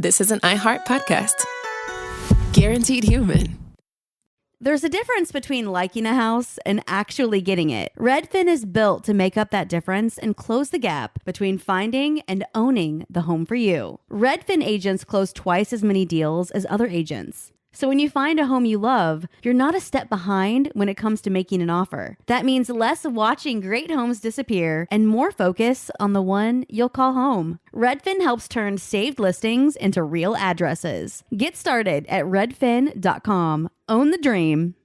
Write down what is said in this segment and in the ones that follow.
this is an iHeart podcast. Guaranteed human. There's a difference between liking a house and actually getting it. Redfin is built to make up that difference and close the gap between finding and owning the home for you. Redfin agents close twice as many deals as other agents. So when you find a home you love, you're not a step behind when it comes to making an offer. That means less watching great homes disappear and more focus on the one you'll call home. Redfin helps turn saved listings into real addresses. Get started at redfin.com. Own the dream.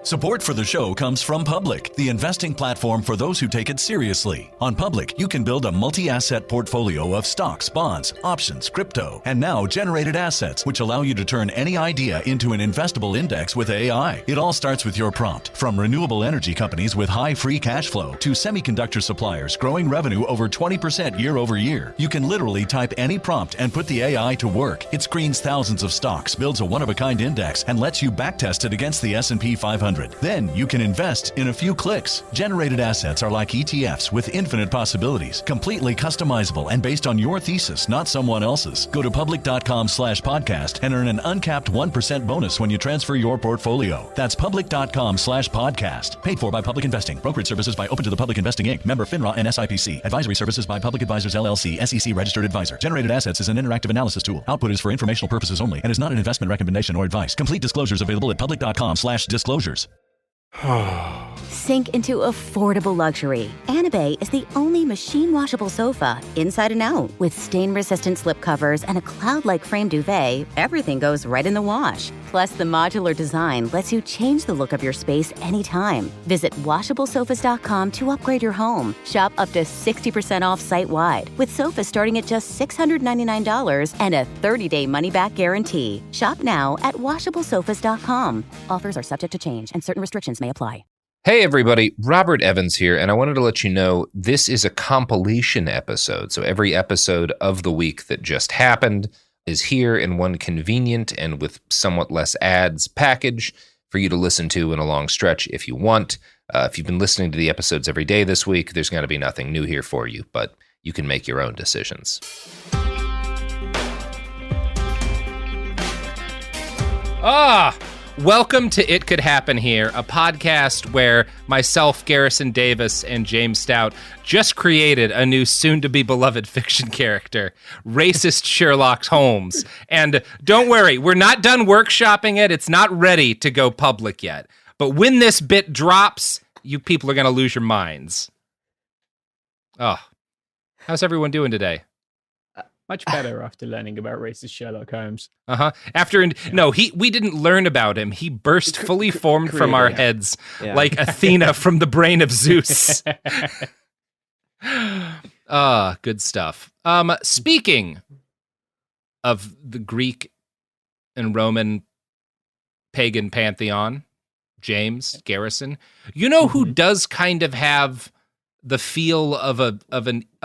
Support for the show comes from Public, the investing platform for those who take it seriously. On Public, you can build a multi-asset portfolio of stocks, bonds, options, crypto, and now generated assets, which allow you to turn any idea into an investable index with AI. It all starts with your prompt. From renewable energy companies with high free cash flow to semiconductor suppliers growing revenue over 20% year over year, you can literally type any prompt and put the AI to work. It screens thousands of stocks, builds a one-of-a-kind index, and lets you backtest it against the S&P 500. Then you can invest in a few clicks. Generated assets are like ETFs with infinite possibilities, completely customizable and based on your thesis, not someone else's. Go to public.com/podcast and earn an uncapped 1% bonus when you transfer your portfolio. That's public.com/podcast. Paid for by Public Investing. Brokerage services by Open to the Public Investing Inc. Member FINRA and SIPC. Advisory services by Public Advisors LLC, SEC registered advisor. Generated assets is an interactive analysis tool. Output is for informational purposes only and is not an investment recommendation or advice. Complete disclosures available at public.com/disclosures. Sink into affordable luxury. Anabay is the only machine washable sofa, inside and out. With stain-resistant slip covers and a cloud-like frame duvet, everything goes right in the wash. Plus, the modular design lets you change the look of your space anytime. Visit WashableSofas.com to upgrade your home. Shop up to 60% off site-wide, with sofas starting at just $699 and a 30-day money-back guarantee. Shop now at WashableSofas.com. Offers are subject to change, and certain restrictions may apply. Hey everybody, Robert Evans here, and I wanted to let you know this is a compilation episode. So every episode of the week that just happened is here in one convenient and with somewhat less ads package for you to listen to in a long stretch if you want. If you've been listening to the episodes every day this week, there's going to be nothing new here for you, but you can make your own decisions. Welcome to It Could Happen Here, a podcast where myself, Garrison Davis, and James Stout just created a new soon-to-be-beloved fiction character, racist Sherlock Holmes. And don't worry, we're not done workshopping it. It's not ready to go public yet. But when this bit drops, you people are going to lose your minds. Oh, how's everyone doing today? Much better after learning about racist Sherlock Holmes. We didn't learn about him. He burst fully formed from our heads like Athena from the brain of Zeus. Good stuff. Speaking of the Greek and Roman pagan pantheon, James Garrison, you know who does kind of have the feel of a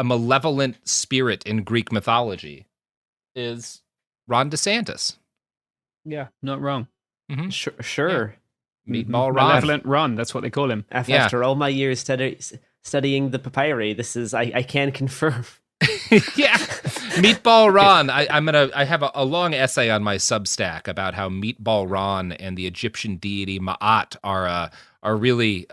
malevolent spirit in Greek mythology is Ron DeSantis. Yeah, not wrong. Mm-hmm. Sure. Yeah. Meatball Ron. Malevolent Ron, that's what they call him. After all my years studying the papyri, this is, I can confirm. Yeah, Meatball Ron. I have a long essay on my Substack about how Meatball Ron and the Egyptian deity Ma'at are really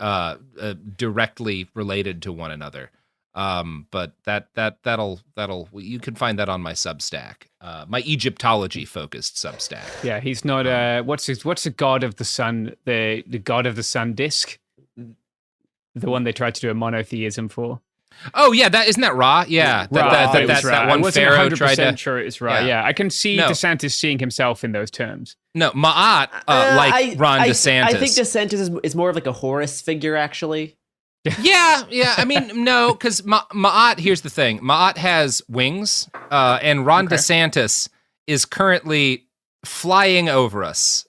directly related to one another. But that'll you can find that on my Substack, my Egyptology focused Substack. Yeah, he's not. What's the god of the sun? The god of the sun disk. The one they tried to do a monotheism for. Oh yeah, isn't that Ra? Yeah, that one pharaoh tried to. Sure, it's Ra. Yeah, I can see DeSantis seeing himself in those terms. No, Ma'at, Ron DeSantis. I think DeSantis is more of like a Horus figure, actually. Yeah. I mean, no, because Ma'at. Here's the thing: Ma'at has wings, and Ron DeSantis is currently flying over us,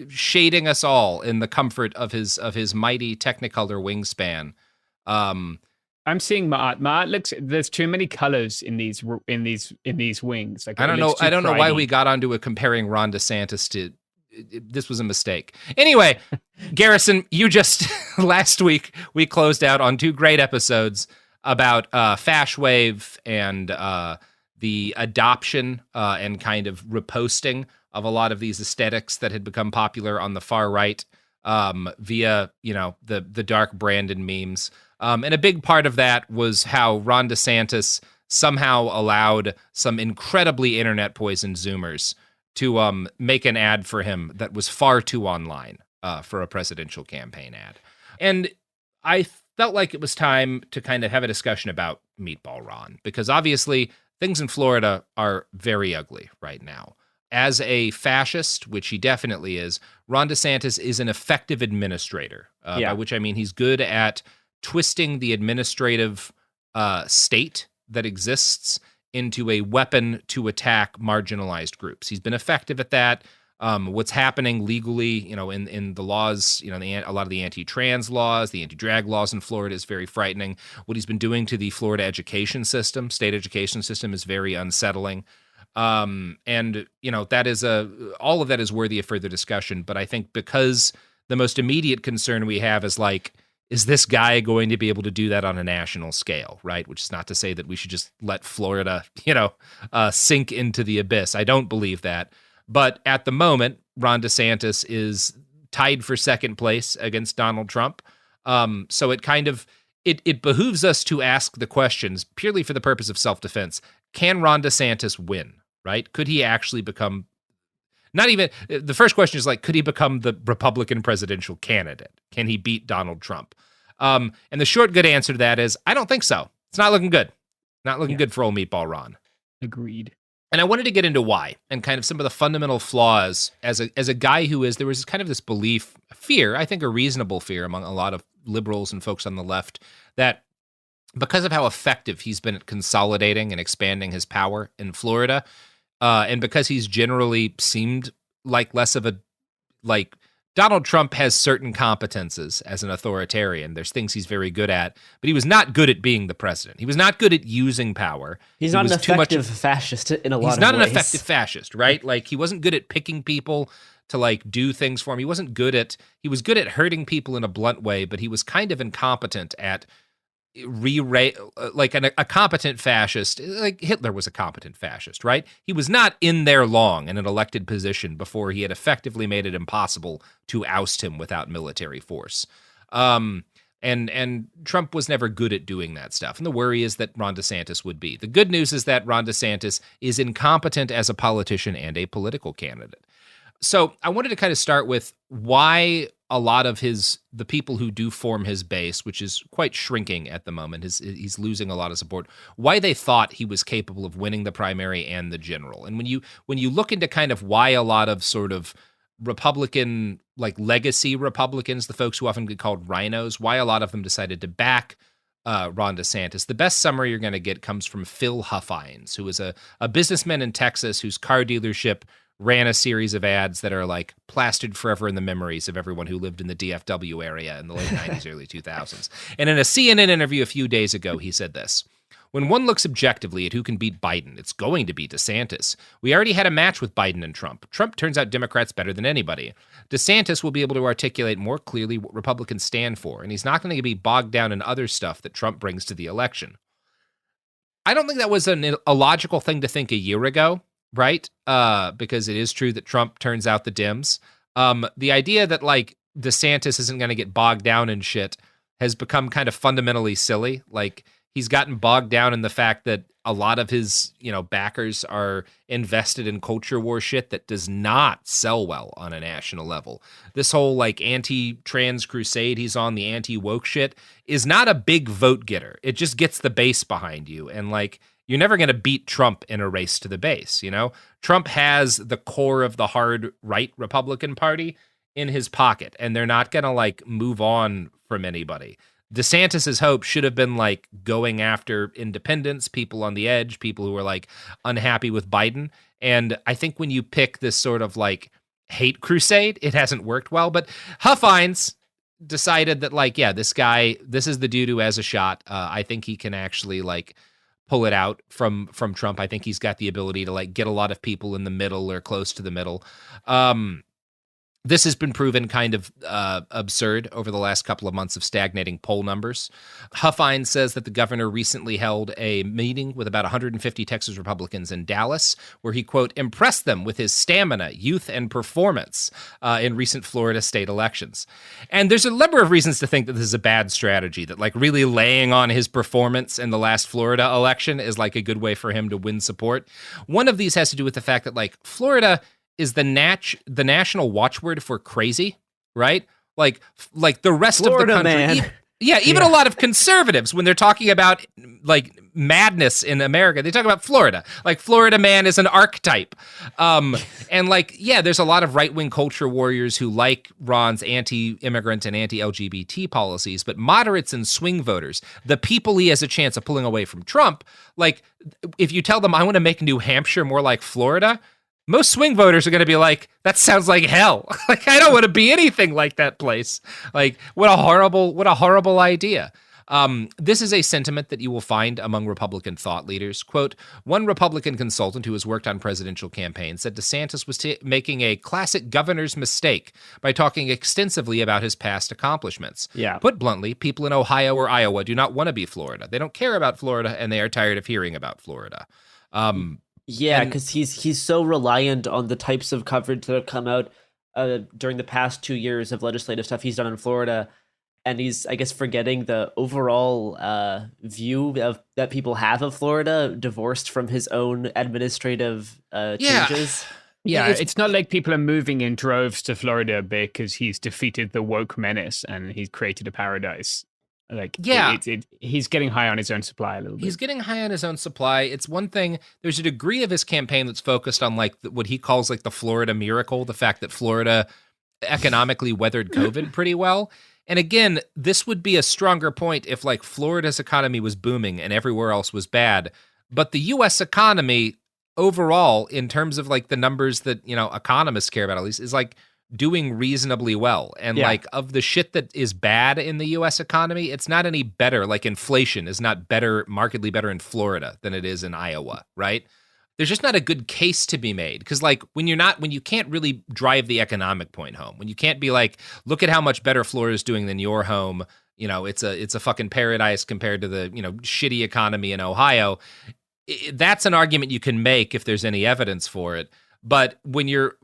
shading us all in the comfort of his mighty Technicolor wingspan. I'm seeing Ma'at. Ma'at looks. There's too many colors in these wings. Like, I don't know. I don't know why we got onto comparing Ron DeSantis to. This was a mistake. Anyway, Garrison, you just last week we closed out on 2 great episodes about Fash Wave and the adoption and kind of reposting of a lot of these aesthetics that had become popular on the far right via, the dark Brandon memes. And a big part of that was how Ron DeSantis somehow allowed some incredibly internet poisoned Zoomers to make an ad for him that was far too online for a presidential campaign ad. And I felt like it was time to kind of have a discussion about Meatball Ron, because obviously things in Florida are very ugly right now. As a fascist, which he definitely is, Ron DeSantis is an effective administrator, by which I mean he's good at twisting the administrative state that exists into a weapon to attack marginalized groups. He's been effective at that. What's happening legally, in the laws, a lot of the anti-trans laws, the anti-drag laws in Florida is very frightening. What he's been doing to the Florida education system, state education system, is very unsettling. And that is all of that is worthy of further discussion. But I think because the most immediate concern we have is is this guy going to be able to do that on a national scale, right? Which is not to say that we should just let Florida, sink into the abyss. I don't believe that. But at the moment, Ron DeSantis is tied for second place against Donald Trump. So it kind of, it behooves us to ask the questions purely for the purpose of self-defense. Can Ron DeSantis win, right? Could he actually become, not even, the first question is could he become the Republican presidential candidate? Can he beat Donald Trump? And the short, good answer to that is, I don't think so. It's not looking good. Not looking good for old Meatball Ron. Agreed. And I wanted to get into why and kind of some of the fundamental flaws as a guy who there was kind of this belief, fear, I think a reasonable fear among a lot of liberals and folks on the left, that because of how effective he's been at consolidating and expanding his power in Florida, and because he's generally seemed like less of a, Donald Trump has certain competences as an authoritarian. There's things he's very good at, but he was not good at being the president. He was not good at using power. He's not an effective fascist in a lot of ways. He's not an effective fascist, right? He wasn't good at picking people to do things for him. He was good at hurting people in a blunt way, but he was kind of incompetent at a competent fascist. Hitler was a competent fascist, right? He was not in there long in an elected position before he had effectively made it impossible to oust him without military force. And Trump was never good at doing that stuff. And the worry is that Ron DeSantis would be. The good news is that Ron DeSantis is incompetent as a politician and a political candidate. So I wanted to kind of start with why a lot of the people who do form his base, which is quite shrinking at the moment, he's losing a lot of support, why they thought he was capable of winning the primary and the general. And when you look into kind of why a lot of sort of Republican, legacy Republicans, the folks who often get called rhinos, why a lot of them decided to back Ron DeSantis, the best summary you're going to get comes from Phil Huffines, who is a businessman in Texas whose car dealership ran a series of ads that are plastered forever in the memories of everyone who lived in the DFW area in the late 90s, early 2000s. And in a CNN interview a few days ago, he said this: "When one looks objectively at who can beat Biden, it's going to be DeSantis. We already had a match with Biden and Trump. Trump turns out Democrats better than anybody. DeSantis will be able to articulate more clearly what Republicans stand for, and he's not going to be bogged down in other stuff that Trump brings to the election." I don't think that was a logical thing to think a year ago, right? Because it is true that Trump turns out the Dems. The idea that DeSantis isn't going to get bogged down in shit has become kind of fundamentally silly. He's gotten bogged down in the fact that a lot of his, backers are invested in culture war shit that does not sell well on a national level. This whole anti-trans crusade he's on, the anti-woke shit, is not a big vote getter. It just gets the base behind you. And you're never going to beat Trump in a race to the base, Trump has the core of the hard right Republican Party in his pocket, and they're not going to move on from anybody. DeSantis's hope should have been going after independents, people on the edge, people who are unhappy with Biden. And I think when you pick this sort of hate crusade, it hasn't worked well. But Huffines decided that this guy, this is the dude who has a shot. I think he can actually pull it out from Trump. I think he's got the ability to get a lot of people in the middle or close to the middle. This has been proven kind of absurd over the last couple of months of stagnating poll numbers. Huffine says that the governor recently held a meeting with about 150 Texas Republicans in Dallas, where he, quote, impressed them with his stamina, youth, and performance in recent Florida state elections. And there's a number of reasons to think that this is a bad strategy, that like really laying on his performance in the last Florida election is like a good way for him to win support. One of these has to do with the fact that like Florida is the national watchword for crazy, right? Like the rest Florida, of the country. man. Even a lot of conservatives, when they're talking about like madness in America, they talk about Florida. Like Florida man is an archetype. And like, yeah, there's a lot of right-wing culture warriors who like Ron's anti-immigrant and anti-LGBT policies, but moderates and swing voters, the people he has a chance of pulling away from Trump, like if you tell them I want to make New Hampshire more like Florida, most swing voters are going to be like, that sounds like hell. Like, I don't want to be anything like that place. Like, what a horrible idea. This is a sentiment that you will find among Republican thought leaders. Quote, one Republican consultant who has worked on presidential campaigns said DeSantis was making a classic governor's mistake by talking extensively about his past accomplishments. Yeah. Put bluntly, people in Ohio or Iowa do not want to be Florida. They don't care about Florida, and they are tired of hearing about Florida. Yeah, because he's so reliant on the types of coverage that have come out during the past 2 years of legislative stuff he's done in Florida, and he's, I guess, forgetting the overall view that people have of Florida, divorced from his own administrative changes. Yeah, it's not like people are moving in droves to Florida because he's defeated the woke menace and he's created a paradise. Like, yeah, he's getting high on his own supply a little bit. He's getting high on his own supply. It's one thing. There's a degree of his campaign that's focused on like what he calls like the Florida miracle, the fact that Florida economically weathered COVID pretty well. And again, this would be a stronger point if like Florida's economy was booming and everywhere else was bad. But the U.S. economy overall, in terms of like the numbers that, you know, economists care about, at least, is like doing reasonably well. And like of the shit that is bad in the US economy, it's not any better. Like inflation is not better, markedly better in Florida than it is in Iowa, right? There's just not a good case to be made. Because like when you can't really drive the economic point home, when you can't be like, look at how much better Florida is doing than your home, you know, it's a fucking paradise compared to the, you know, shitty economy in Ohio. That's an argument you can make if there's any evidence for it. But when you're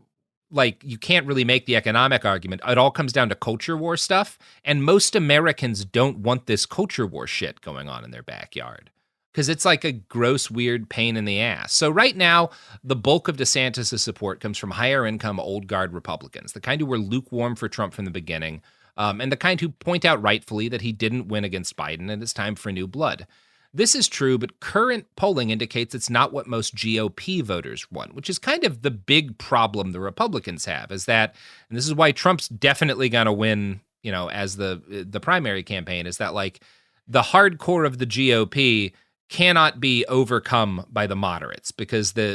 like, you can't really make the economic argument. It all comes down to culture war stuff. And most Americans don't want this culture war shit going on in their backyard because it's like a gross, weird pain in the ass. So right now, the bulk of DeSantis' support comes from higher income, old guard Republicans, the kind who were lukewarm for Trump from the beginning, and the kind who point out rightfully that he didn't win against Biden and it's time for new blood. This is true, but current polling indicates it's not what most GOP voters want, which is kind of the big problem the Republicans have, is that, and this is why Trump's definitely going to win, you know, as the primary campaign, is that like the hardcore of the GOP cannot be overcome by the moderates because the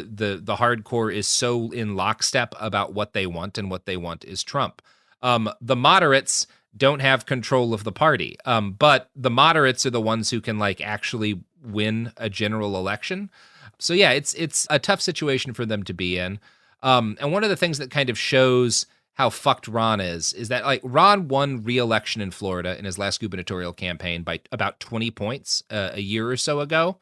hardcore is so in lockstep about what they want, and what they want is Trump. The moderates don't have control of the party. But the moderates are the ones who can like actually win a general election. So yeah, it's a tough situation for them to be in. And one of the things that kind of shows how fucked Ron is that like Ron won re-election in Florida in his last gubernatorial campaign by about 20 points a year or so ago.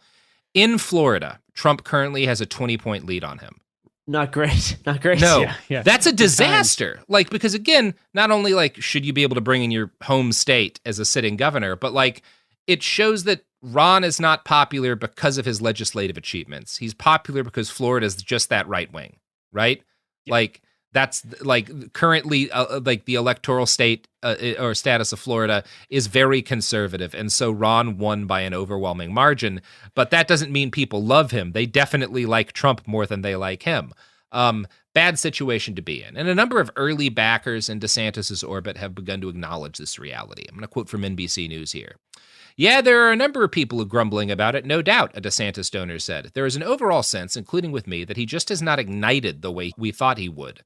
In Florida, Trump currently has a 20-point lead on him. Not great. No, Yeah. That's a disaster. Like, because again, not only like should you be able to bring in your home state as a sitting governor, but like it shows that Ron is not popular because of his legislative achievements. He's popular because Florida is just that right wing, right? Yeah. Like that's like currently like the electoral state or status of Florida is very conservative. And so Ron won by an overwhelming margin, but that doesn't mean people love him. They definitely like Trump more than they like him. Bad situation to be in. And a number of early backers in DeSantis' orbit have begun to acknowledge this reality. I'm going to quote from NBC News here. Yeah, there are a number of people who are grumbling about it, no doubt, a DeSantis donor said. There is an overall sense, including with me, that he just has not ignited the way we thought he would.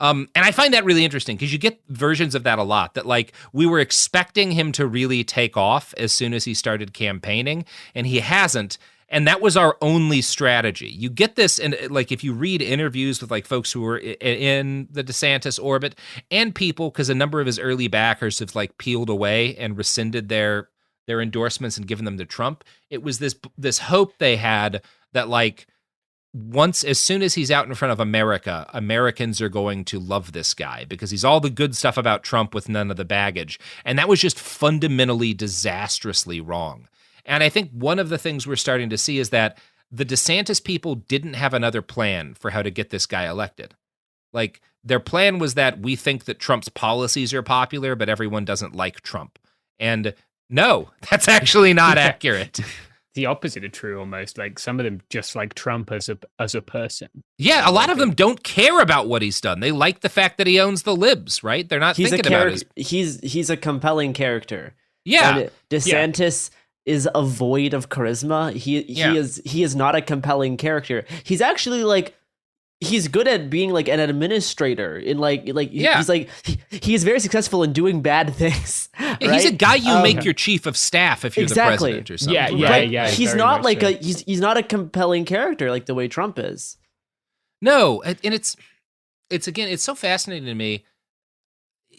And I find that really interesting because you get versions of that a lot, that like we were expecting him to really take off as soon as he started campaigning, and he hasn't. And that was our only strategy. You get this, and like if you read interviews with like folks who were in the DeSantis orbit and people, because a number of his early backers have like peeled away and rescinded their endorsements and given them to Trump. It was this hope they had that like as soon as he's out in front of America, Americans are going to love this guy because he's all the good stuff about Trump with none of the baggage. And that was just fundamentally disastrously wrong. And I think one of the things we're starting to see is that the DeSantis people didn't have another plan for how to get this guy elected. Like, their plan was that we think that Trump's policies are popular, but everyone doesn't like Trump. And no, that's actually not accurate. The opposite of true, almost. Like, some of them just like Trump as a person. Yeah, a lot of them don't care about what he's done. They like the fact that he owns the libs, right? They're not thinking about his... He's a compelling character. Yeah. And DeSantis is a void of charisma. He is not a compelling character. He's actually like, he's good at being like an administrator in he's like he is very successful in doing bad things. Right? He's a guy you make your chief of staff if you're the president or something. Yeah. He's not like he's not a compelling character like the way Trump is. No, and it's again, it's so fascinating to me.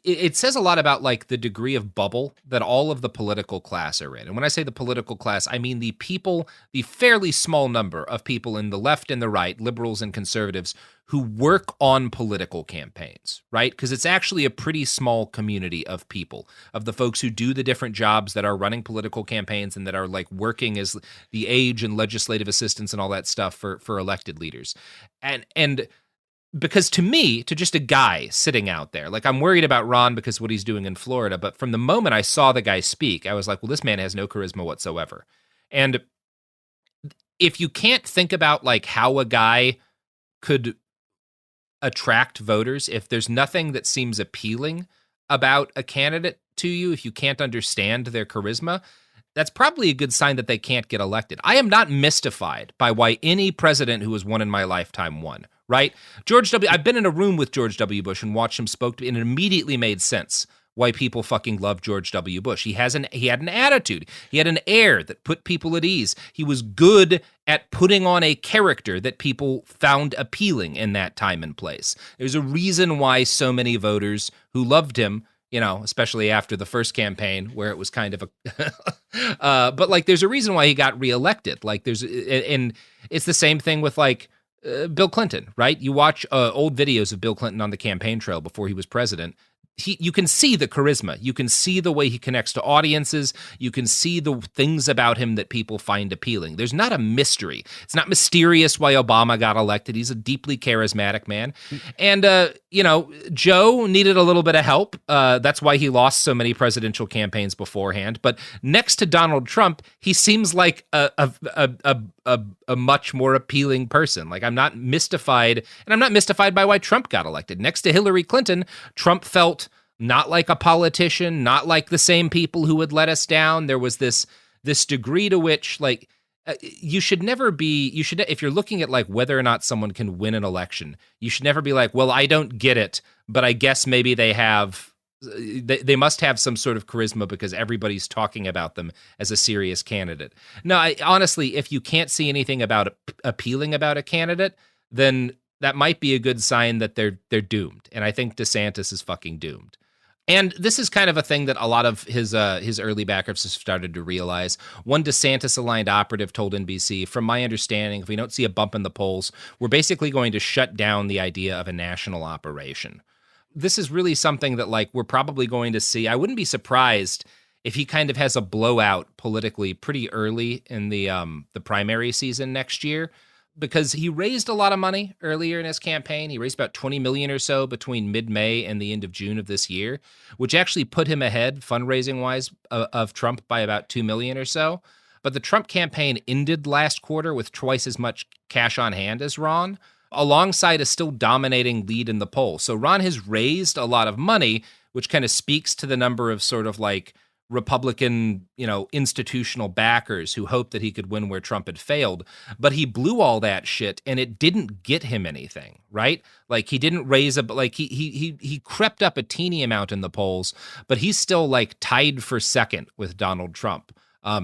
It says a lot about like the degree of bubble that all of the political class are in. And when I say the political class, I mean the people, the fairly small number of people in the left and the right, liberals and conservatives, who work on political campaigns, right? Because it's actually a pretty small community of people, of the folks who do the different jobs that are running political campaigns and that are like working as the age and legislative assistants and all that stuff for elected leaders. And because to me, to just a guy sitting out there, like I'm worried about Ron because of what he's doing in Florida, but from the moment I saw the guy speak, I was like, well, this man has no charisma whatsoever. And if you can't think about like how a guy could attract voters, if there's nothing that seems appealing about a candidate to you, if you can't understand their charisma, that's probably a good sign that they can't get elected. I am not mystified by why any president who has won in my lifetime won, right? I've been in a room with George W. Bush and watched him spoke to me, and it immediately made sense why people fucking love George W. Bush. He had an attitude. He had an air that put people at ease. He was good at putting on a character that people found appealing in that time and place. There's a reason why so many voters who loved him, you know, especially after the first campaign where it was kind of a, but like, there's a reason why he got reelected. Like and it's the same thing with like Bill Clinton, right? You watch old videos of Bill Clinton on the campaign trail before he was president. You can see the charisma. You can see the way he connects to audiences. You can see the things about him that people find appealing. There's not a mystery. It's not mysterious why Obama got elected. He's a deeply charismatic man. And, Joe needed a little bit of help. That's why he lost so many presidential campaigns beforehand. But next to Donald Trump, he seems like a much more appealing person. Like, I'm not mystified, and I'm not mystified by why Trump got elected. Next to Hillary Clinton, Trump felt not like a politician, not like the same people who would let us down. There was this degree to which, like, if you're looking at like whether or not someone can win an election, you should never be like, well, I don't get it, but I guess maybe they must have some sort of charisma because everybody's talking about them as a serious candidate. No, honestly, if you can't see anything about appealing about a candidate, then that might be a good sign that they're doomed. And I think DeSantis is fucking doomed. And this is kind of a thing that a lot of his early backers have started to realize. One DeSantis-aligned operative told NBC, from my understanding, if we don't see a bump in the polls, we're basically going to shut down the idea of a national operation. This is really something that, like, we're probably going to see. I wouldn't be surprised if he kind of has a blowout politically pretty early in the primary season next year, because he raised a lot of money earlier in his campaign. He raised about $20 million or so between mid-May and the end of June of this year, which actually put him ahead fundraising-wise of Trump by about $2 million or so. But the Trump campaign ended last quarter with twice as much cash on hand as Ron, alongside a still dominating lead in the poll. So Ron has raised a lot of money, which kind of speaks to the number of sort of like Republican, institutional backers who hoped that he could win where Trump had failed. But he blew all that shit and it didn't get him anything, right? Like, he didn't raise he crept up a teeny amount in the polls, but he's still like tied for second with Donald Trump,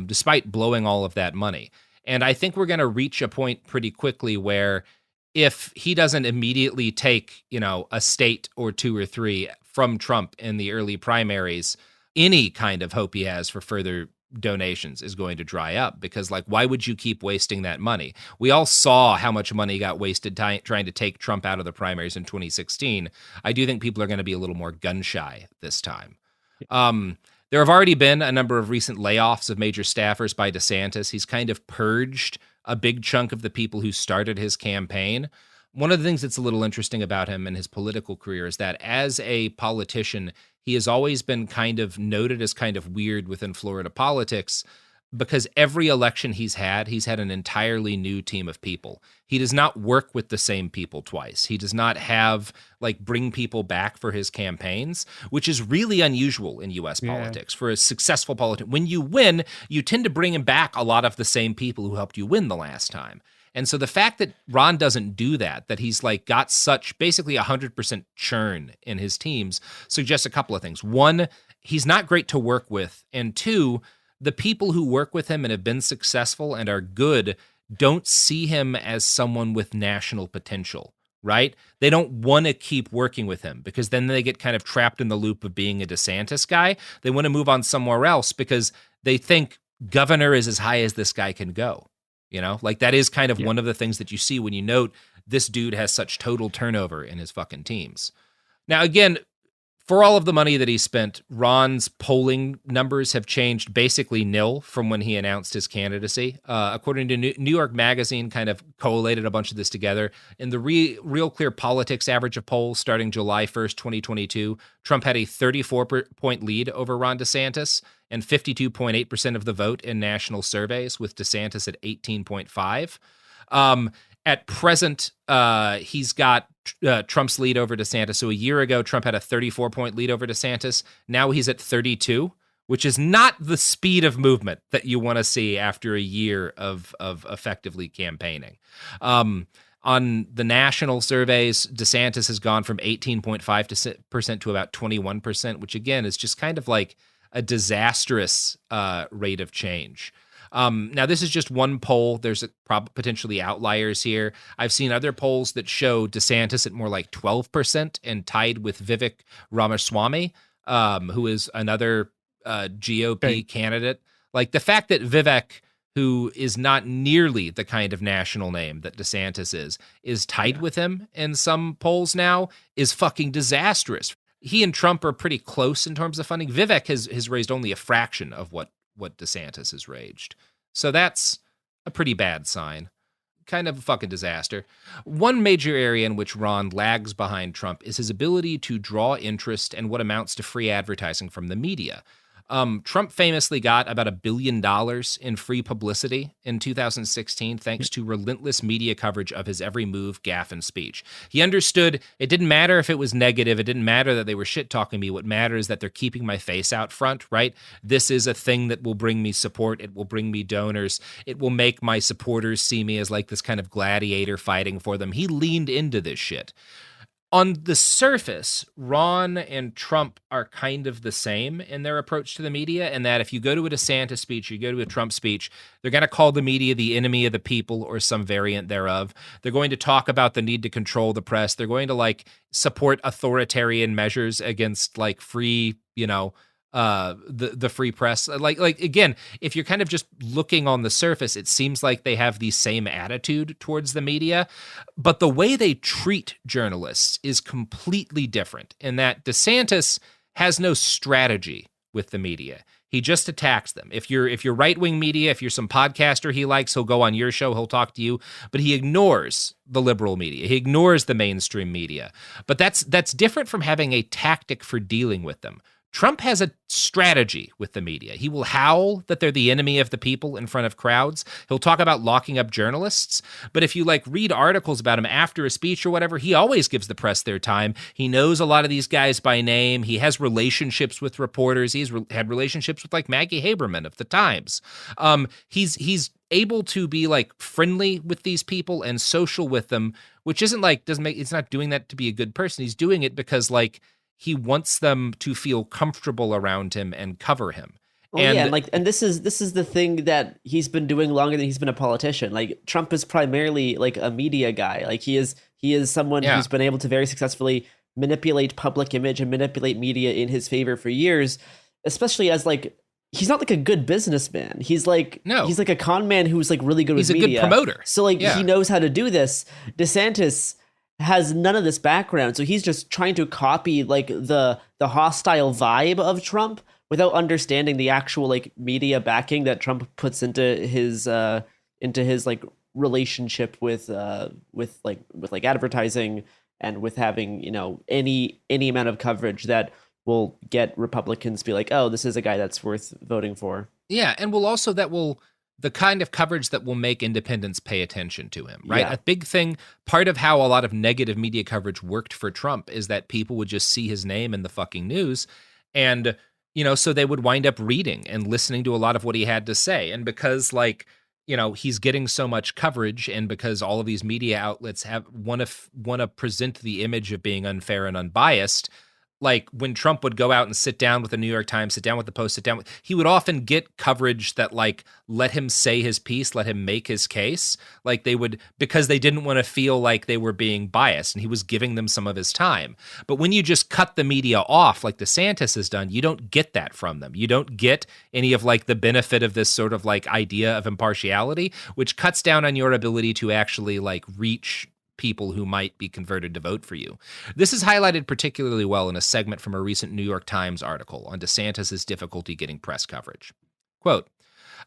despite blowing all of that money. And I think we're going to reach a point pretty quickly where if he doesn't immediately take, a state or two or three from Trump in the early primaries, any kind of hope he has for further donations is going to dry up, because why would you keep wasting that money? We all saw how much money got wasted trying to take Trump out of the primaries in 2016. I do think people are going to be a little more gun shy this time. There have already been a number of recent layoffs of major staffers by DeSantis. He's kind of purged a big chunk of the people who started his campaign. One of the things that's a little interesting about him and his political career is that as a politician, he has always been kind of noted as kind of weird within Florida politics, because every election he's had an entirely new team of people. He does not work with the same people twice. He does not have bring people back for his campaigns, which is really unusual in U.S. politics for a successful politician. When you win, you tend to bring him back a lot of the same people who helped you win the last time. And so the fact that Ron doesn't do that he's got such basically 100% churn in his teams, suggests a couple of things. One, he's not great to work with. And two, the people who work with him and have been successful and are good don't see him as someone with national potential, right? They don't want to keep working with him because then they get kind of trapped in the loop of being a DeSantis guy. They want to move on somewhere else because they think governor is as high as this guy can go. That is kind of one of the things that you see when you note this dude has such total turnover in his fucking teams. Now, again, for all of the money that he spent, Ron's polling numbers have changed basically nil from when he announced his candidacy. According to New York Magazine, kind of collated a bunch of this together. In the Real Clear Politics average of polls starting July 1st, 2022, Trump had a 34-point lead over Ron DeSantis and 52.8% of the vote in national surveys, with DeSantis at 18.5%. At present, he's got Trump's lead over DeSantis. So a year ago, Trump had a 34-point lead over DeSantis. Now he's at 32, which is not the speed of movement that you want to see after a year of effectively campaigning. On the national surveys, DeSantis has gone from 18.5% to about 21%, which again is just kind of a disastrous rate of change. Now, this is just one poll. There's potentially outliers here. I've seen other polls that show DeSantis at more like 12% and tied with Vivek Ramaswamy, who is another GOP candidate. The fact that Vivek, who is not nearly the kind of national name that DeSantis is tied with him in some polls now is fucking disastrous. He and Trump are pretty close in terms of funding. Vivek has raised only a fraction of what DeSantis has raised. So that's a pretty bad sign. Kind of a fucking disaster. One major area in which Ron lags behind Trump is his ability to draw interest and what amounts to free advertising from the media. Trump famously got about $1 billion in free publicity in 2016 thanks to relentless media coverage of his every move, gaffe, and speech. He understood it didn't matter if it was negative. It didn't matter that they were shit-talking me. What matters is that they're keeping my face out front, right? This is a thing that will bring me support. It will bring me donors. It will make my supporters see me as this kind of gladiator fighting for them. He leaned into this shit. On the surface, Ron and Trump are kind of the same in their approach to the media, and that if you go to a DeSantis speech, you go to a Trump speech, they're going to call the media the enemy of the people or some variant thereof. They're going to talk about the need to control the press. They're going to support authoritarian measures against free, the free press. Again, if you're kind of just looking on the surface, it seems like they have the same attitude towards the media, but the way they treat journalists is completely different in that DeSantis has no strategy with the media. He just attacks them. If you're right-wing media, if you're some podcaster he likes, he'll go on your show, he'll talk to you, but he ignores the liberal media. He ignores the mainstream media. But that's different from having a tactic for dealing with them. Trump has a strategy with the media. He will howl that they're the enemy of the people in front of crowds. He'll talk about locking up journalists. But if you read articles about him after a speech or whatever, he always gives the press their time. He knows a lot of these guys by name. He has relationships with reporters. He's had relationships with Maggie Haberman of the Times. He's able to be friendly with these people and social with them, which isn't it's not doing that to be a good person. He's doing it because he wants them to feel comfortable around him and cover him. Well, yeah, and this is the thing that he's been doing longer than he's been a politician. Like Trump is primarily like a media guy. Like he is someone who's been able to very successfully manipulate public image and manipulate media in his favor for years, especially as like he's not like a good businessman. He's like he's like a con man who's like really good with media. He's a good promoter. So like he knows how to do this. DeSantis has none of this background, so he's just trying to copy like the hostile vibe of Trump without understanding the actual like media backing that Trump puts into his like relationship with advertising and with having, you know, any amount of coverage that will get Republicans to be like, oh, this is a guy that's worth voting for. Yeah, and the kind of coverage that will make independents pay attention to him, right? Yeah. A big thing, part of how a lot of negative media coverage worked for Trump is that people would just see his name in the fucking news, and you know, so they would wind up reading and listening to a lot of what he had to say. And because, like, you know, he's getting so much coverage, and because all of these media outlets want to present the image of being unfair and unbiased, like when Trump would go out and sit down with the New York Times, sit down with the Post, he would often get coverage that like let him say his piece, let him make his case. Like they would, because they didn't want to feel like they were being biased, and he was giving them some of his time. But when you just cut the media off, like DeSantis has done, you don't get that from them. You don't get any of like the benefit of this sort of like idea of impartiality, which cuts down on your ability to actually like reach people who might be converted to vote for you. This is highlighted particularly well in a segment from a recent New York Times article on DeSantis' difficulty getting press coverage. Quote,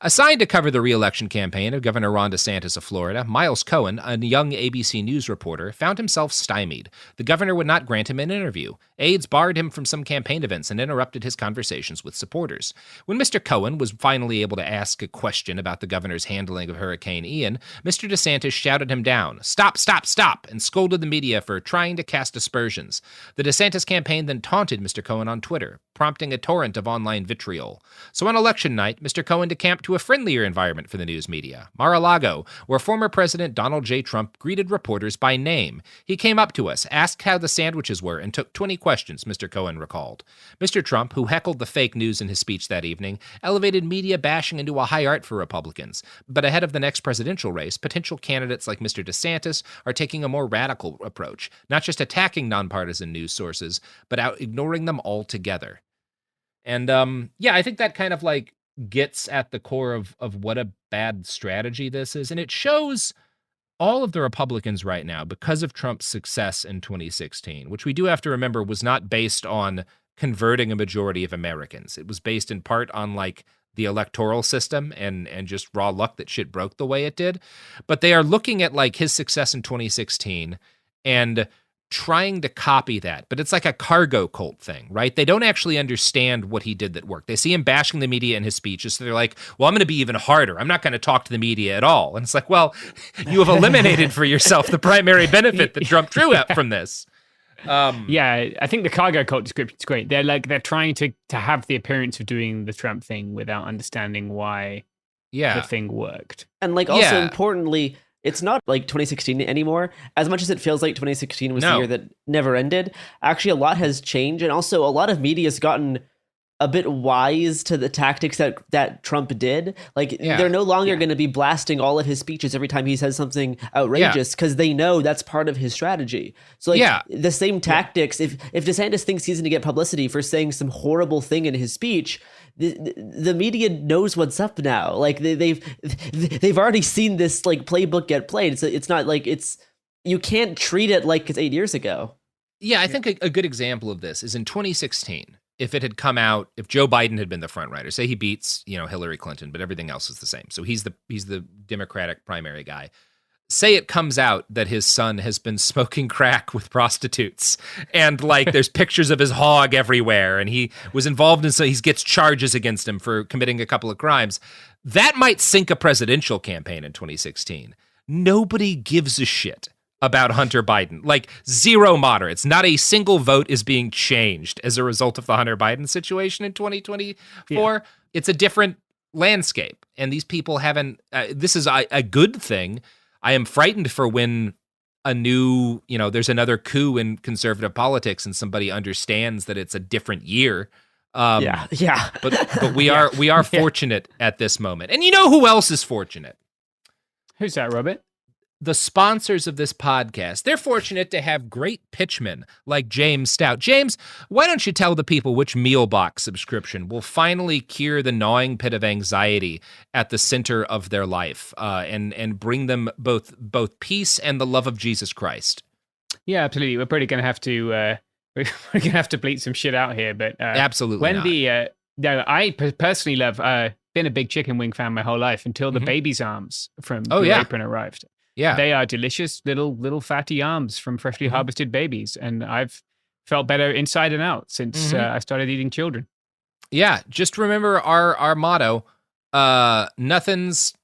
assigned to cover the re-election campaign of Governor Ron DeSantis of Florida, Miles Cohen, a young ABC News reporter, found himself stymied. The governor would not grant him an interview. Aides barred him from some campaign events and interrupted his conversations with supporters. When Mr. Cohen was finally able to ask a question about the governor's handling of Hurricane Ian, Mr. DeSantis shouted him down, "Stop, stop, stop," and scolded the media for trying to cast aspersions. The DeSantis campaign then taunted Mr. Cohen on Twitter, prompting a torrent of online vitriol. So on election night, Mr. Cohen decamped to a friendlier environment for the news media, Mar-a-Lago, where former President Donald J. Trump greeted reporters by name. He came up to us, asked how the sandwiches were, and took 20 questions, Mr. Cohen recalled. Mr. Trump, who heckled the fake news in his speech that evening, elevated media bashing into a high art for Republicans. But ahead of the next presidential race, potential candidates like Mr. DeSantis are taking a more radical approach, not just attacking nonpartisan news sources, but ignoring them altogether. And I think that kind of like gets at the core of what a bad strategy this is. And it shows all of the Republicans right now, because of Trump's success in 2016, which we do have to remember was not based on converting a majority of Americans. It was based in part on like the electoral system and just raw luck that shit broke the way it did. But they are looking at like his success in 2016 and trying to copy that, but it's like a cargo cult thing, right? They don't actually understand what he did that worked. They see him bashing the media in his speeches, so they're like, well, I'm going to be even harder. I'm not going to talk to the media at all. And it's like, well, you have eliminated for yourself the primary benefit that Trump drew out from this. Yeah, I think the cargo cult description is great. They're trying to have the appearance of doing the Trump thing without understanding why the thing worked. And like also importantly, it's not like 2016 anymore. As much as it feels like 2016 was the year that never ended, actually a lot has changed. And also a lot of media has gotten a bit wise to the tactics that Trump did. Like they're no longer going to be blasting all of his speeches every time he says something outrageous because they know that's part of his strategy. So like the same tactics, if DeSantis thinks he's going to get publicity for saying some horrible thing in his speech, the media knows what's up now. Like they've already seen this like playbook get played. So it's not like you can't treat it like it's 8 years ago. Yeah, I think a good example of this is in 2016. If it had come out, if Joe Biden had been the front runner, say he beats, Hillary Clinton, but everything else is the same. So he's the Democratic primary guy. Say it comes out that his son has been smoking crack with prostitutes and like there's pictures of his hog everywhere and he was involved in, so he gets charges against him for committing a couple of crimes. That might sink a presidential campaign in 2016. Nobody gives a shit about Hunter Biden. Like zero moderates. Not a single vote is being changed as a result of the Hunter Biden situation in 2024. Yeah. It's a different landscape. And these people haven't, this is a good thing. I am frightened for when a new, there's another coup in conservative politics and somebody understands that it's a different year Yeah. But we are fortunate at this moment. And you know who else is fortunate? Who's that, Robert? The sponsors of this podcast. They're fortunate to have great pitchmen like James Stout. James, why don't you tell the people which meal box subscription will finally cure the gnawing pit of anxiety at the center of their life, and bring them both peace and the love of Jesus Christ? Yeah, absolutely. We're probably going to have to we're going to have to bleep some shit out here, but absolutely. I personally love been a big chicken wing fan my whole life until the baby's arms from Blue Apron arrived. Yeah, they are delicious little fatty arms from freshly harvested babies, and I've felt better inside and out since I started eating children. Yeah, just remember our motto: nothing's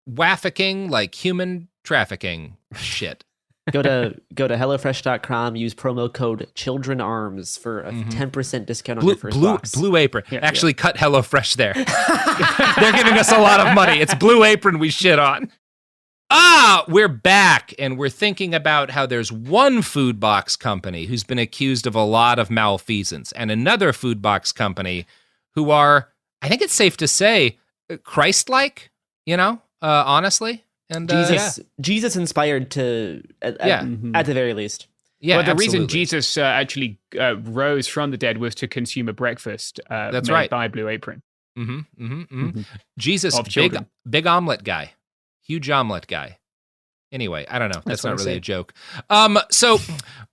wafficking like human trafficking shit. Go to HelloFresh.com. Use promo code ChildrenArms for a 10% discount on your first box. Blue Apron. Actually, cut HelloFresh there. They're giving us a lot of money. It's Blue Apron we shit on. We're back, and we're thinking about how there's one food box company who's been accused of a lot of malfeasance, and another food box company who are, I think it's safe to say, Christ-like, honestly. And Jesus inspired to, at the very least. Yeah, well, the reason Jesus actually rose from the dead was to consume a breakfast That's made right. by Blue Apron. Jesus, big omelet guy. Huge omelet guy. Anyway, I don't know. That's not really a joke. So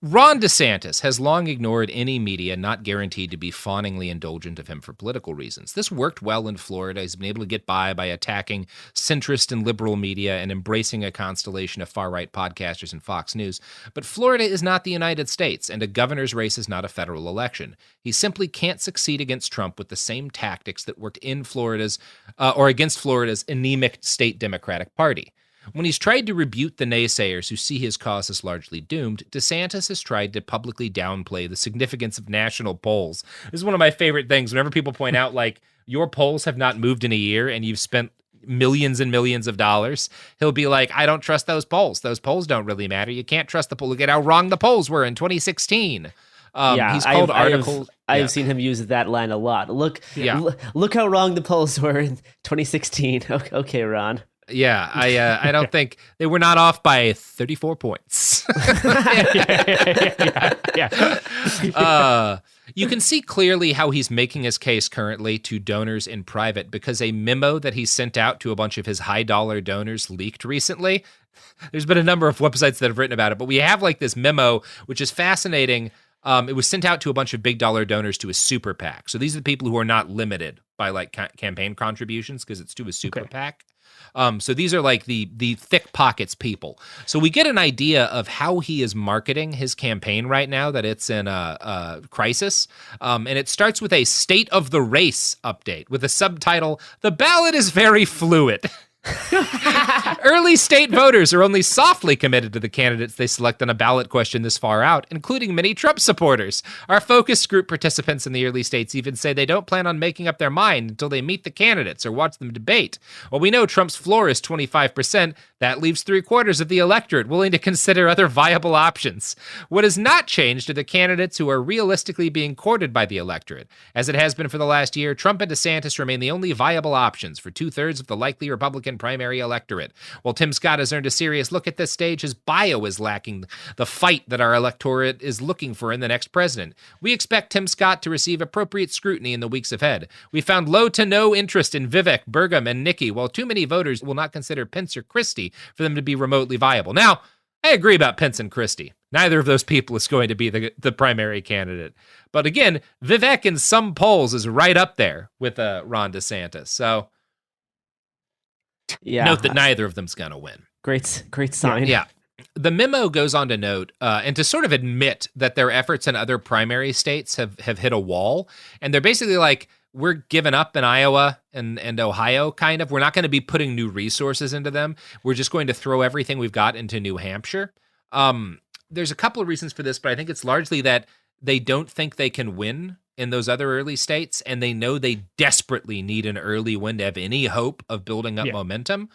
Ron DeSantis has long ignored any media not guaranteed to be fawningly indulgent of him for political reasons. This worked well in Florida. He's been able to get by attacking centrist and liberal media and embracing a constellation of far-right podcasters and Fox News. But Florida is not the United States, and a governor's race is not a federal election. He simply can't succeed against Trump with the same tactics that worked in Florida's or against Florida's anemic state Democratic Party. When he's tried to rebuke the naysayers who see his cause as largely doomed, DeSantis has tried to publicly downplay the significance of national polls. This is one of my favorite things. Whenever people point out, like, your polls have not moved in a year and you've spent millions and millions of dollars, he'll be like, I don't trust those polls. Those polls don't really matter. You can't trust the poll. Look at how wrong the polls were in 2016. He's called articles. I have seen him use that line a lot. Look how wrong the polls were in 2016. Okay, Ron. Yeah, I don't think they were not off by 34 points. You can see clearly how he's making his case currently to donors in private because a memo that he sent out to a bunch of his high-dollar donors leaked recently. There's been a number of websites that have written about it, but we have like this memo, which is fascinating. It was sent out to a bunch of big-dollar donors to a super PAC. So these are the people who are not limited by like campaign contributions because it's to a super PAC. So these are like the thick pockets people. So we get an idea of how he is marketing his campaign right now, that it's in a crisis. And it starts with a state of the race update with a subtitle, "The ballot is very fluid." Early state voters are only softly committed to the candidates they select on a ballot question this far out, including many Trump supporters. Our focus group participants in the early states even say they don't plan on making up their mind until they meet the candidates or watch them debate. While we know Trump's floor is 25%, that leaves 3/4 of the electorate willing to consider other viable options. What has not changed are the candidates who are realistically being courted by the electorate. As it has been for the last year, Trump and DeSantis remain the only viable options for 2/3 of the likely Republican primary electorate. While Tim Scott has earned a serious look at this stage, his bio is lacking the fight that our electorate is looking for in the next president. We expect Tim Scott to receive appropriate scrutiny in the weeks ahead. We found low to no interest in Vivek, Burgum, and Nikki, while too many voters will not consider Pence or Christie for them to be remotely viable. Now, I agree about Pence and Christie. Neither of those people is going to be the primary candidate. But again, Vivek in some polls is right up there with Ron DeSantis. So note that neither of them's going to win. Great sign. Yeah. The memo goes on to note and to sort of admit that their efforts in other primary states have hit a wall. And they're basically like, we're giving up in Iowa and Ohio, kind of. We're not going to be putting new resources into them. We're just going to throw everything we've got into New Hampshire. There's a couple of reasons for this, but I think it's largely that they don't think they can win in those other early states, and they know they desperately need an early win to have any hope of building up momentum.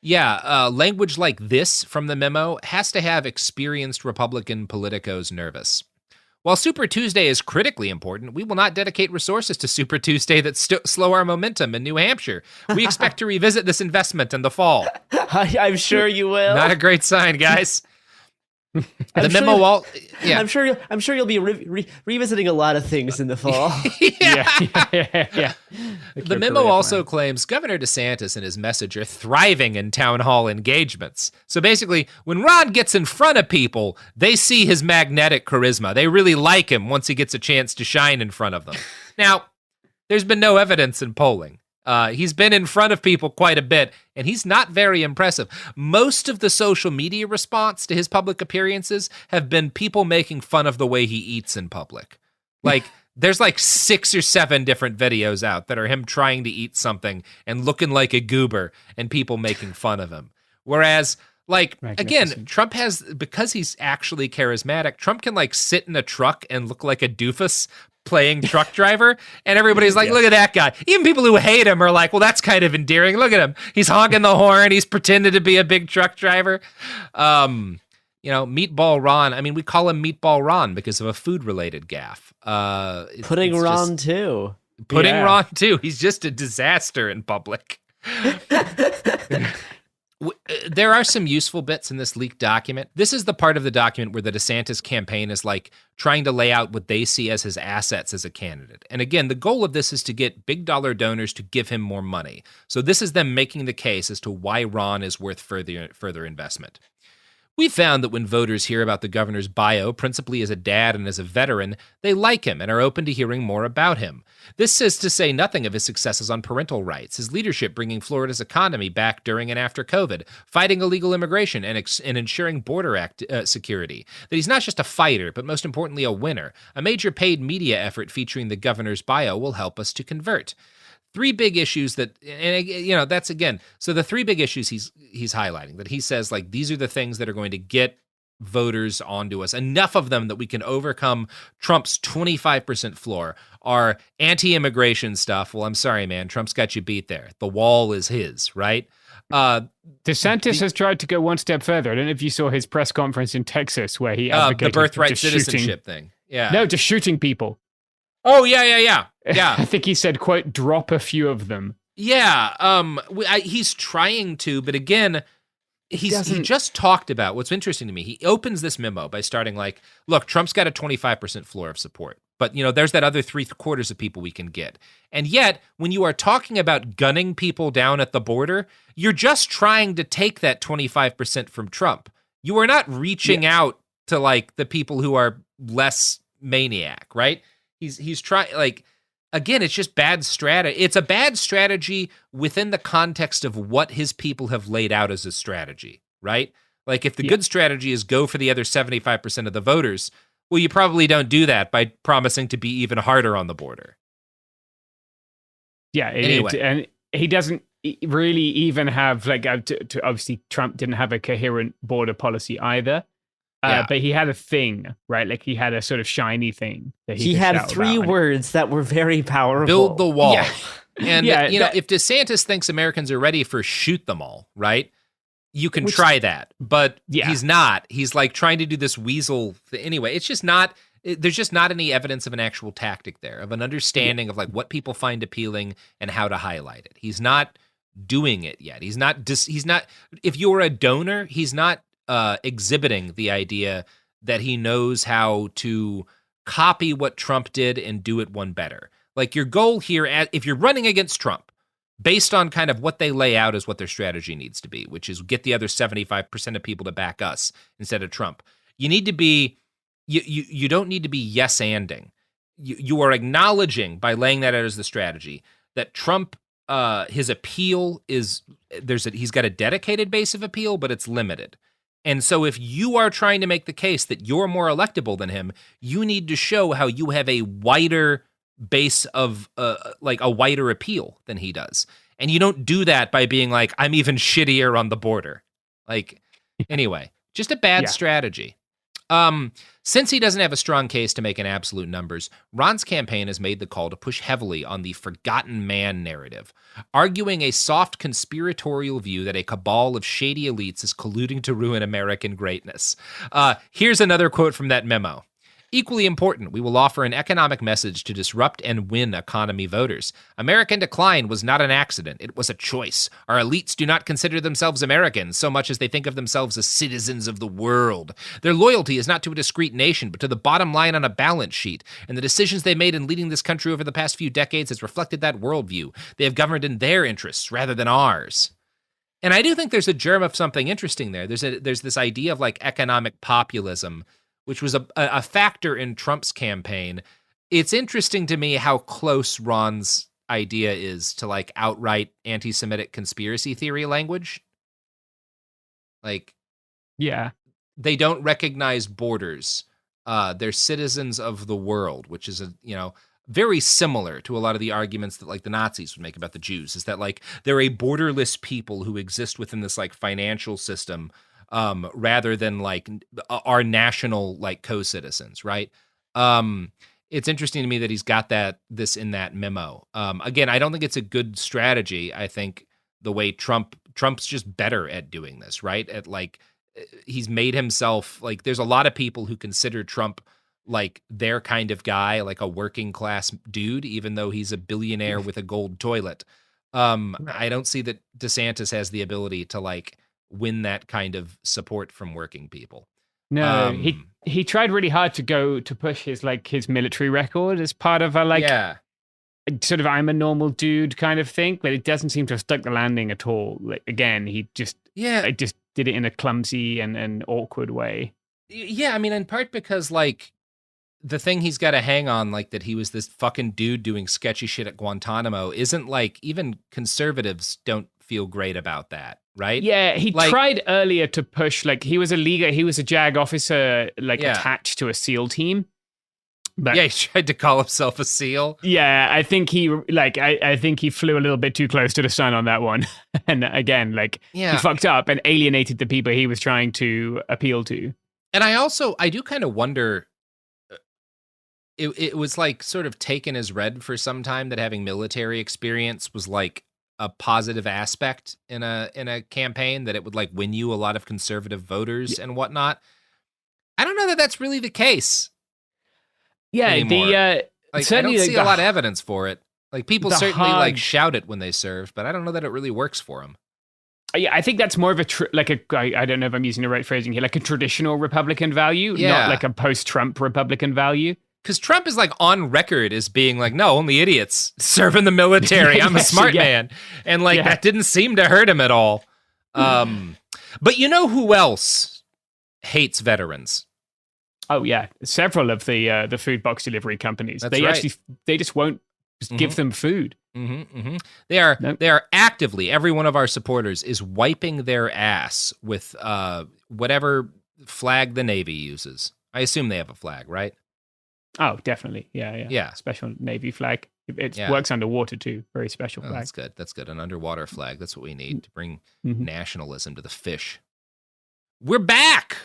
Language like this from the memo has to have experienced Republican politicos nervous. While Super Tuesday is critically important, we will not dedicate resources to Super Tuesday that slow our momentum in New Hampshire. We expect to revisit this investment in the fall. I'm sure you will. Not a great sign, guys. I'm sure you'll be revisiting a lot of things in the fall. yeah. The memo also claims Governor DeSantis and his message are thriving in town hall engagements. So basically, when Ron gets in front of people, they see his magnetic charisma. They really like him once he gets a chance to shine in front of them. Now, there's been no evidence in polling. He's been in front of people quite a bit, and he's not very impressive. Most of the social media response to his public appearances have been people making fun of the way he eats in public. Like, there's like 6 or 7 different videos out that are him trying to eat something and looking like a goober and people making fun of him. Whereas, like, again, Trump has, because he's actually charismatic, Trump can like sit in a truck and look like a doofus playing truck driver, and everybody's like, look at that guy. Even people who hate him are like, well, that's kind of endearing. Look at him. He's honking the horn. He's pretending to be a big truck driver. Meatball Ron. I mean, we call him Meatball Ron because of a food-related gaffe. Pudding Ron, too. Pudding Ron, too. He's just a disaster in public. There are some useful bits in this leaked document. This is the part of the document where the DeSantis campaign is like trying to lay out what they see as his assets as a candidate. And again, the goal of this is to get big dollar donors to give him more money. So this is them making the case as to why Ron is worth further investment. We found that when voters hear about the governor's bio, principally as a dad and as a veteran, they like him and are open to hearing more about him. This is to say nothing of his successes on parental rights, his leadership bringing Florida's economy back during and after COVID, fighting illegal immigration and ensuring border security. That he's not just a fighter, but most importantly a winner. A major paid media effort featuring the governor's bio will help us to convert. 3 big issues that, and that's again, so the 3 big issues he's highlighting, that he says, like, these are the things that are going to get voters onto us, enough of them that we can overcome Trump's 25% floor, are anti-immigration stuff. Well, I'm sorry, man, Trump's got you beat there. The wall is his, right? DeSantis has tried to go one step further. I don't know if you saw his press conference in Texas where he advocated the birthright citizenship thing. Yeah. No, just shooting people. Oh, yeah. I think he said, quote, drop a few of them. Yeah, he's trying to, but again, he just talked about, what's interesting to me, he opens this memo by starting like, look, Trump's got a 25% floor of support, but there's that other 3/4 of people we can get. And yet, when you are talking about gunning people down at the border, you're just trying to take that 25% from Trump. You are not reaching out to like the people who are less maniac, right? He's trying, like, again, it's just bad strategy. It's a bad strategy within the context of what his people have laid out as a strategy, right? Like, if the good strategy is go for the other 75% of the voters, well, you probably don't do that by promising to be even harder on the border. Yeah, anyway. And he doesn't really even have, like, obviously Trump didn't have a coherent border policy either. But he had a thing, right? Like, he had a sort of shiny thing that he had 3 words that were very powerful. Build the wall. Yeah. And if DeSantis thinks Americans are ready for shoot them all, right? You can try that, but he's not. He's like trying to do this weasel thing. Anyway, it's just not. There's just not any evidence of an actual tactic there, of an understanding of like what people find appealing and how to highlight it. He's not doing it yet. He's not. If you're a donor, he's not exhibiting the idea that he knows how to copy what Trump did and do it one better. Like, your goal here, if you're running against Trump, based on kind of what they lay out as what their strategy needs to be, which is get the other 75% of people to back us instead of Trump, you need to be, you don't need to be yes-anding. You are acknowledging, by laying that out as the strategy, that Trump, his appeal is, he's got a dedicated base of appeal, but it's limited. And so if you are trying to make the case that you're more electable than him, you need to show how you have a wider base of, like a wider appeal than he does. And you don't do that by being like, I'm even shittier on the border. Like, anyway, just a bad strategy. Since he doesn't have a strong case to make in absolute numbers, Ron's campaign has made the call to push heavily on the forgotten man narrative, arguing a soft conspiratorial view that a cabal of shady elites is colluding to ruin American greatness. Here's another quote from that memo. Equally important, we will offer an economic message to disrupt and win economy voters. American decline was not an accident. It was a choice. Our elites do not consider themselves Americans so much as they think of themselves as citizens of the world. Their loyalty is not to a discrete nation, but to the bottom line on a balance sheet. And the decisions they made in leading this country over the past few decades has reflected that worldview. They have governed in their interests rather than ours. And I do think there's a germ of something interesting there. There's this idea of like economic populism, which was a factor in Trump's campaign. It's interesting to me how close Ron's idea is to like outright anti-Semitic conspiracy theory language. Like, yeah, they don't recognize borders. They're citizens of the world, which is very similar to a lot of the arguments that like the Nazis would make about the Jews, is that like they're a borderless people who exist within this like financial system, rather than like our national like co-citizens, right? It's interesting to me that he's got this in that memo. Again, I don't think it's a good strategy. I think the way Trump's just better at doing this, right? At like, he's made himself like, there's a lot of people who consider Trump like their kind of guy, like a working class dude, even though he's a billionaire with a gold toilet. I don't see that DeSantis has the ability to like win that kind of support from working people. No, he tried really hard to push his military record as part of a sort of I'm a normal dude kind of thing, but it doesn't seem to have stuck the landing at all. Like again, he just did it in a clumsy and awkward way. Yeah, I mean, in part because like the thing he's got to hang on, like that he was this fucking dude doing sketchy shit at Guantanamo, isn't like even conservatives don't feel great about that, right? Yeah, he tried earlier to push, like he was a JAG officer, attached to a SEAL team. But yeah, he tried to call himself a SEAL. Yeah, I think I think he flew a little bit too close to the sun on that one. And again, he fucked up and alienated the people he was trying to appeal to. And I do kind of wonder, it was like sort of taken as read for some time that having military experience was like a positive aspect in a campaign, that it would like win you a lot of conservative voters and whatnot. I don't know that that's really the case. Yeah, anymore. I don't see a lot of evidence for it. Like people certainly like shout it when they serve, but I don't know that it really works for them. Yeah, I think that's more of I don't know if I'm using the right phrasing here, like a traditional Republican value, not like a post-Trump Republican value. Because Trump is like on record as being like, no, only idiots serve in the military. I'm a smart man. And like that didn't seem to hurt him at all. But you know who else hates veterans? Oh yeah, several of the food box delivery companies. That's right. They just won't give them food. They are actively, every one of our supporters is wiping their ass with whatever flag the Navy uses. I assume they have a flag, right? Oh, definitely. Yeah. Special Navy flag. It works underwater too. Very special flag. That's good. An underwater flag. That's what we need to bring nationalism to the fish. We're back.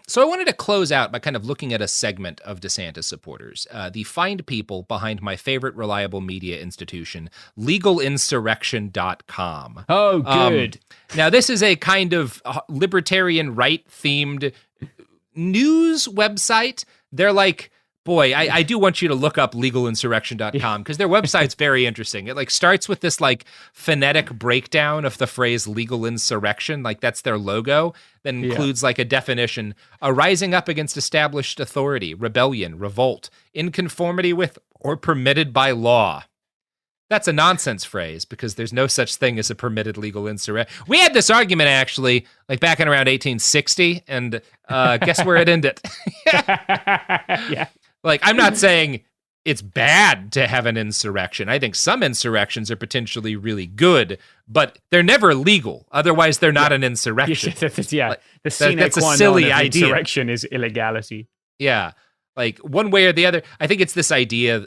So I wanted to close out by kind of looking at a segment of DeSantis supporters, the find people behind my favorite reliable media institution, legalinsurrection.com. Oh, good. Now, this is a kind of libertarian right-themed news website. They're like, boy, I do want you to look up legalinsurrection.com because their website's very interesting. It like starts with this like phonetic breakdown of the phrase legal insurrection, like that's their logo, then includes like a definition, a rising up against established authority, rebellion, revolt, in conformity with or permitted by law. That's a nonsense phrase because there's no such thing as a permitted legal insurrection. We had this argument actually like back in around 1860 and guess where it ended? Yeah. Like, I'm not saying it's bad to have an insurrection. I think some insurrections are potentially really good, but they're never legal. Otherwise, they're not an insurrection. The that's a silly idea. Insurrection is illegality. Yeah. Like, one way or the other, I think it's this idea,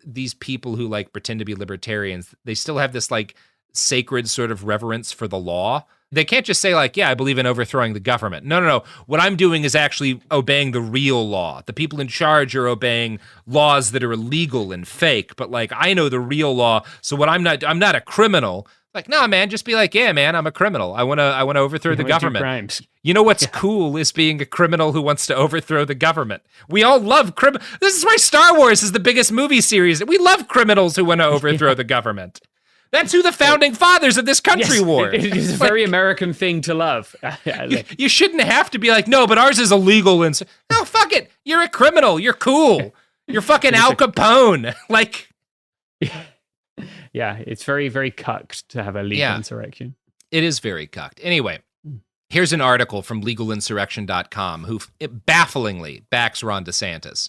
these people who, like, pretend to be libertarians, they still have this, like, sacred sort of reverence for the law. They can't just say like, yeah, I believe in overthrowing the government. No. What I'm doing is actually obeying the real law. The people in charge are obeying laws that are illegal and fake, but like I know the real law. So I'm not a criminal. Like, nah, man, just be like, yeah, man, I'm a criminal. I want to overthrow the government. Crimes. You know what's cool is being a criminal who wants to overthrow the government. We all love criminals. This is why Star Wars is the biggest movie series. We love criminals who want to overthrow the government. That's who the founding fathers of this country were. It is a very American thing to love. You shouldn't have to be like, no, but ours is illegal. And no, fuck it. You're a criminal. You're cool. You're fucking Al Capone. Like... Yeah, it's very, very cucked to have a legal insurrection. It is very cucked. Anyway, here's an article from legalinsurrection.com who bafflingly backs Ron DeSantis.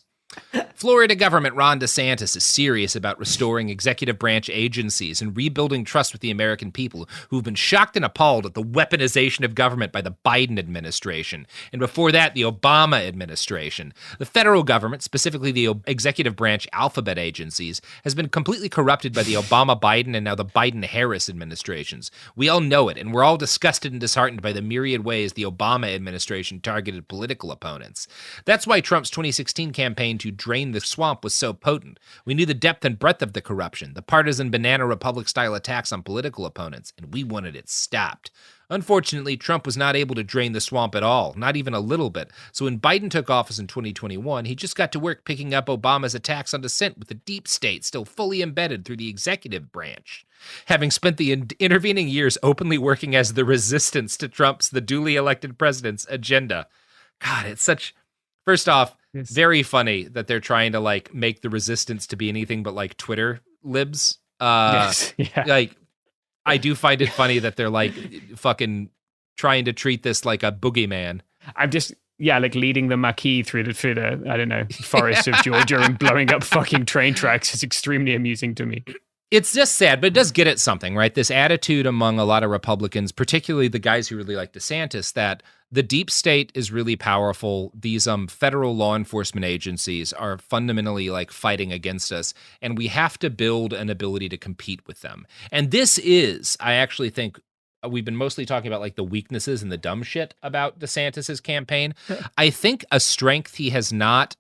Florida government Ron DeSantis is serious about restoring executive branch agencies and rebuilding trust with the American people who've been shocked and appalled at the weaponization of government by the Biden administration, and before that, the Obama administration. The federal government, specifically the executive branch alphabet agencies, has been completely corrupted by the Obama, Biden, and now the Biden-Harris administrations. We all know it, and we're all disgusted and disheartened by the myriad ways the Obama administration targeted political opponents. That's why Trump's 2016 campaign to drain the swamp was so potent. We knew the depth and breadth of the corruption, the partisan banana republic-style attacks on political opponents, and we wanted it stopped. Unfortunately, Trump was not able to drain the swamp at all, not even a little bit. So when Biden took office in 2021, he just got to work picking up Obama's attacks on dissent with the deep state still fully embedded through the executive branch. Having spent the intervening years openly working as the resistance to Trump's the duly elected president's agenda. God, it's such... First off, very funny that they're trying to like make the resistance to be anything but like Twitter libs. Like, I do find it funny that they're like fucking trying to treat this like a boogeyman. I'm just like leading the Maquis through the I don't know, forest of Georgia and blowing up fucking train tracks is extremely amusing to me. It's just sad, but it does get at something, right? This attitude among a lot of Republicans, particularly the guys who really like DeSantis, that the deep state is really powerful. These federal law enforcement agencies are fundamentally like fighting against us, and we have to build an ability to compete with them. And this is, I actually think, we've been mostly talking about like the weaknesses and the dumb shit about DeSantis's campaign. I think a strength he has not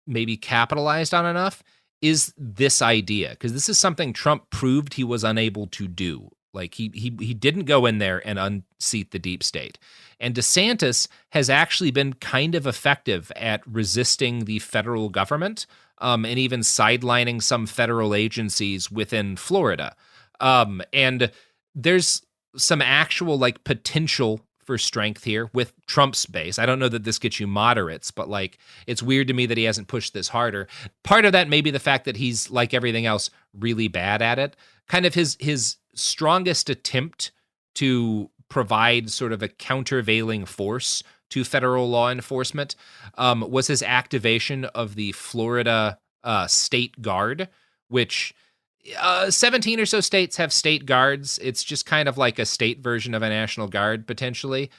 maybe capitalized on enough is this idea, because this is something Trump proved he was unable to do. Like he didn't go in there and unseat the deep state. And DeSantis has actually been kind of effective at resisting the federal government and even sidelining some federal agencies within Florida. And there's some actual like potential for strength here with Trump's base. I don't know that this gets you moderates, but like it's weird to me that he hasn't pushed this harder. Part of that may be the fact that he's, like everything else, really bad at it. Kind of his strongest attempt to provide sort of a countervailing force to federal law enforcement was his activation of the Florida State Guard, which 17 or so states have state guards. It's just kind of like a state version of a National Guard, potentially.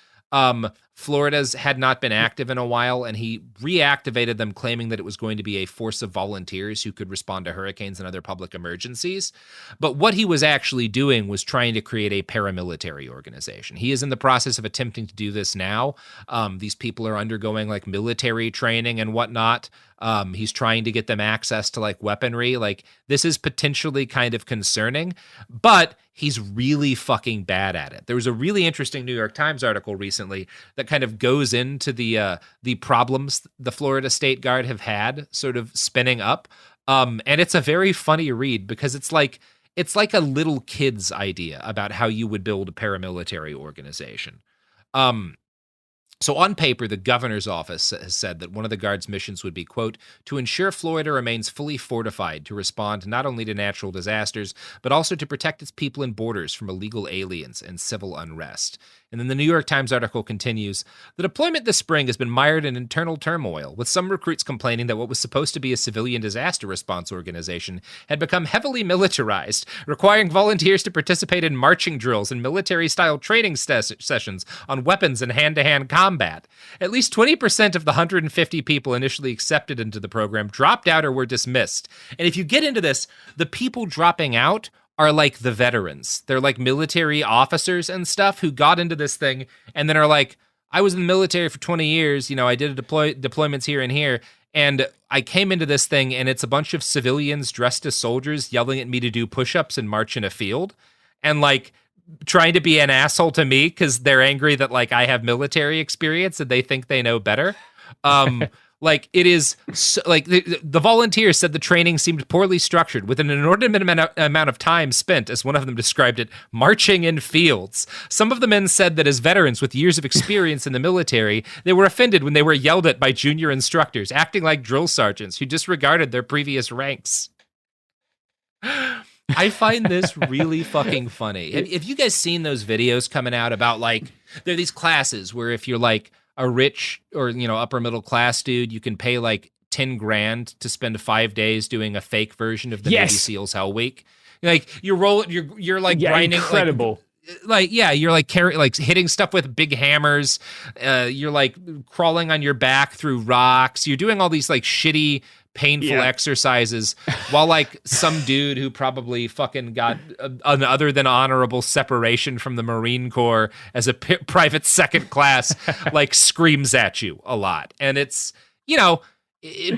Florida's had not been active in a while, and he reactivated them, claiming that it was going to be a force of volunteers who could respond to hurricanes and other public emergencies. But what he was actually doing was trying to create a paramilitary organization. He is in the process of attempting to do this now. These people are undergoing like military training and whatnot. He's trying to get them access to like weaponry. Like, this is potentially kind of concerning, but he's really fucking bad at it. There was a really interesting New York Times article recently that kind of goes into the problems the Florida State Guard have had sort of spinning up. And it's a very funny read because it's like a little kid's idea about how you would build a paramilitary organization. So on paper, the governor's office has said that one of the Guard's missions would be, quote, to ensure Florida remains fully fortified to respond not only to natural disasters, but also to protect its people and borders from illegal aliens and civil unrest. And then the New York Times article continues, the deployment this spring has been mired in internal turmoil, with some recruits complaining that what was supposed to be a civilian disaster response organization had become heavily militarized, requiring volunteers to participate in marching drills and military-style training sessions on weapons and hand-to-hand combat. At least 20% of the 150 people initially accepted into the program dropped out or were dismissed. And if you get into this, the people dropping out are like the veterans. They're like military officers and stuff who got into this thing and then are like, I was in the military for 20 years. You know, I did deployments here and here. And I came into this thing and it's a bunch of civilians dressed as soldiers yelling at me to do push-ups and march in a field and like trying to be an asshole to me because they're angry that like I have military experience and they think they know better. Like it is so, like the volunteers said the training seemed poorly structured with an inordinate amount of time spent, as one of them described it, marching in fields. Some of the men said that as veterans with years of experience in the military, they were offended when they were yelled at by junior instructors, acting like drill sergeants who disregarded their previous ranks. I find this really fucking funny. Have you guys seen those videos coming out about like, there are these classes where if you're like a rich or, you know, upper middle class dude, you can pay like 10 grand to spend 5 days doing a fake version of the Navy SEALs Hell Week. Like you're like grinding. Incredible. You're like hitting stuff with big hammers. You're like crawling on your back through rocks. You're doing all these like shitty, painful exercises while like some dude who probably fucking got an other than honorable separation from the Marine Corps as a private second class like screams at you a lot. And it's, you know,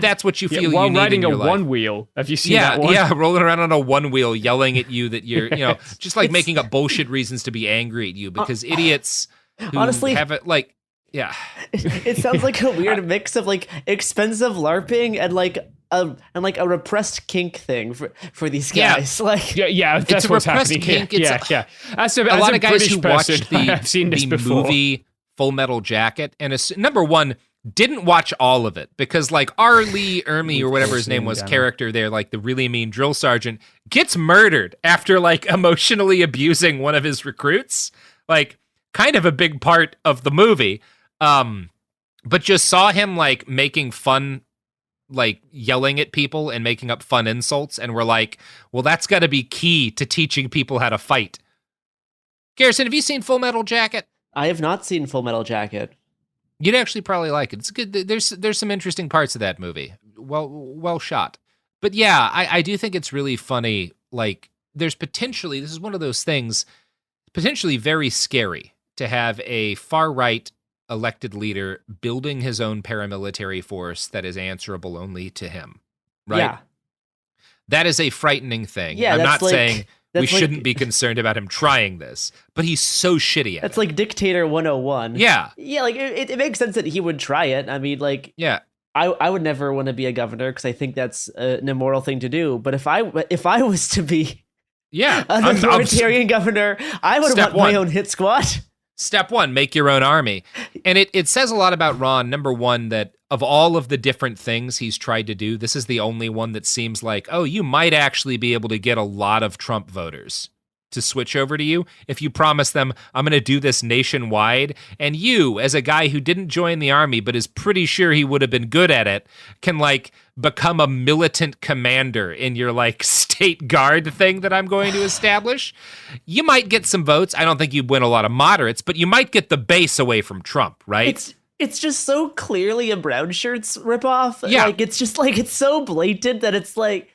that's what you feel while you need riding in your a life. one wheel. Have you seen that one? Yeah, rolling around on a one wheel, yelling at you that you're, you know, just like making up bullshit reasons to be angry at you because idiots who honestly have it like, yeah. It sounds like a weird mix of like expensive LARPing and like a repressed kink thing for these guys. Like that's it's a what's repressed happening. kink. As a lot of guys who person, watched the I've seen this before. movie Full Metal Jacket and number one, didn't watch all of it because like R. Lee Ermey or whatever his name was, character there, like the really mean drill sergeant, gets murdered after like emotionally abusing one of his recruits. Like kind of a big part of the movie. But just saw him like making fun, like yelling at people and making up fun insults. And we're like, well, that's got to be key to teaching people how to fight. Garrison, have you seen Full Metal Jacket? I have not seen Full Metal Jacket. You'd actually probably like it. It's good. There's some interesting parts of that movie. Well shot. But yeah, I do think it's really funny. Like there's potentially, this is one of those things, potentially very scary to have a far-right elected leader building his own paramilitary force that is answerable only to him, right? Yeah. That is a frightening thing. Yeah, I'm not like, saying we like, shouldn't be concerned about him trying this, but he's so shitty at it. That's like Dictator 101. Yeah. Yeah, like it makes sense that he would try it. I mean, like, yeah. I would never want to be a governor because I think that's an immoral thing to do. But if I was to be an authoritarian governor, I would want my own hit squad. Step one, make your own army. And it says a lot about Ron, number one, that of all of the different things he's tried to do, this is the only one that seems like, oh, you might actually be able to get a lot of Trump voters to switch over to you if you promise them, I'm going to do this nationwide. And you, as a guy who didn't join the army but is pretty sure he would have been good at it, can like become a militant commander in your like state guard thing that I'm going to establish. You might get some votes. I don't think you'd win a lot of moderates, but you might get the base away from Trump, right? It's just so clearly a Brown Shirts ripoff. Yeah. Like it's just like it's so blatant that it's like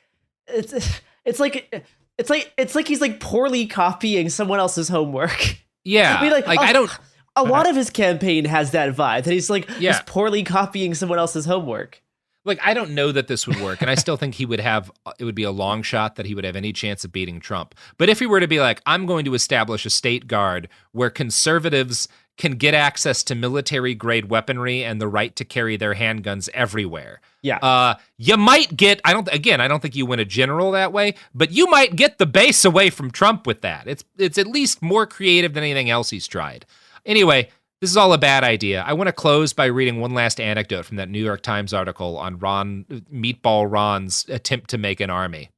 he's like poorly copying someone else's homework. Yeah. I mean, like I don't. A lot of his campaign has that vibe that he's like Yeah. just poorly copying someone else's homework. Like, I don't know that this would work, and I still think it would be a long shot that he would have any chance of beating Trump. But if he were to be like, I'm going to establish a state guard where conservatives can get access to military-grade weaponry and the right to carry their handguns everywhere. Yeah. You might get, I don't think you win a general that way, but you might get the base away from Trump with that. It's at least more creative than anything else he's tried. Anyway, this is all a bad idea. I want to close by reading one last anecdote from that New York Times article on Meatball Ron's attempt to make an army.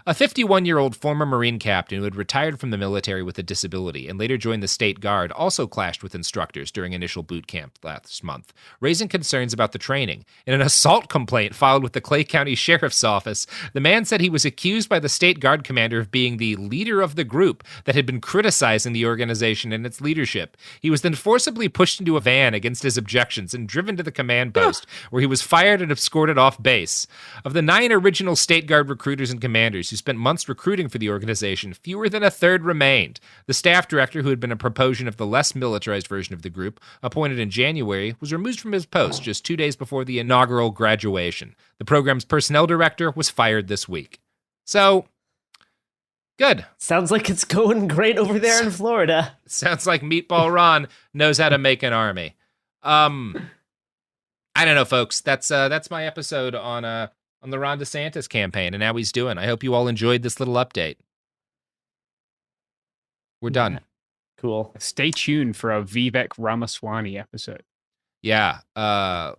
A 51-year-old former Marine captain who had retired from the military with a disability and later joined the State Guard also clashed with instructors during initial boot camp last month, raising concerns about the training. In an assault complaint filed with the Clay County Sheriff's Office, the man said he was accused by the State Guard commander of being the leader of the group that had been criticizing the organization and its leadership. He was then forcibly pushed into a van against his objections and driven to the command post, where he was fired and escorted off base. Of the 9 original State Guard recruiters and commanders who who spent months recruiting for the organization, fewer than a third remained. The staff director, who had been a proponent of the less militarized version of the group, appointed in January, was removed from his post just 2 days before the inaugural graduation. The program's personnel director was fired this week. So, good. Sounds like it's going great over there in Florida. Sounds like Meatball Ron knows how to make an army. I don't know, folks. That's my episode on the Ron DeSantis campaign and how he's doing. I hope you all enjoyed this little update. We're done. Cool. Stay tuned for a Vivek Ramaswamy episode. Yeah,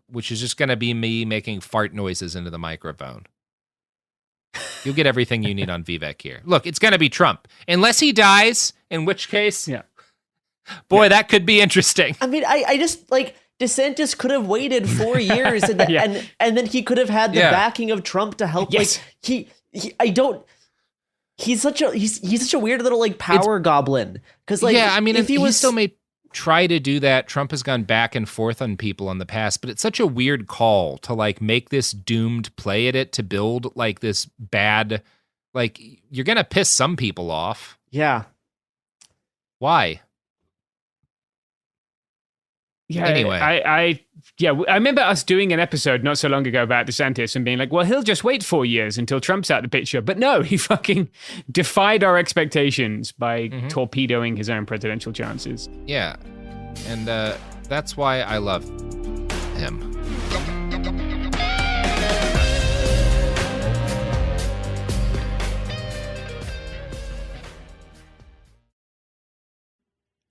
which is just going to be me making fart noises into the microphone. You'll get everything you need on Vivek here. Look, it's going to be Trump. Unless he dies, in which case, that could be interesting. I mean, I just, like, DeSantis could have waited 4 years and then he could have had the backing of Trump to help. Yes. Like, he's such a weird little, like, power goblin. Because, like, yeah, I mean, if he still may try to do that. Trump has gone back and forth on people in the past, but it's such a weird call to, like, make this doomed play at it, to build, like, this bad, like, you're gonna piss some people off. Yeah. Why? Yeah. Anyway, I remember us doing an episode not so long ago about DeSantis and being like, well, he'll just wait 4 years until Trump's out of the picture. But no, he fucking defied our expectations by torpedoing his own presidential chances. Yeah. And that's why I love him.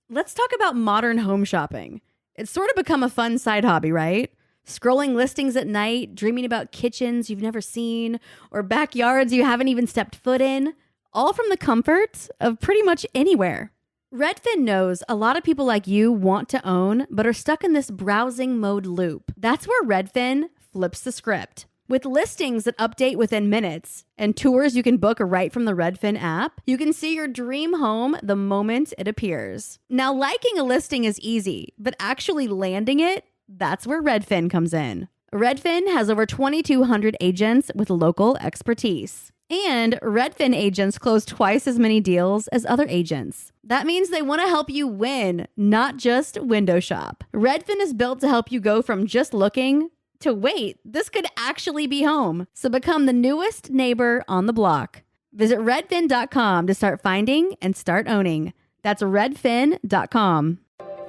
Let's talk about modern home shopping. It's sort of become a fun side hobby, right? Scrolling listings at night, dreaming about kitchens you've never seen, or backyards you haven't even stepped foot in, all from the comfort of pretty much anywhere. Redfin knows a lot of people like you want to own, but are stuck in this browsing mode loop. That's where Redfin flips the script. With listings that update within minutes and tours you can book right from the Redfin app, you can see your dream home the moment it appears. Now, liking a listing is easy, but actually landing it, that's where Redfin comes in. Redfin has over 2,200 agents with local expertise. And Redfin agents close twice as many deals as other agents. That means they want to help you win, not just window shop. Redfin is built to help you go from just looking to wait, this could actually be home. So become the newest neighbor on the block. Visit redfin.com to start finding and start owning. That's redfin.com.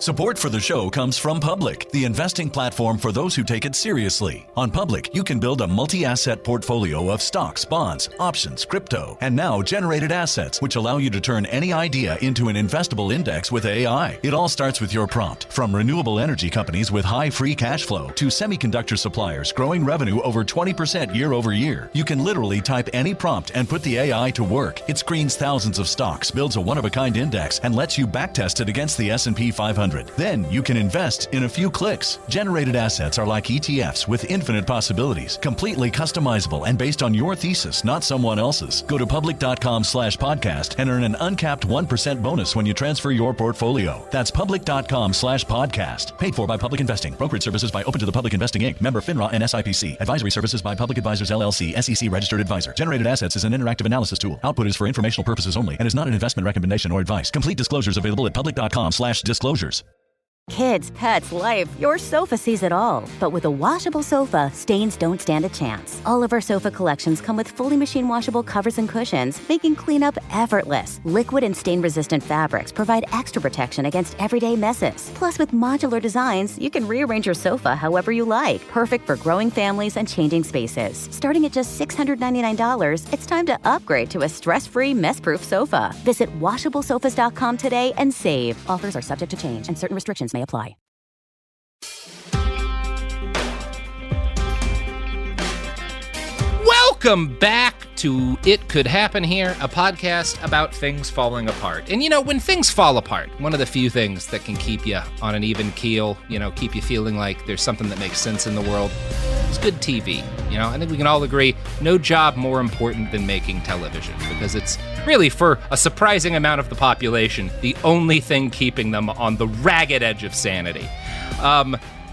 Support for the show comes from Public, the investing platform for those who take it seriously. On Public, you can build a multi-asset portfolio of stocks, bonds, options, crypto, and now generated assets, which allow you to turn any idea into an investable index with AI. It all starts with your prompt. From renewable energy companies with high free cash flow to semiconductor suppliers growing revenue over 20% year over year, you can literally type any prompt and put the AI to work. It screens thousands of stocks, builds a one-of-a-kind index, and lets you backtest it against the S&P 500. Then you can invest in a few clicks. Generated assets are like ETFs with infinite possibilities, completely customizable and based on your thesis, not someone else's. Go to public.com/podcast and earn an uncapped 1% bonus when you transfer your portfolio. That's public.com/podcast. Paid for by Public Investing. Brokerage services by Open to the Public Investing Inc. Member FINRA and SIPC. Advisory services by Public Advisors LLC, SEC registered advisor. Generated assets is an interactive analysis tool. Output is for informational purposes only and is not an investment recommendation or advice. Complete disclosures available at public.com/disclosures. Kids, pets, life, your sofa sees it all. But with a washable sofa, stains don't stand a chance. All of our sofa collections come with fully machine washable covers and cushions, making cleanup effortless. Liquid and stain-resistant fabrics provide extra protection against everyday messes. Plus, with modular designs, you can rearrange your sofa however you like. Perfect for growing families and changing spaces. Starting at just $699, it's time to upgrade to a stress-free, mess-proof sofa. Visit washablesofas.com today and save. Offers are subject to change and certain restrictions may apply. Welcome back to It Could Happen Here, a podcast about things falling apart. And you know, when things fall apart, one of the few things that can keep you on an even keel, you know, keep you feeling like there's something that makes sense in the world, is good TV. You know, I think we can all agree, no job more important than making television, because it's really, for a surprising amount of the population, the only thing keeping them on the ragged edge of sanity.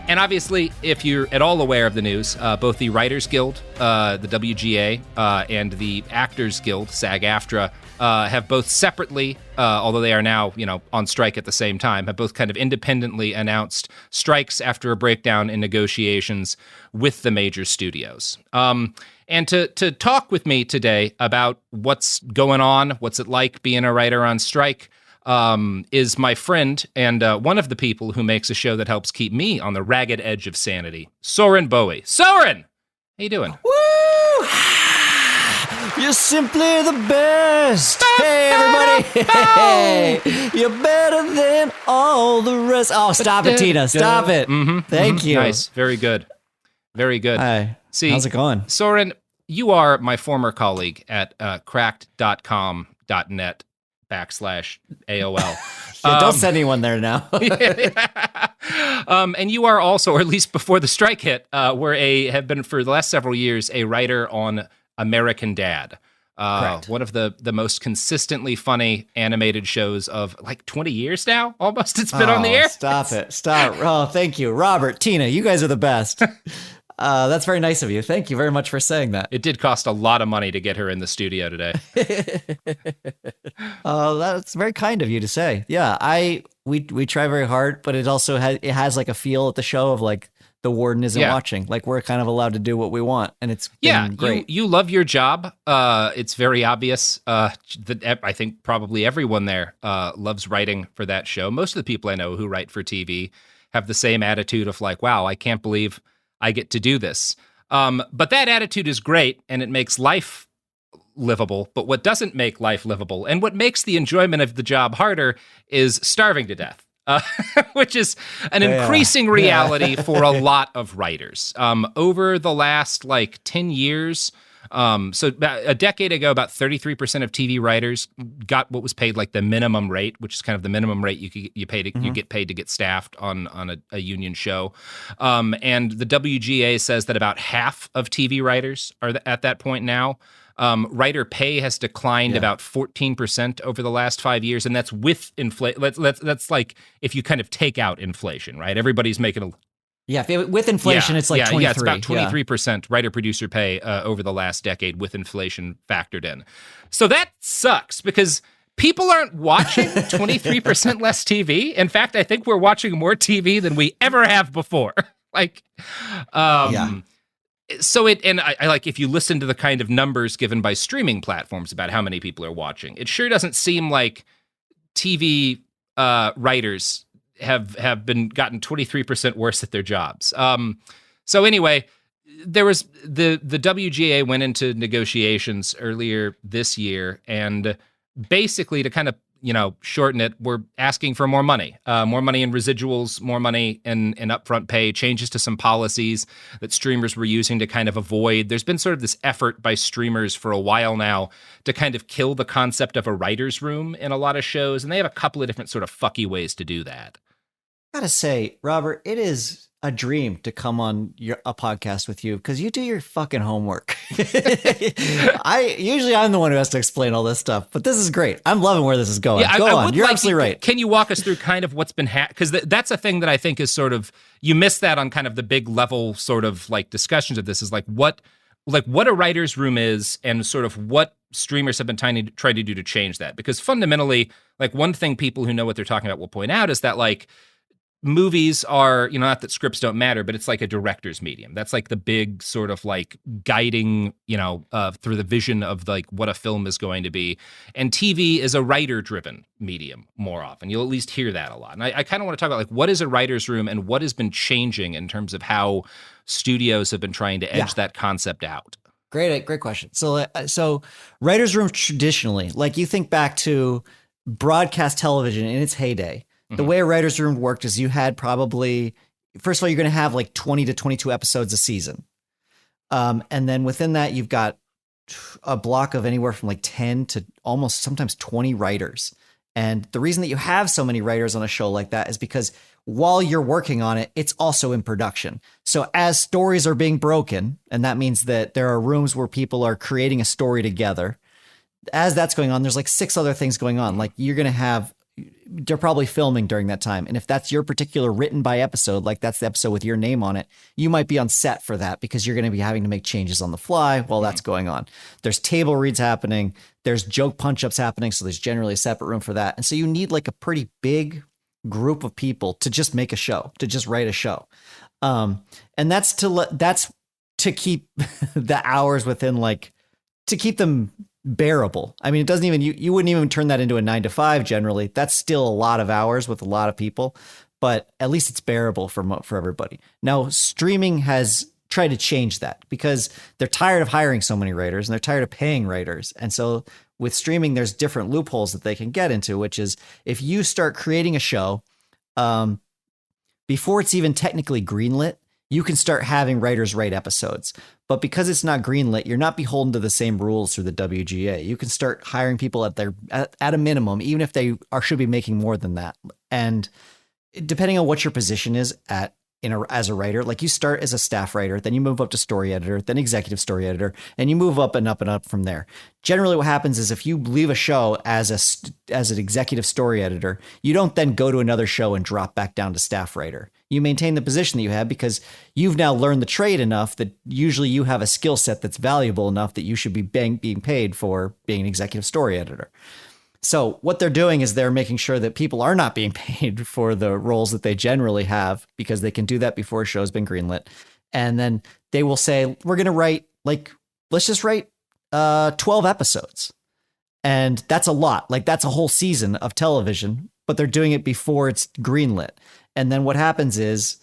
And obviously, if you're at all aware of the news, both the Writers Guild, the WGA, and the Actors Guild, SAG-AFTRA, have both separately, although they are now, on strike at the same time, have both kind of independently announced strikes after a breakdown in negotiations with the major studios. And to talk with me today about what's going on, what's it like being a writer on strike, is my friend and one of the people who makes a show that helps keep me on the ragged edge of sanity, Soren Bowie. Soren! How you doing? Woo! You're simply the best. Hey, everybody. Hey, you're better than all the rest. Oh, stop it, Tina. Stop it. Thank you. Nice. Very good. Very good. Hi. See, how's it going? Soren, you are my former colleague at cracked.com.net/AOL. Don't send anyone there now. And you are also, or at least before the strike hit, have been for the last several years a writer on American Dad. One of the most consistently funny animated shows of like 20 years now, almost. It's been on the air. Stop it. Stop. Oh, thank you. Robert, Tina, you guys are the best. That's very nice of you. Thank you very much for saying that. It did cost a lot of money to get her in the studio today. That's very kind of you to say. Yeah, we try very hard, but it also has like a feel at the show of like the warden isn't watching. Like we're kind of allowed to do what we want, and it's been great. You love your job. It's very obvious that I think probably everyone there loves writing for that show. Most of the people I know who write for TV have the same attitude of like, wow, I can't believe I get to do this. But that attitude is great, and it makes life livable. But what doesn't make life livable, and what makes the enjoyment of the job harder, is starving to death. Which is an increasing reality for a lot of writers. Over the last 10 years, so about a decade ago, about 33% of TV writers got what was paid like the minimum rate, which is kind of the minimum rate you get paid to get staffed on a union show. And the WGA says that about half of TV writers are at that point now. Writer pay has declined about 14% over the last 5 years, and that's with inflation. That's like if you kind of take out inflation, right? Everybody's making a with inflation, it's like 23. Yeah, it's about 23% writer-producer pay over the last decade with inflation factored in. So that sucks because people aren't watching 23% less TV. In fact, I think we're watching more TV than we ever have before. So I like if you listen to the kind of numbers given by streaming platforms about how many people are watching, it sure doesn't seem like TV writers have been gotten 23% worse at their jobs. So anyway, there was the WGA went into negotiations earlier this year, and basically to kind of shorten it, we're asking for more money in residuals, more money in upfront pay, changes to some policies that streamers were using to kind of avoid. There's been sort of this effort by streamers for a while now to kind of kill the concept of a writer's room in a lot of shows, and they have a couple of different sort of fucky ways to do that. I gotta say, Robert, it is a dream to come on a podcast with you because you do your fucking homework. I'm the one who has to explain all this stuff, but this is great. I'm loving where this is going. Yeah, Go on. You're absolutely right. Can you walk us through kind of what's been because that's a thing that I think is sort of you miss that on kind of the big level sort of like discussions of this is like what a writer's room is and sort of what streamers have been trying to do to change that, because fundamentally, like one thing people who know what they're talking about will point out is that like movies are, not that scripts don't matter, but it's like a director's medium. That's like the big sort of like guiding, through the vision of like what a film is going to be. And TV is a writer-driven medium more often. You'll at least hear that a lot. And I kind of want to talk about like what is a writer's room and what has been changing in terms of how studios have been trying to edge that concept out. Great question. So writer's room traditionally, like you think back to broadcast television in its heyday. The way a writer's room worked is you had probably, first of all, you're going to have like 20 to 22 episodes a season. And then within that, you've got a block of anywhere from like 10 to almost sometimes 20 writers. And the reason that you have so many writers on a show like that is because while you're working on it, it's also in production. So as stories are being broken, and that means that there are rooms where people are creating a story together, as that's going on, there's like 6 other things going on. Like you're going to have they're probably filming during that time. And if that's your particular written by episode, like that's the episode with your name on it, you might be on set for that because you're going to be having to make changes on the fly while that's going on. There's table reads happening. There's joke punch-ups happening. So there's generally a separate room for that. And so you need like a pretty big group of people to just make a show, to just write a show. And that's to keep the hours within, like, to keep them bearable. I mean, it doesn't even, you wouldn't even turn that into a 9 to 5 generally. That's still a lot of hours with a lot of people, but at least it's bearable for everybody. Now, streaming has tried to change that because they're tired of hiring so many writers and they're tired of paying writers. And so with streaming, there's different loopholes that they can get into, which is if you start creating a show, before it's even technically greenlit, you can start having writers write episodes. But because it's not greenlit, you're not beholden to the same rules through the WGA. You can start hiring people at a minimum, even if they should be making more than that. And depending on what your position is as a writer, like you start as a staff writer, then you move up to story editor, then executive story editor, and you move up and up and up from there. Generally what happens is if you leave a show as an executive story editor, you don't then go to another show and drop back down to staff writer. You maintain the position that you have because you've now learned the trade enough that usually you have a skill set that's valuable enough that you should be being paid for being an executive story editor. So what they're doing is they're making sure that people are not being paid for the roles that they generally have because they can do that before a show's been greenlit. And then they will say, we're going to write, like, let's just write 12 episodes. And that's a lot. Like, that's a whole season of television, but they're doing it before it's greenlit. And then what happens is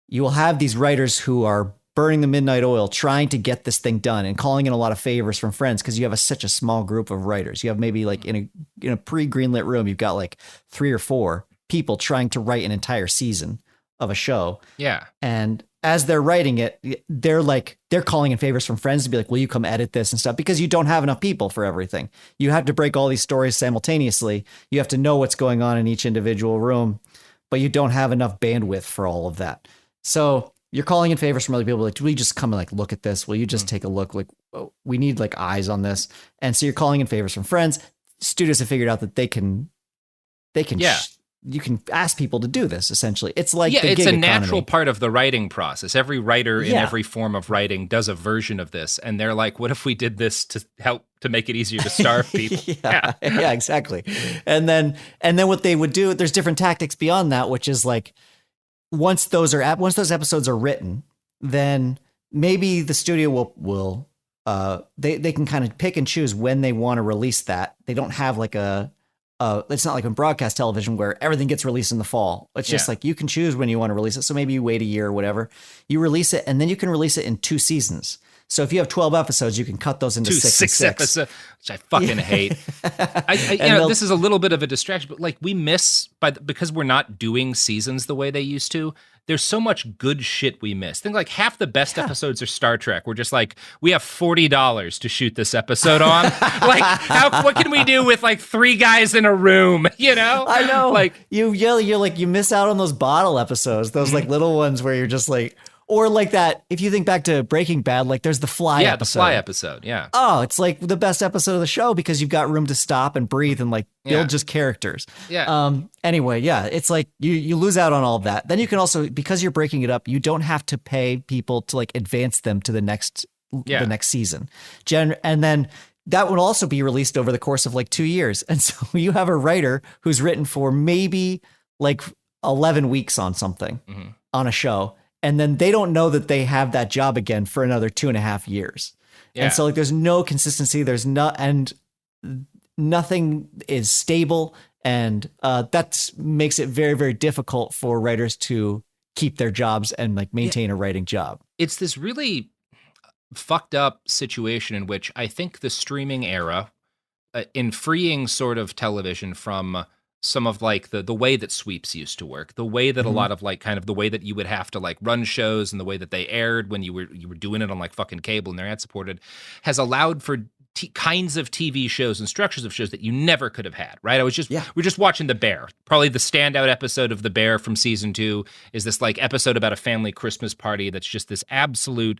you will have these writers who are burning the midnight oil, trying to get this thing done and calling in a lot of favors from friends because you have such a small group of writers. You have maybe like in a pre-greenlit room, you've got like 3 or 4 people trying to write an entire season of a show. Yeah. And as they're writing it, they're calling in favors from friends to be like, will you come edit this and stuff? Because you don't have enough people for everything. You have to break all these stories simultaneously. You have to know what's going on in each individual room, but you don't have enough bandwidth for all of that. So you're calling in favors from other people. Like, will you just come and like look at this? Will you just take a look? Like, oh, we need like eyes on this. And so you're calling in favors from friends. Studios have figured out that they can, you can ask people to do this. Essentially, it's like the it's gig a natural economy. part of the writing process. Every writer in every form of writing does a version of this, and they're like, "What if we did this to help to make it easier to starve people?" yeah, exactly. And then what they would do, there's different tactics beyond that, which is like once those episodes are written, then maybe the studio will they can kind of pick and choose when they want to release that. They don't have like it's not like in broadcast television where everything gets released in the fall. It's just like you can choose when you want to release it. So maybe you wait a year or whatever. You release it, and then you can release it in 2 seasons. So if you have 12 episodes, you can cut those into 6 episodes, which I fucking hate. This is a little bit of a distraction, but like we miss because we're not doing seasons the way they used to. There's so much good shit we miss. I think like half the best episodes of Star Trek. We're just like, we have $40 to shoot this episode on. Like, what can we do with like 3 guys in a room? You know? I know. Like you're like, you miss out on those bottle episodes, those like little ones where you're just like, or like that, if you think back to Breaking Bad, like there's the Fly episode. Yeah, the Fly episode, yeah. Oh, it's like the best episode of the show because you've got room to stop and breathe and like build just characters. Yeah. Anyway, it's like you lose out on all of that. Then you can also, because you're breaking it up, you don't have to pay people to like advance them to the next season. And then that would also be released over the course of like 2 years. And so you have a writer who's written for maybe like 11 weeks on something on a show. And then they don't know that they have that job again for another 2.5 years. Yeah. And so like there's no consistency. And nothing is stable. And that makes it very, very difficult for writers to keep their jobs and like maintain a writing job. It's this really fucked up situation in which I think the streaming era, in freeing sort of television from some of like the way that sweeps used to work, the way that a lot of like kind of the way that you would have to like run shows and the way that they aired when you were doing it on like fucking cable and they're ad supported, has allowed for kinds of TV shows and structures of shows that you never could have had, right? We're just watching The Bear. Probably the standout episode of The Bear from season 2 is this like episode about a family Christmas party that's just this absolute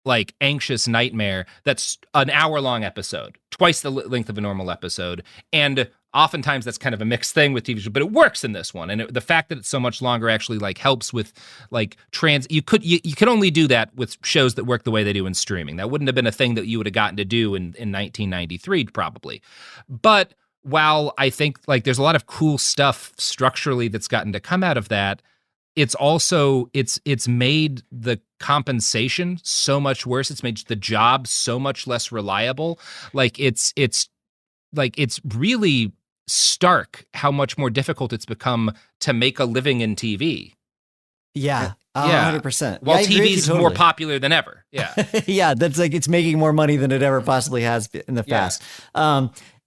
like anxious nightmare that's an hour-long episode, twice the length of a normal episode, and oftentimes that's kind of a mixed thing with TV shows, but it works in this one. And the fact that it's so much longer actually like helps with like you could only do that with shows that work the way they do in streaming. That wouldn't have been a thing that you would have gotten to do in 1993 probably. But while I think like there's a lot of cool stuff structurally that's gotten to come out of that, it's also it's made the compensation so much worse. It's made the job so much less reliable. Like it's really stark how much more difficult it's become to make a living in TV. Yeah. Yeah. 100%. While I agree with you TV's more totally. popular than ever. Yeah. Yeah, that's like it's making more money than it ever possibly has in the past.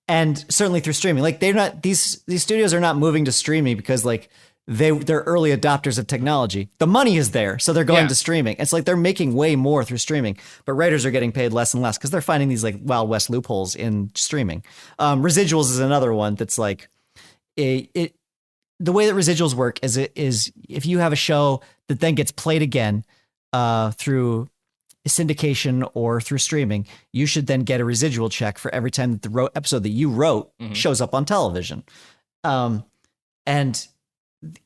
And certainly through streaming. Like they're not these studios are not moving to streaming because like they're early adopters of technology. The money is there, so they're going to streaming. It's like they're making way more through streaming, but writers are getting paid less and less because they're finding these like Wild West loopholes in streaming. Residuals is another one that's like the way that residuals work is if you have a show that then gets played again through syndication or through streaming, you should then get a residual check for every time that the episode that you wrote shows up on television. And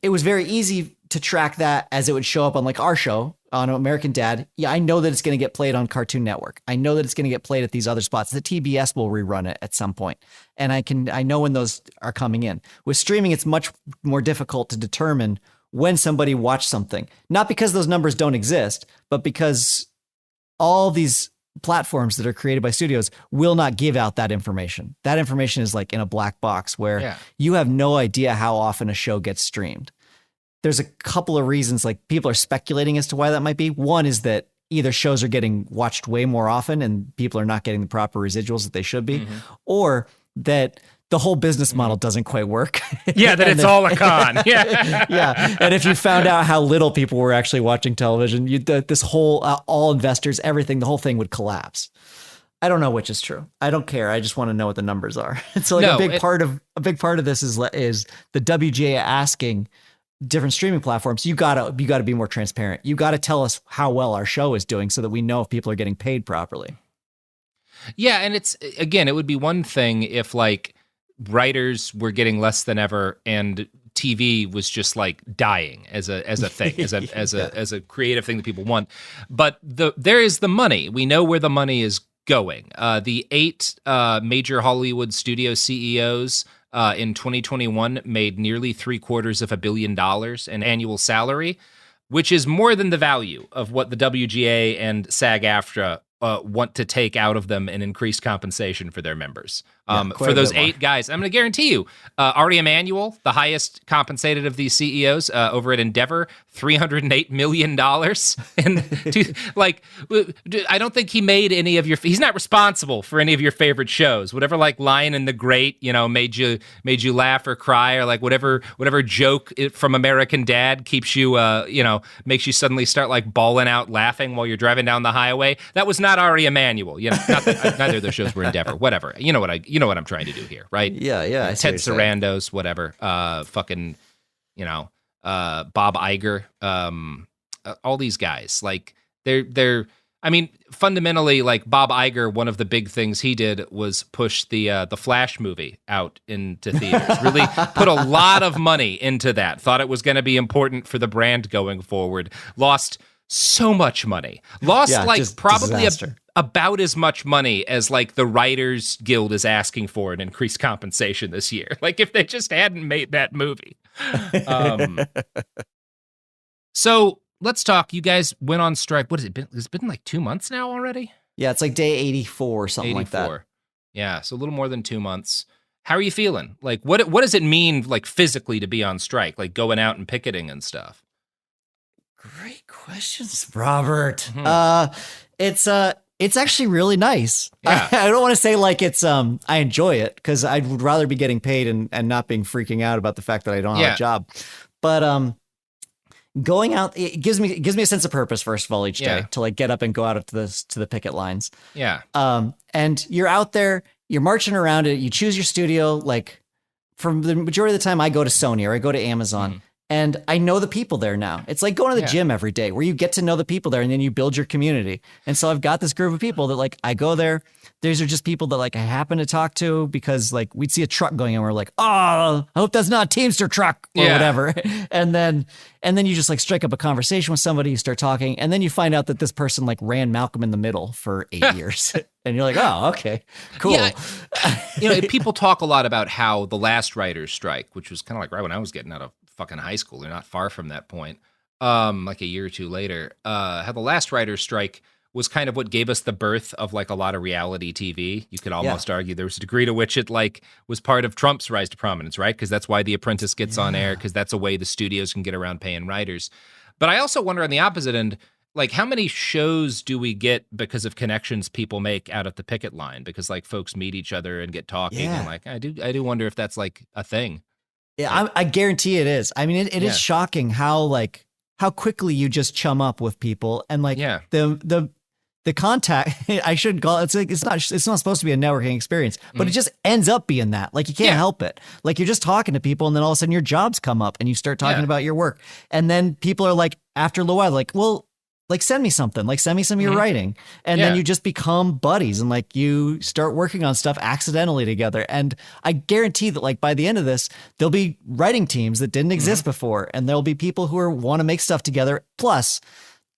it was very easy to track that as it would show up on like our show on American Dad. Yeah, I know that it's going to get played on Cartoon Network. I know that it's going to get played at these other spots. The TBS will rerun it at some point. And I know when those are coming in. With streaming, it's much more difficult to determine when somebody watched something. Not because those numbers don't exist, but because all these platforms that are created by studios will not give out that information. That information is like in a black box where you have no idea how often a show gets streamed. There's a couple of reasons, like people are speculating as to why that might be. One is that either shows are getting watched way more often and people are not getting the proper residuals that they should be, or that the whole business model doesn't quite work. Yeah, that it's all a con. Yeah. Yeah. And if you found out how little people were actually watching television, this whole, all investors, everything, the whole thing would collapse. I don't know which is true. I don't care. I just want to know what the numbers are. So like a big part of this is the WGA asking different streaming platforms, you gotta be more transparent. You gotta tell us how well our show is doing so that we know if people are getting paid properly. Yeah, and it would be one thing if like writers were getting less than ever and TV was just like dying as a thing, as a creative thing that people want. But there is the money. We know where the money is going. The 8 major Hollywood studio CEOs in 2021 made nearly $750 million in annual salary, which is more than the value of what the WGA and SAG-AFTRA want to take out of them in increased compensation for their members. For those 8 guys, I'm going to guarantee you, Ari Emanuel, the highest compensated of these CEOs over at Endeavor, $308 million. And I don't think he made any of he's not responsible for any of your favorite shows. Whatever like Lion and the Great, made you laugh or cry, or like whatever joke from American Dad keeps you, makes you suddenly start like bawling out laughing while you're driving down the highway. That was not Ari Emanuel. Not that, neither of those shows were Endeavor. Whatever. You know what I'm trying to do here, right? Yeah. Ted Sarandos, whatever. Bob Iger, all these guys. Like they're. I mean, fundamentally, like Bob Iger, one of the big things he did was push the Flash movie out into theaters. Really put a lot of money into that. Thought it was going to be important for the brand going forward. Lost so much money. Lost probably about as much money as like the Writers Guild is asking for in increased compensation this year. Like if they just hadn't made that movie. So let's talk. You guys went on strike. What has it been? It's been like 2 months now already? Yeah, it's like day 84 or something 84. Like that. Yeah, so a little more than 2 months. How are you feeling? Like what does it mean like physically to be on strike? Like going out and picketing and stuff? Great questions, Robert. It's actually really nice. Yeah. I don't want to say like it's I enjoy it because I would rather be getting paid and not being freaking out about the fact that I don't have a job. But going out, it gives me a sense of purpose first of all each day to like get up and go out to the picket lines. Yeah. And you're out there, you're marching around it. You choose your studio. Like for the majority of the time, I go to Sony or I go to Amazon. And I know the people there now. It's like going to the gym every day where you get to know the people there and then you build your community. And so I've got this group of people that like, I go there. These are just people that like I happen to talk to because like we'd see a truck going and we're like, oh, I hope that's not a Teamster truck or whatever. And then you just like strike up a conversation with somebody, you start talking, and then you find out that this person like ran Malcolm in the Middle for 8 years. And you're like, oh, okay, cool. Yeah, people talk a lot about how the last writers' strike, which was kind of like right when I was getting out of fucking high school, they're not far from that point, like a year or two later, how the last writers' strike was kind of what gave us the birth of like a lot of reality TV. You could almost argue there was a degree to which it like was part of Trump's rise to prominence, right? Because that's why The Apprentice gets on air, because that's a way the studios can get around paying writers. But I also wonder on the opposite end, like how many shows do we get because of connections people make out at the picket line? Because like folks meet each other and get talking, and like I do wonder if that's like a thing. Yeah, I guarantee it is. I mean, it is shocking how quickly you just chum up with people, and like the contact. I shouldn't call it. It's not supposed to be a networking experience, but it just ends up being that. Like you can't help it. Like you're just talking to people, and then all of a sudden your jobs come up, and you start talking about your work, and then people are like, after a little while, like, well, like send me something, like send me some of your writing, and then you just become buddies, and like you start working on stuff accidentally together. And I guarantee that like by the end of this, there'll be writing teams that didn't exist before, and there'll be people who want to make stuff together. Plus,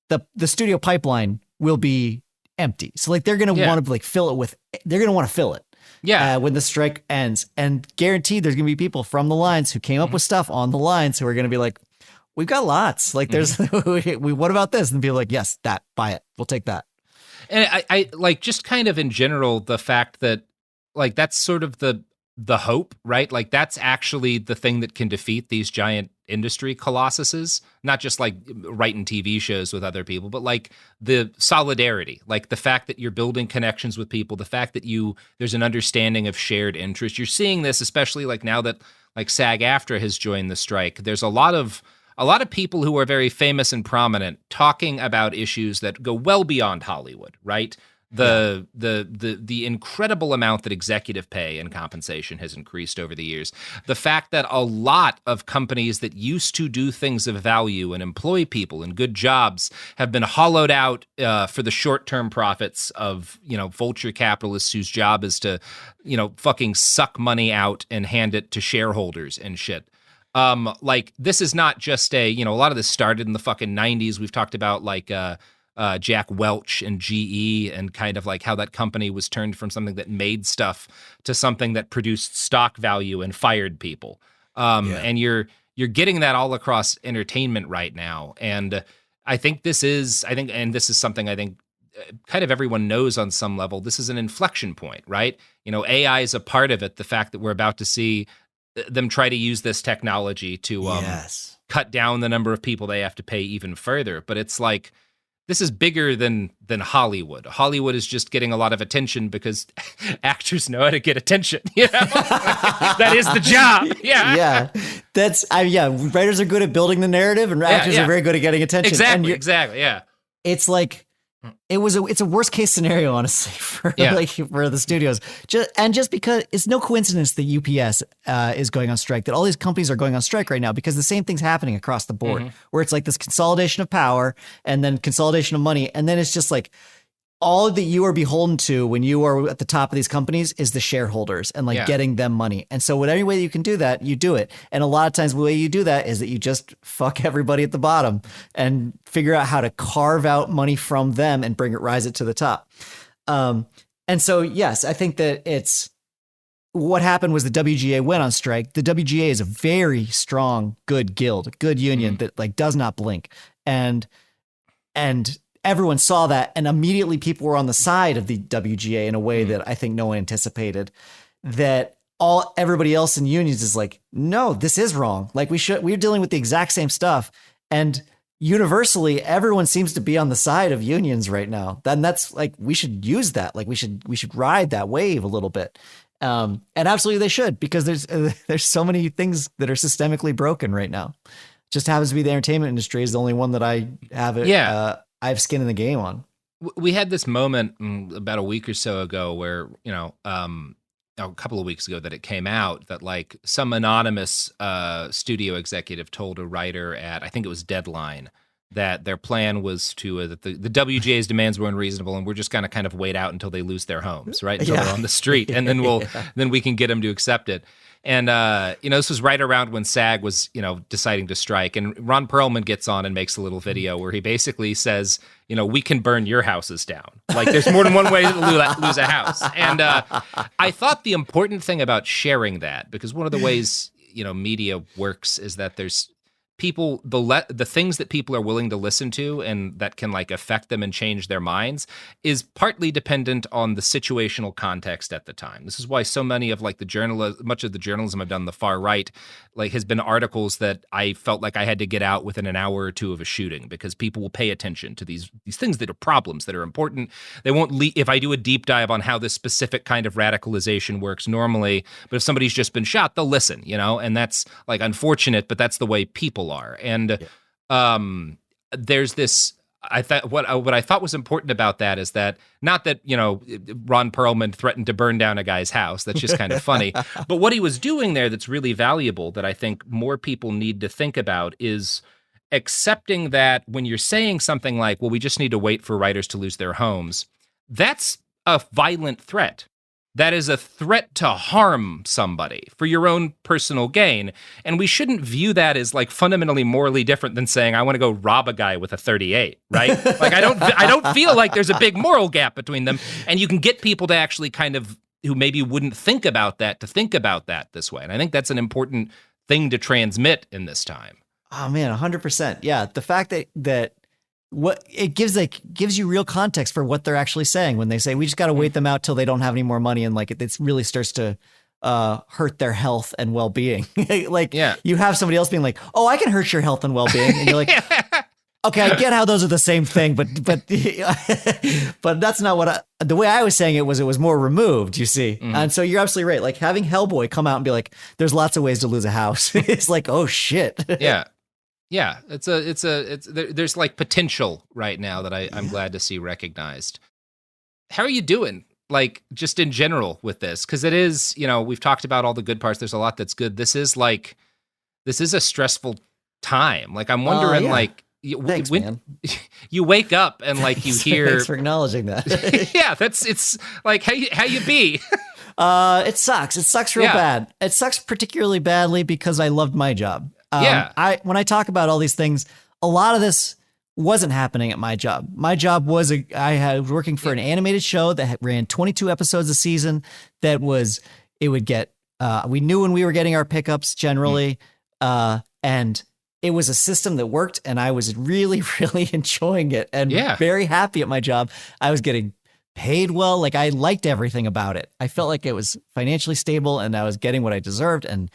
the studio pipeline will be empty, so like they're gonna want to like fill it with. They're gonna want to fill it. When the strike ends, and guaranteed there's gonna be people from the lines who came up with stuff on the lines who are gonna be like, we've got lots. Like there's, what about this? And people are like, yes, that, buy it. We'll take that. And I like just kind of in general, the fact that like, that's sort of the hope, right? Like that's actually the thing that can defeat these giant industry colossuses, not just like writing TV shows with other people, but like the solidarity, like the fact that you're building connections with people, the fact that there's an understanding of shared interest. You're seeing this, especially like now that like SAG-AFTRA has joined the strike. There's a lot of people who are very famous and prominent talking about issues that go well beyond Hollywood, right? The incredible amount that executive pay and compensation has increased over the years. The fact that a lot of companies that used to do things of value and employ people in good jobs have been hollowed out for the short-term profits of, vulture capitalists whose job is to, fucking suck money out and hand it to shareholders and shit. Like this is not just a lot of this started in the fucking 90s. We've talked about like Jack Welch and GE and kind of like how that company was turned from something that made stuff to something that produced stock value and fired people. And you're getting that all across entertainment right now. And I think this is something I think kind of everyone knows on some level. This is an inflection point, right? AI is a part of it. The fact that we're about to see them try to use this technology to cut down the number of people they have to pay even further. But it's like, this is bigger than Hollywood. Hollywood is just getting a lot of attention because actors know how to get attention. That is the job. Writers are good at building the narrative, and actors are very good at getting attention. Exactly. Yeah. It's like it's a worst case scenario, honestly, for the studios. Just because it's no coincidence that UPS is going on strike, that all these companies are going on strike right now, because the same thing's happening across the board, where it's like this consolidation of power and then consolidation of money, and then it's just like all that you are beholden to when you are at the top of these companies is the shareholders and like getting them money. And so whatever way you can do that, you do it. And a lot of times the way you do that is that you just fuck everybody at the bottom and figure out how to carve out money from them and rise it to the top. And so, yes, I think that what happened was the WGA went on strike. The WGA is a very strong, good guild, good union that like does not blink. And everyone saw that, and immediately people were on the side of the WGA in a way that I think no one anticipated. That everybody else in unions is like, no, this is wrong. Like we're dealing with the exact same stuff, and universally, everyone seems to be on the side of unions right now. Then that's like, we should use that. Like we should ride that wave a little bit. And absolutely they should, because there's so many things that are systemically broken right now. Just happens to be the entertainment industry is the only one that I have I have skin in the game on. We had this moment about a week or so ago where, a couple of weeks ago that it came out that like some anonymous studio executive told a writer at, I think it was Deadline, that their plan was to that the WGA's demands were unreasonable, and we're just going to kind of wait out until they lose their homes, right? Until they're on the street, and then then we can get them to accept it. And this was right around when SAG was deciding to strike, and Ron Perlman gets on and makes a little video where he basically says, we can burn your houses down. Like there's more than one way to lose a house. And I thought the important thing about sharing that, because one of the ways media works is that there's people, the things that people are willing to listen to and that can like affect them and change their minds is partly dependent on the situational context at the time. This is why so many of like much of the journalism I've done on the far right, like has been articles that I felt like I had to get out within an hour or two of a shooting, because people will pay attention to these things that are problems that are important. They won't if I do a deep dive on how this specific kind of radicalization works normally, but if somebody's just been shot, they'll listen, and that's like unfortunate, but that's the way people are. And there's this, I thought what I thought was important about that is that not that Ron Perlman threatened to burn down a guy's house. That's just kind of funny. But what he was doing there that's really valuable that I think more people need to think about is accepting that when you're saying something like, well, we just need to wait for writers to lose their homes, that's a violent threat. That is a threat to harm somebody for your own personal gain. And we shouldn't view that as like fundamentally morally different than saying, I want to go rob a guy with a 38, right? Like, I don't feel like there's a big moral gap between them. And you can get people to actually kind of, who maybe wouldn't think about that, to think about that this way. And I think that's an important thing to transmit in this time. Oh man, 100%. Yeah. The fact that what it gives you real context for what they're actually saying when they say we just got to wait them out till they don't have any more money, and like it really starts to hurt their health and well-being. You have somebody else being like, oh, I can hurt your health and well-being, and you're like, okay, I get how those are the same thing, but that's not what the way I was saying it was more removed, you see. And so you're absolutely right. Like having Hellboy come out and be like, there's lots of ways to lose a house. It's like, oh shit. Yeah, there's like potential right now that I'm glad to see recognized. How are you doing? Like just in general with this? Because it is, we've talked about all the good parts. There's a lot that's good. This is a stressful time. Like I'm wondering, like, Thanks, man. You wake up and like you hear. Thanks for acknowledging that. Yeah, it's like how you be. It sucks. It sucks real bad. It sucks particularly badly because I loved my job. When I talk about all these things, a lot of this wasn't happening at my job. My job was I was working for an animated show that ran 22 episodes a season. We knew when we were getting our pickups generally, and it was a system that worked, and I was really, really enjoying it and very happy at my job. I was getting paid well. Like I liked everything about it. I felt like it was financially stable and I was getting what I deserved, and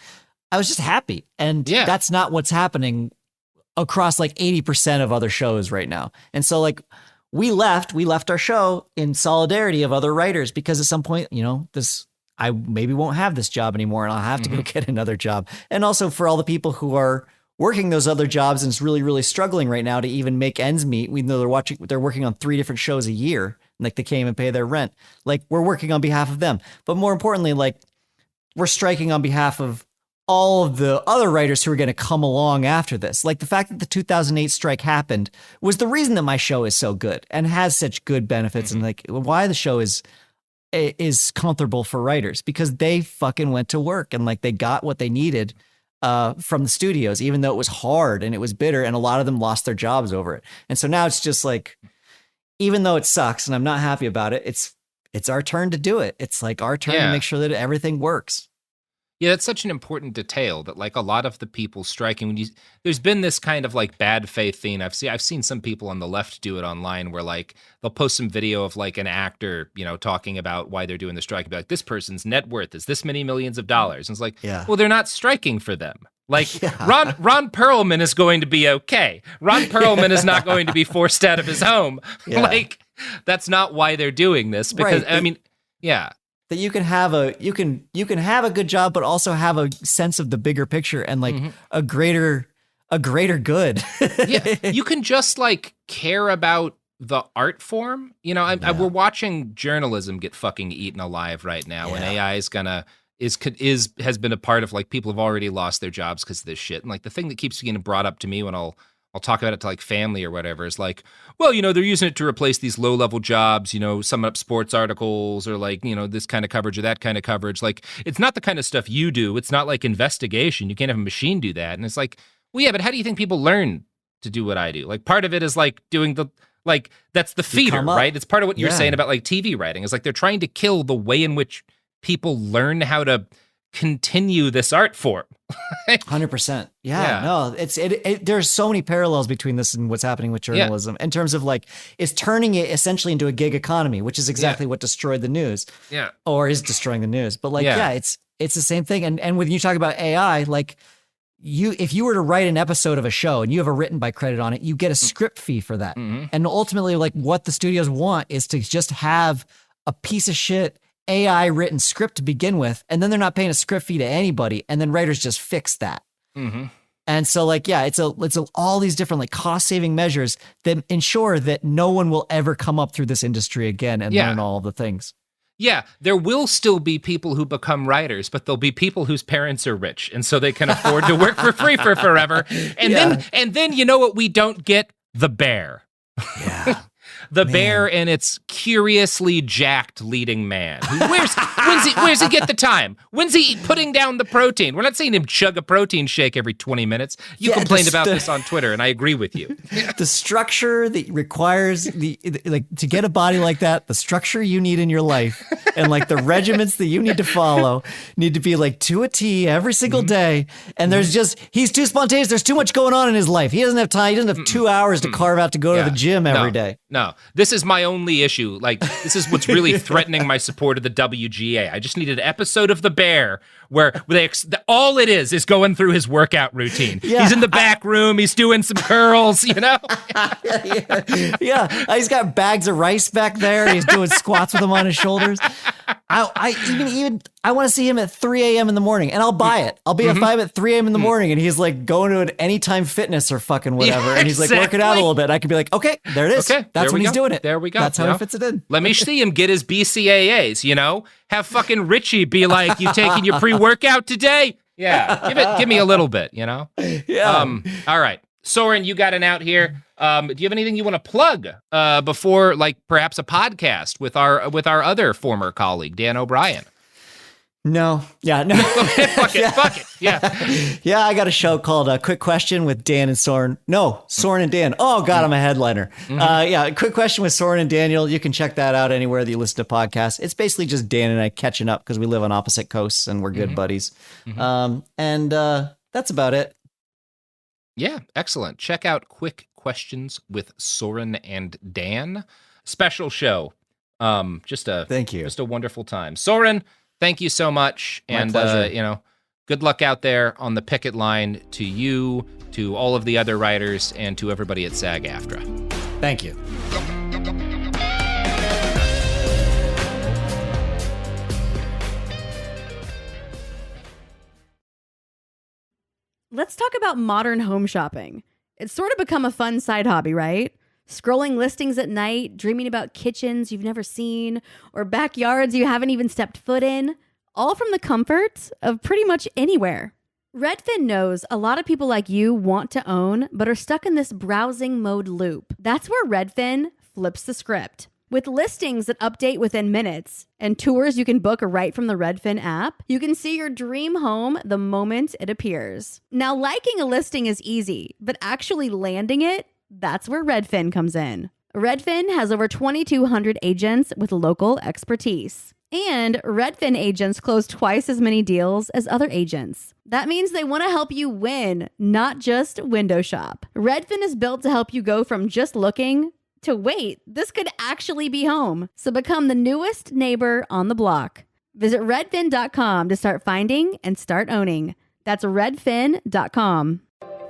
I was just happy. And that's not what's happening across like 80% of other shows right now. And so like we left our show in solidarity of other writers, because at some point, I maybe won't have this job anymore and I'll have to go get another job. And also for all the people who are working those other jobs and it's really, really struggling right now to even make ends meet. We know they're working on 3 different shows a year. Like they can't even pay their rent. Like we're working on behalf of them. But more importantly, like we're striking on behalf of all of the other writers who are going to come along after this. Like the fact that the 2008 strike happened was the reason that my show is so good and has such good benefits, and like why the show is comfortable for writers, because they fucking went to work and like they got what they needed from the studios, even though it was hard and it was bitter, and a lot of them lost their jobs over it. And so now it's just like, even though it sucks and I'm not happy about it, it's our turn to do it. It's like our turn to make sure that everything works. Yeah, that's such an important detail that like a lot of the people striking, there's been this kind of like bad faith thing. I've seen some people on the left do it online where like they'll post some video of like an actor, talking about why they're doing the strike and be like, this person's net worth is this many millions of dollars. And it's like, well, they're not striking for them. Like Ron Perlman is going to be okay. Ron Perlman is not going to be forced out of his home. Like that's not why they're doing this, because that you can have a good job, but also have a sense of the bigger picture and like a greater good. You can just like care about the art form. You know, we're watching journalism get fucking eaten alive right now, and AI is gonna has been a part of, like, people have already lost their jobs because of this shit. And like the thing that keeps getting brought up to me when I'll talk about it to like family or whatever is like, well, you know, they're using it to replace these low level jobs, you know, summing up sports articles or like, you know, this kind of coverage or that kind of coverage. Like, it's not the kind of stuff you do. It's not like investigation. You can't have a machine do that. And it's like, well, yeah, but how do you think people learn to do what I do? Like, part of it is like doing like, that's the feeder, right? It's part of what you're saying about like TV writing. It's like they're trying to kill the way in which people learn how to continue this art form. 100%. Yeah, no, there's so many parallels between this and what's happening with journalism in terms of like, it's turning it essentially into a gig economy, which is exactly what destroyed the news. Yeah. Or is destroying the news. But like, it's the same thing. And when you talk about AI, like if you were to write an episode of a show and you have a written by credit on it, you get a script fee for that. And ultimately, like, what the studios want is to just have a piece of shit AI written script to begin with, and then they're not paying a script fee to anybody, and then writers just fix that. And so like, it's all these different like cost saving measures that ensure that no one will ever come up through this industry again and learn all of the things. Yeah, there will still be people who become writers, but there'll be people whose parents are rich, and so they can afford to work for free for forever. And then you know what we don't get? The Bear. Yeah. The Bear and its curiously jacked leading man. Where's he get the time? When's he putting down the protein? We're not seeing him chug a protein shake every 20 minutes. You complained about this on Twitter, and I agree with you. The structure that requires like to get a body like that, the structure you need in your life, and like the regiments that you need to follow need to be like to a T every single day. And there's he's too spontaneous. There's too much going on in his life. He doesn't have time. He doesn't have 2 hours to carve out to go to the gym every day. No, this is my only issue. Like, this is what's really threatening my support of the WGA. I just need an episode of The Bear where all it is going through his workout routine. Yeah, he's in the back room. He's doing some curls, you know? He's got bags of rice back there. He's doing squats with them on his shoulders. I want to see him at 3 a.m. in the morning, and I'll buy it. I'll be at 5 at 3 a.m. in the morning, and he's like going to an Anytime Fitness or fucking whatever, and he's like working out a little bit. I could be like, okay, there it is. Okay, that's when he's doing it. There we go. That's how he fits it in. Let me see him get his BCAAs, you know? Have fucking Richie be like, you taking your pre-workout today? Yeah, give me a little bit, you know? Yeah. All right. Soren, you got an out here. Do you have anything you want to plug before, like, perhaps a podcast with our other former colleague, Dan O'Brien? No. Yeah, no. Fuck it. Yeah. Yeah, I got a show called Quick Question with Dan and Soren. No, Soren and Dan. Oh, God, I'm a headliner. Quick Question with Soren and Daniel. You can check that out anywhere that you listen to podcasts. It's basically just Dan and I catching up because we live on opposite coasts and we're good buddies. And that's about it. Yeah, excellent. Check out Quick Questions with Soren and Dan. Special show. Thank you. Just a wonderful time. Soren, thank you so much. My pleasure. You know, good luck out there on the picket line to you, to all of the other writers, and to everybody at SAG-AFTRA. Thank you. Let's talk about modern home shopping. It's sort of become a fun side hobby, right? Scrolling listings at night, dreaming about kitchens you've never seen, or backyards you haven't even stepped foot in, all from the comfort of pretty much anywhere. Redfin knows a lot of people like you want to own, but are stuck in this browsing mode loop. That's where Redfin flips the script. With listings that update within minutes and tours you can book right from the Redfin app, you can see your dream home the moment it appears. Now, liking a listing is easy, but actually landing it, that's where Redfin comes in. Redfin has over 2,200 agents with local expertise. And Redfin agents close twice as many deals as other agents. That means they want to help you win, not just window shop. Redfin is built to help you go from just looking to wait, this could actually be home. So become the newest neighbor on the block. Visit redfin.com to start finding and start owning. That's redfin.com.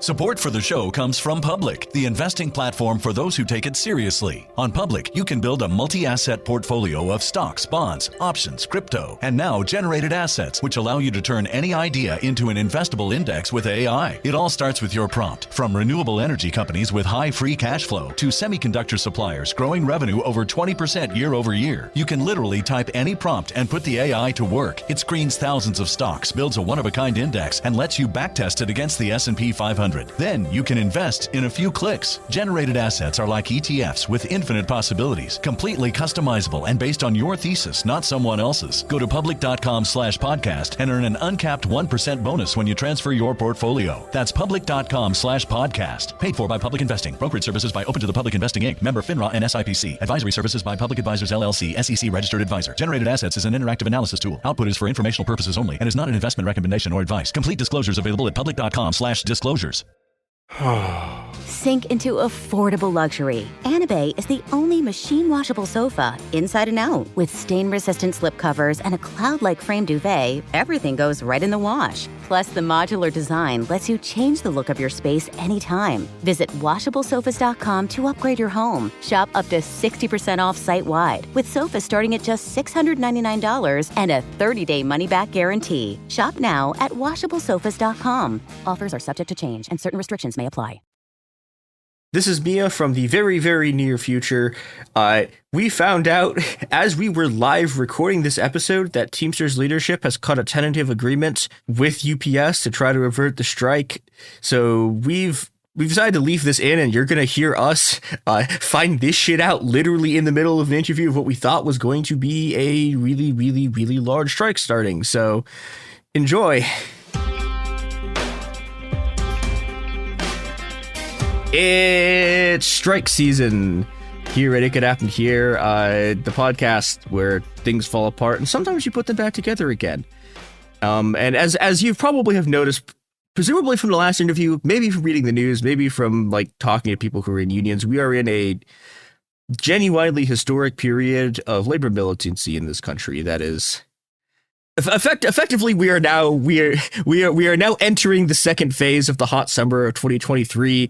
Support for the show comes from Public, the investing platform for those who take it seriously. On Public, you can build a multi-asset portfolio of stocks, bonds, options, crypto, and now generated assets, which allow you to turn any idea into an investable index with AI. It all starts with your prompt. From renewable energy companies with high free cash flow to semiconductor suppliers growing revenue over 20% year over year, you can literally type any prompt and put the AI to work. It screens thousands of stocks, builds a one-of-a-kind index, and lets you backtest it against the S&P 500. Then you can invest in a few clicks. Generated assets are like ETFs with infinite possibilities, completely customizable and based on your thesis, not someone else's. Go to public.com/podcast and earn an uncapped 1% bonus when you transfer your portfolio. That's public.com/podcast. Paid for by Public Investing. Brokerage services by Open to the Public Investing Inc. Member FINRA and SIPC. Advisory services by Public Advisors LLC, SEC registered advisor. Generated assets is an interactive analysis tool. Output is for informational purposes only and is not an investment recommendation or advice. Complete disclosures available at public.com/disclosures. Sink into affordable luxury. Anabay is the only machine washable sofa inside and out. With stain-resistant slip covers and a cloud-like frame duvet, everything goes right in the wash. Plus, the modular design lets you change the look of your space anytime. Visit WashableSofas.com to upgrade your home. Shop up to 60% off site-wide, with sofas starting at just $699 and a 30-day money-back guarantee. Shop now at WashableSofas.com. Offers are subject to change, and certain restrictions may apply. This is Mia from the very, very near future. We found out as we were live recording this episode that Teamsters leadership has cut a tentative agreement with UPS to try to avert the strike. So we've decided to leave this in, and you're going to hear us find this shit out literally in the middle of an interview of what we thought was going to be a really, really, really large strike starting. So enjoy. It's strike season here at It Could Happen Here, the podcast where things fall apart and sometimes you put them back together again. And as you probably have noticed, presumably from the last interview, maybe from reading the news, maybe from like talking to people who are in unions, we are in a genuinely historic period of labor militancy in this country that is effectively, we are now entering the second phase of the hot summer of 2023.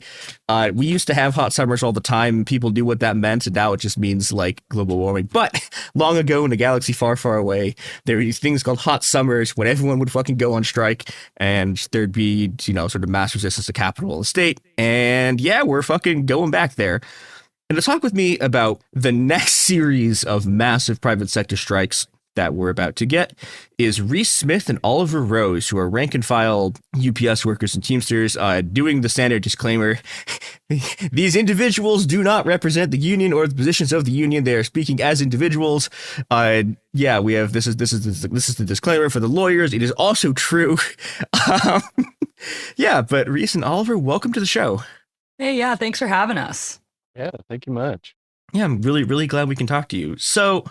We used to have hot summers all the time. People knew what that meant, and now it just means like global warming. But long ago, in a galaxy far, far away, there were these things called hot summers when everyone would fucking go on strike, and there'd be sort of mass resistance to capital and state. And yeah, we're fucking going back there. And to talk with me about the next series of massive private sector strikes that we're about to get is Reese Smith and Oliver Rose, who are rank and file UPS workers and Teamsters, doing the standard disclaimer. These individuals do not represent the union or the positions of the union. They are speaking as individuals. Yeah, we have this is the disclaimer for the lawyers. It is also true. Yeah, but Reese and Oliver, welcome to the show. Hey, yeah, thanks for having us. Yeah, thank you much. Yeah, I'm really, really glad we can talk to you. So,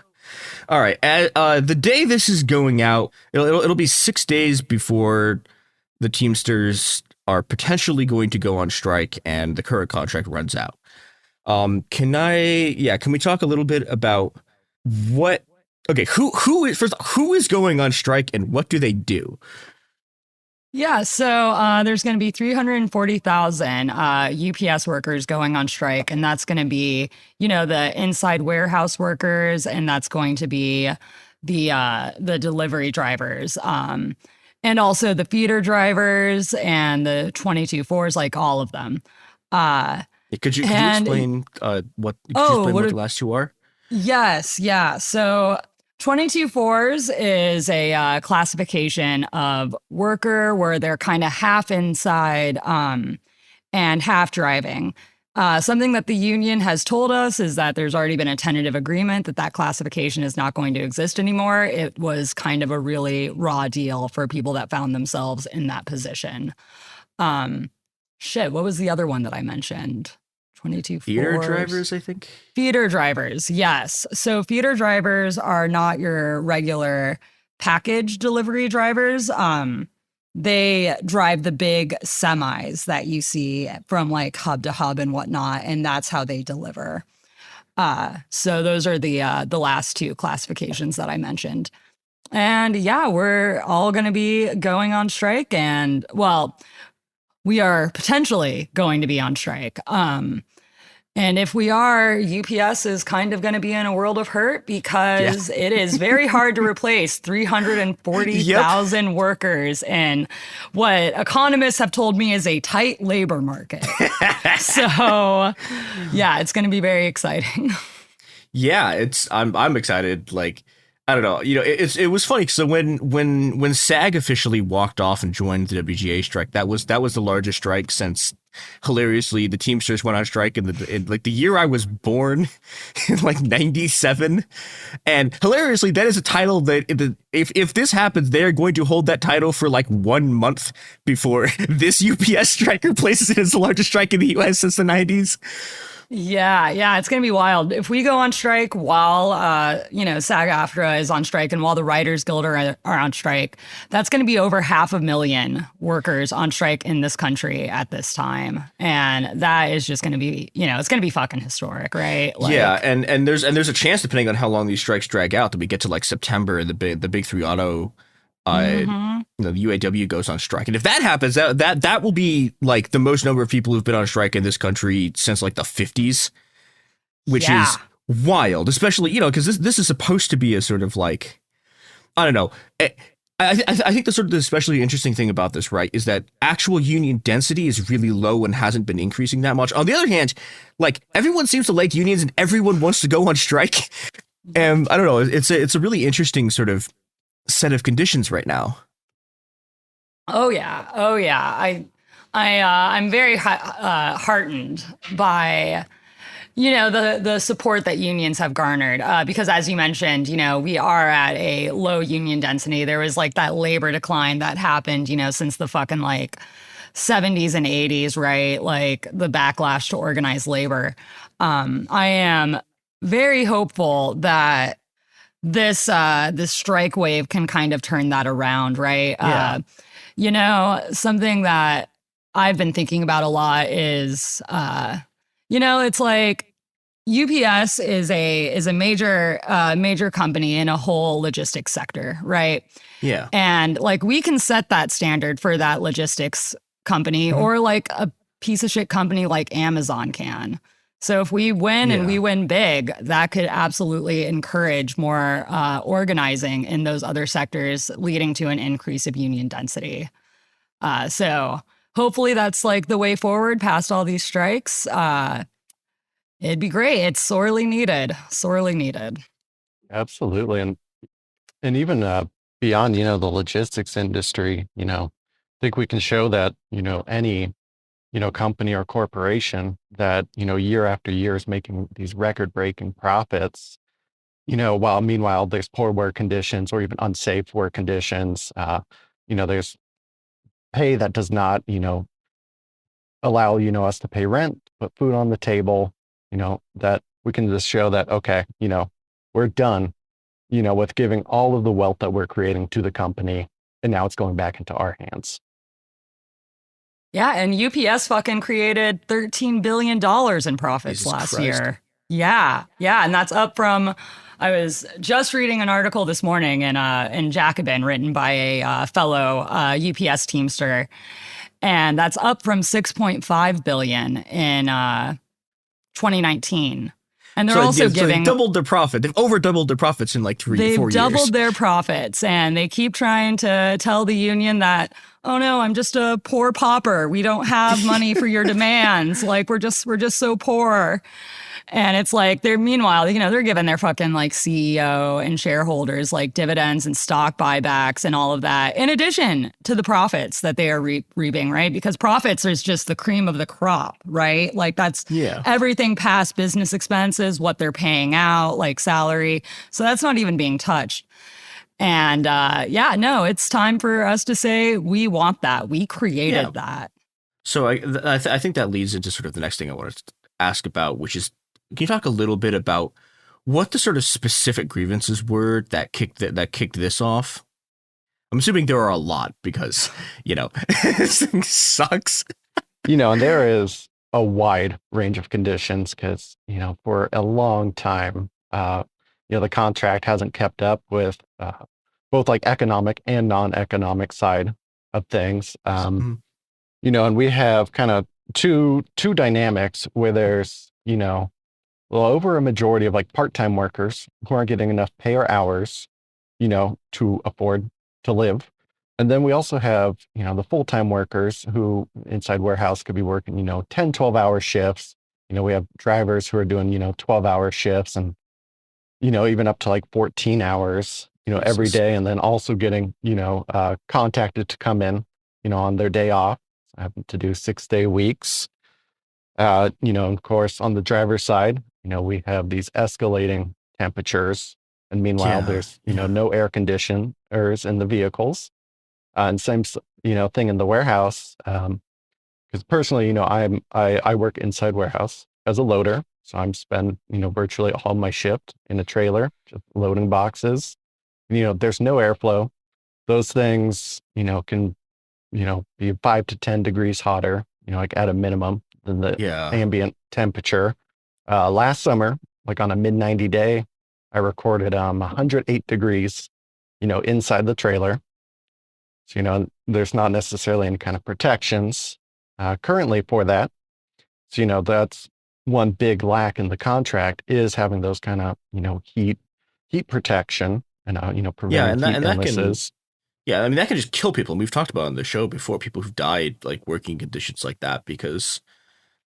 all right, the day this is going out, it'll be 6 days before the Teamsters are potentially going to go on strike and the current contract runs out. Can we talk a little bit about who is going on strike and what do they do? Yeah, so there's going to be 340,000 UPS workers going on strike, and that's going to be, the inside warehouse workers, and that's going to be the delivery drivers, and also the feeder drivers and the 22-4s, like all of them. Could you explain what the last two are? Yes, yeah. So 22-4s is a classification of worker where they're kind of half inside and half driving. Something that the union has told us is that there's already been a tentative agreement that classification is not going to exist anymore. It was kind of a really raw deal for people that found themselves in that position. What was the other one that I mentioned? 22 feeder drivers, I think. Feeder drivers, yes. So feeder drivers are not your regular package delivery drivers. They drive the big semis that you see from like hub to hub and whatnot, and that's how they deliver. So those are the last two classifications that I mentioned. And yeah, we're all going to be going on strike, and well, we are potentially going to be on strike. And if we are, UPS is kind of going to be in a world of hurt because it is very hard to replace 340,000 workers in what economists have told me is a tight labor market. So, yeah, it's going to be very exciting. Yeah, I'm excited. Like, I don't know. It was funny. So when SAG officially walked off and joined the WGA strike, that was the largest strike since, hilariously, the Teamsters went on strike in the year I was born, in like 97. And hilariously, that is a title that if this happens, they're going to hold that title for like 1 month before this UPS strike replaces it as the largest strike in the US since the 90s. Yeah, it's going to be wild. If we go on strike while, SAG-AFTRA is on strike and while the Writers Guild are on strike, that's going to be over 500,000 workers on strike in this country at this time. And that is just going to be, it's going to be fucking historic, right? Like, yeah, and there's a chance, depending on how long these strikes drag out, that we get to like September and the big three auto the UAW goes on strike. And if that happens, that will be like the most number of people who've been on strike in this country since like the 50s, which is wild, especially, because this is supposed to be a sort of like, I don't know. I think the especially interesting thing about this, right, is that actual union density is really low and hasn't been increasing that much. On the other hand, like, everyone seems to like unions and everyone wants to go on strike. And I don't know, it's a really interesting sort of set of conditions right now. Oh yeah. I'm very heartened by the support that unions have garnered, because as you mentioned, we are at a low union density. There was like that labor decline that happened, since the fucking like 70s and 80s, right? Like the backlash to organized labor. I am very hopeful that this strike wave can kind of turn that around, right? Yeah. Something that I've been thinking about a lot is, it's like UPS is a major company in a whole logistics sector, right? Yeah. And like we can set that standard for that logistics company, or like a piece of shit company like Amazon can. So if we win and we win big, that could absolutely encourage more organizing in those other sectors, leading to an increase of union density. So hopefully that's like the way forward past all these strikes. It'd be great. It's sorely needed. Absolutely. And even beyond, the logistics industry, I think we can show that, any company or corporation that, year after year is making these record-breaking profits, while meanwhile there's poor work conditions or even unsafe work conditions, there's pay that does not, allow, us to pay rent, put food on the table, that we can just show that, okay, we're done, with giving all of the wealth that we're creating to the company, and now it's going back into our hands. Yeah, and UPS fucking created $13 billion in profits last year. Yeah, and that's up from, I was just reading an article this morning in Jacobin written by a fellow UPS Teamster, and that's up from $6.5 billion in 2019. And they're also giving... They've doubled their profit. They've over doubled their profits in like 4 years. They've doubled their profits, and they keep trying to tell the union that, oh no, I'm just a poor pauper. We don't have money for your demands. Like we're just so poor. And it's like meanwhile, they're giving their fucking like CEO and shareholders like dividends and stock buybacks and all of that, in addition to the profits that they are reaping, right? Because profits is just the cream of the crop, right? Like that's everything past business expenses, what they're paying out, like salary. So that's not even being touched. And it's time for us to say we want that. We created that. So I think that leads into sort of the next thing I wanted to ask about, which is, can you talk a little bit about what the sort of specific grievances were that kicked this off? I'm assuming there are a lot because, this thing sucks. And there is a wide range of conditions because, for a long time, the contract hasn't kept up with both like economic and non-economic side of things. and we have kind of two dynamics where there's, over a majority of like part-time workers who aren't getting enough pay or hours, to afford to live. And then we also have, the full-time workers who inside warehouse could be working, 10, 12-hour shifts. We have drivers who are doing, 12-hour shifts and, even up to like 14 hours, every day. And then also getting, contacted to come in, on their day off. I happen to do 6-day weeks. Of course, on the driver's side, we have these escalating temperatures. And meanwhile, there's, no air conditioners in the vehicles. And same, thing in the warehouse. Because personally, I work inside warehouse as a loader. So I'm spend, virtually all my shift in a trailer, just loading boxes. There's no airflow. Those things, can, be 5 to 10 degrees hotter, like at a minimum than the ambient temperature. Last summer, like on a mid-90 day, I recorded 108 degrees, inside the trailer. So, there's not necessarily any kind of protections currently for that. So, that's one big lack in the contract is having those kind of, heat protection and, preventing heat illnesses. That can just kill people. And we've talked about on the show before, people who've died like working conditions like that because,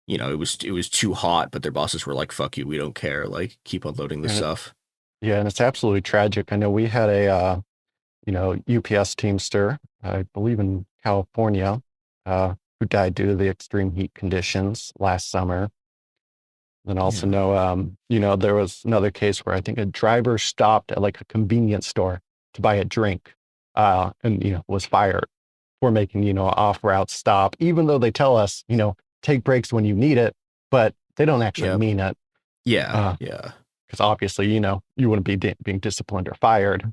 it was too hot, but their bosses were like, fuck you, we don't care. Like, keep unloading this stuff. Yeah, and it's absolutely tragic. I know we had a, UPS Teamster, I believe in California, who died due to the extreme heat conditions last summer. And also know, there was another case where I think a driver stopped at like a convenience store to buy a drink, and, was fired for making, an off-route stop, even though they tell us, take breaks when you need it, but they don't actually mean it. Yeah. Because obviously, you wouldn't be being disciplined or fired.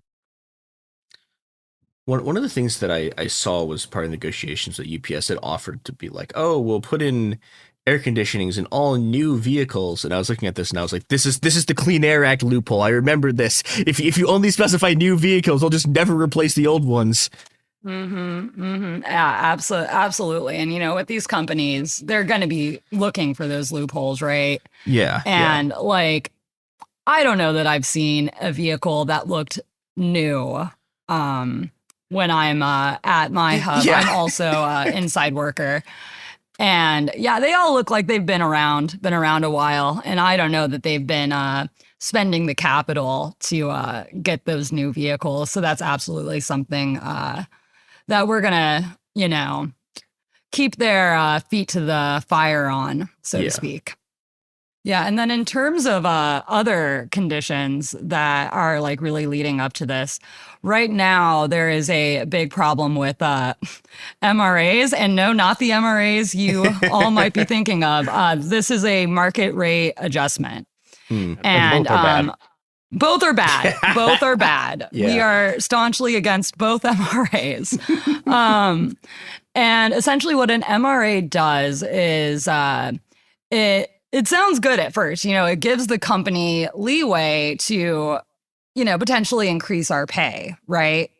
One of the things that I saw was part of negotiations that UPS had offered to be like, oh, we'll put in air conditionings in all new vehicles. And I was looking at this and I was like, this is the Clean Air Act loophole. I remember this. If you only specify new vehicles, they'll just never replace the old ones. Yeah, absolutely. And with these companies, they're going to be looking for those loopholes, right? Yeah. And like, I don't know that I've seen a vehicle that looked new when I'm at my hub. I'm also inside worker. And they all look like they've been around a while. And I don't know that they've been spending the capital to get those new vehicles. So that's absolutely something that we're going to, keep their feet to the fire on, so to speak. Yeah. And then in terms of other conditions that are like really leading up to this, right now there is a big problem with MRAs. And no, not the MRAs you all might be thinking of. This is a market rate adjustment. And both are bad. Both are bad. We are staunchly against both MRAs. And essentially what an MRA does is it sounds good at first. It gives the company leeway to, potentially increase our pay, right?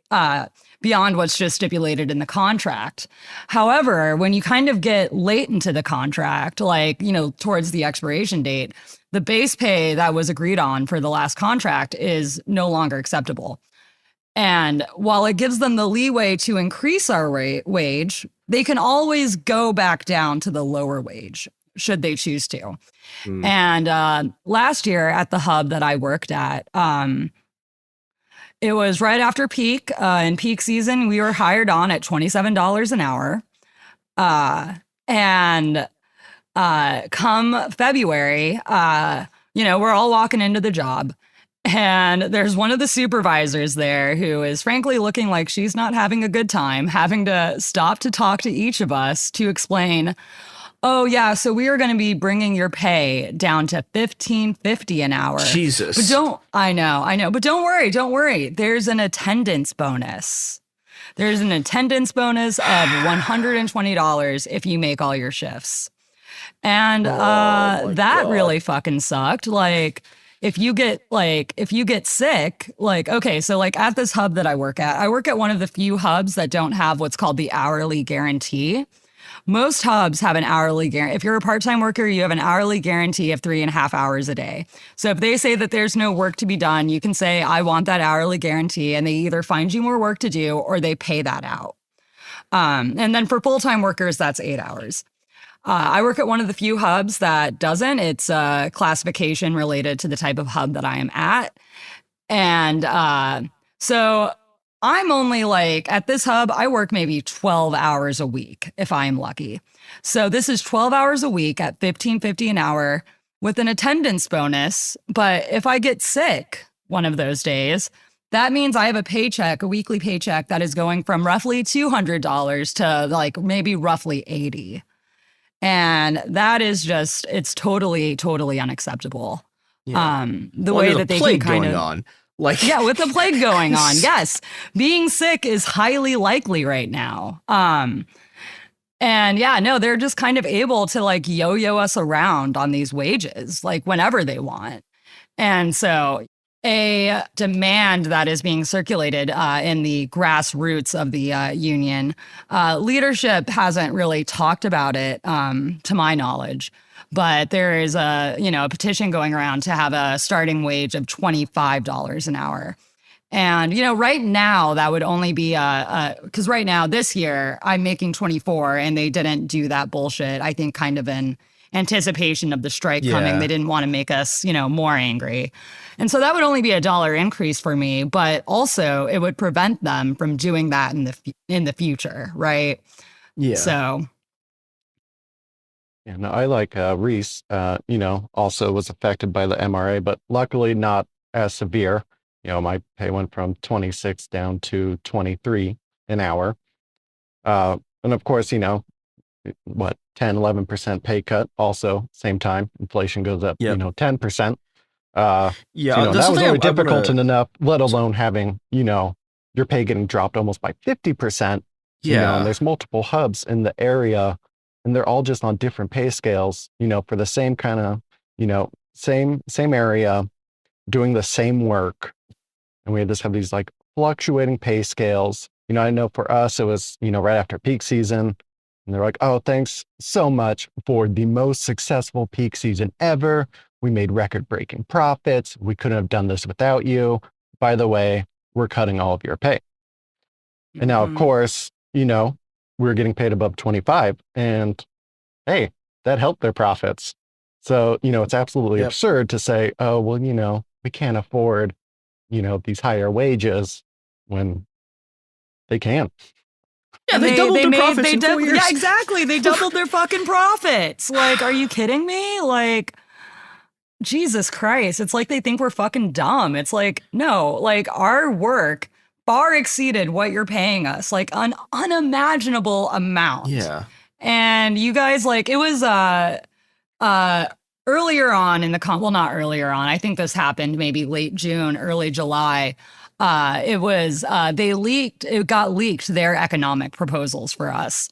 Beyond what's just stipulated in the contract. However, when you kind of get late into the contract, like, towards the expiration date, the base pay that was agreed on for the last contract is no longer acceptable. And while it gives them the leeway to increase our wage, they can always go back down to the lower wage, should they choose to. And last year at the hub that I worked at, it was right after peak. In peak season, we were hired on at $27 an hour. And come February, we're all walking into the job. And there's one of the supervisors there who is frankly looking like she's not having a good time, having to stop to talk to each of us to explain, oh yeah, so we are going to be bringing your pay down to $15.50 an hour. Jesus. But I know, but don't worry. There's an attendance bonus. There's an attendance bonus of $120 if you make all your shifts. And that really fucking sucked. Like, if you get sick, like, okay, so like at this hub that I work at one of the few hubs that don't have what's called the hourly guarantee, most hubs have an hourly guarantee. If you're a part-time worker, you have an hourly guarantee of 3.5 hours a day. So if they say that there's no work to be done, you can say, I want that hourly guarantee, and they either find you more work to do or they pay that out. And then for full-time workers, that's 8 hours. I work at one of the few hubs that doesn't. It's a classification related to the type of hub that I am at. And so I'm only like, at this hub, I work maybe 12 hours a week if I'm lucky. So this is 12 hours a week at $15.50 an hour with an attendance bonus. But if I get sick one of those days, that means I have a paycheck, a weekly paycheck that is going from roughly $200 to like maybe roughly $80. And that is just, it's totally, totally unacceptable. Yeah. The way that they can kind of on. Like, yeah, with the plague going on. Yes. Being sick is highly likely right now. And yeah, no, they're just kind of able to like yo-yo us around on these wages, like whenever they want. And so a demand that is being circulated in the grassroots of the union, leadership hasn't really talked about it, to my knowledge. But there is a petition going around to have a starting wage of $25 an hour. And, right now that would only be because right now this year I'm making 24 and they didn't do that bullshit. I think kind of in anticipation of the strike coming. They didn't want to make us, more angry. And so that would only be $1 increase for me, but also it would prevent them from doing that in the future. Right. Yeah. So. Yeah, no, I like Reese, also was affected by the MRA, but luckily not as severe. My pay went from 26 down to 23 an hour. And of course, 10, 11% pay cut also same time. Inflation goes up, 10%. That was already difficult enough, let alone having, your pay getting dropped almost by 50%. And there's multiple hubs in the area. And they're all just on different pay scales, for the same kind of, same area, doing the same work. And we just have these like fluctuating pay scales. I know for us, it was, right after peak season. And they're like, oh, thanks so much for the most successful peak season ever. We made record-breaking profits. We couldn't have done this without you. By the way, we're cutting all of your pay. And now, of course, we're getting paid above 25 and hey, that helped their profits. So, it's absolutely absurd to say, oh, well, we can't afford, these higher wages when they can. Yeah, they doubled their profits in 4 years. Yeah, exactly. They doubled their fucking profits. Like, are you kidding me? Like, Jesus Christ. It's like they think we're fucking dumb. It's like, no, like our work far exceeded what you're paying us, like an unimaginable amount. Yeah. And you guys, like, it was earlier on in the well, not earlier on. I think this happened maybe late June, early July. It got leaked their economic proposals for us.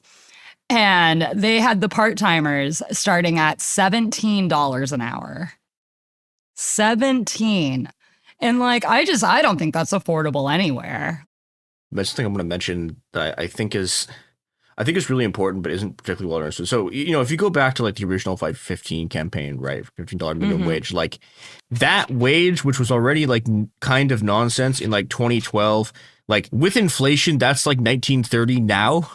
And they had the part-timers starting at $17 an hour. 17. And like, I don't think that's affordable anywhere. That's the thing I'm going to mention that I think is really important, but isn't particularly well understood. So, if you go back to like the original 515 campaign, right, $15 minimum wage, like that wage, which was already like kind of nonsense in like 2012, like with inflation, that's like 1930 now.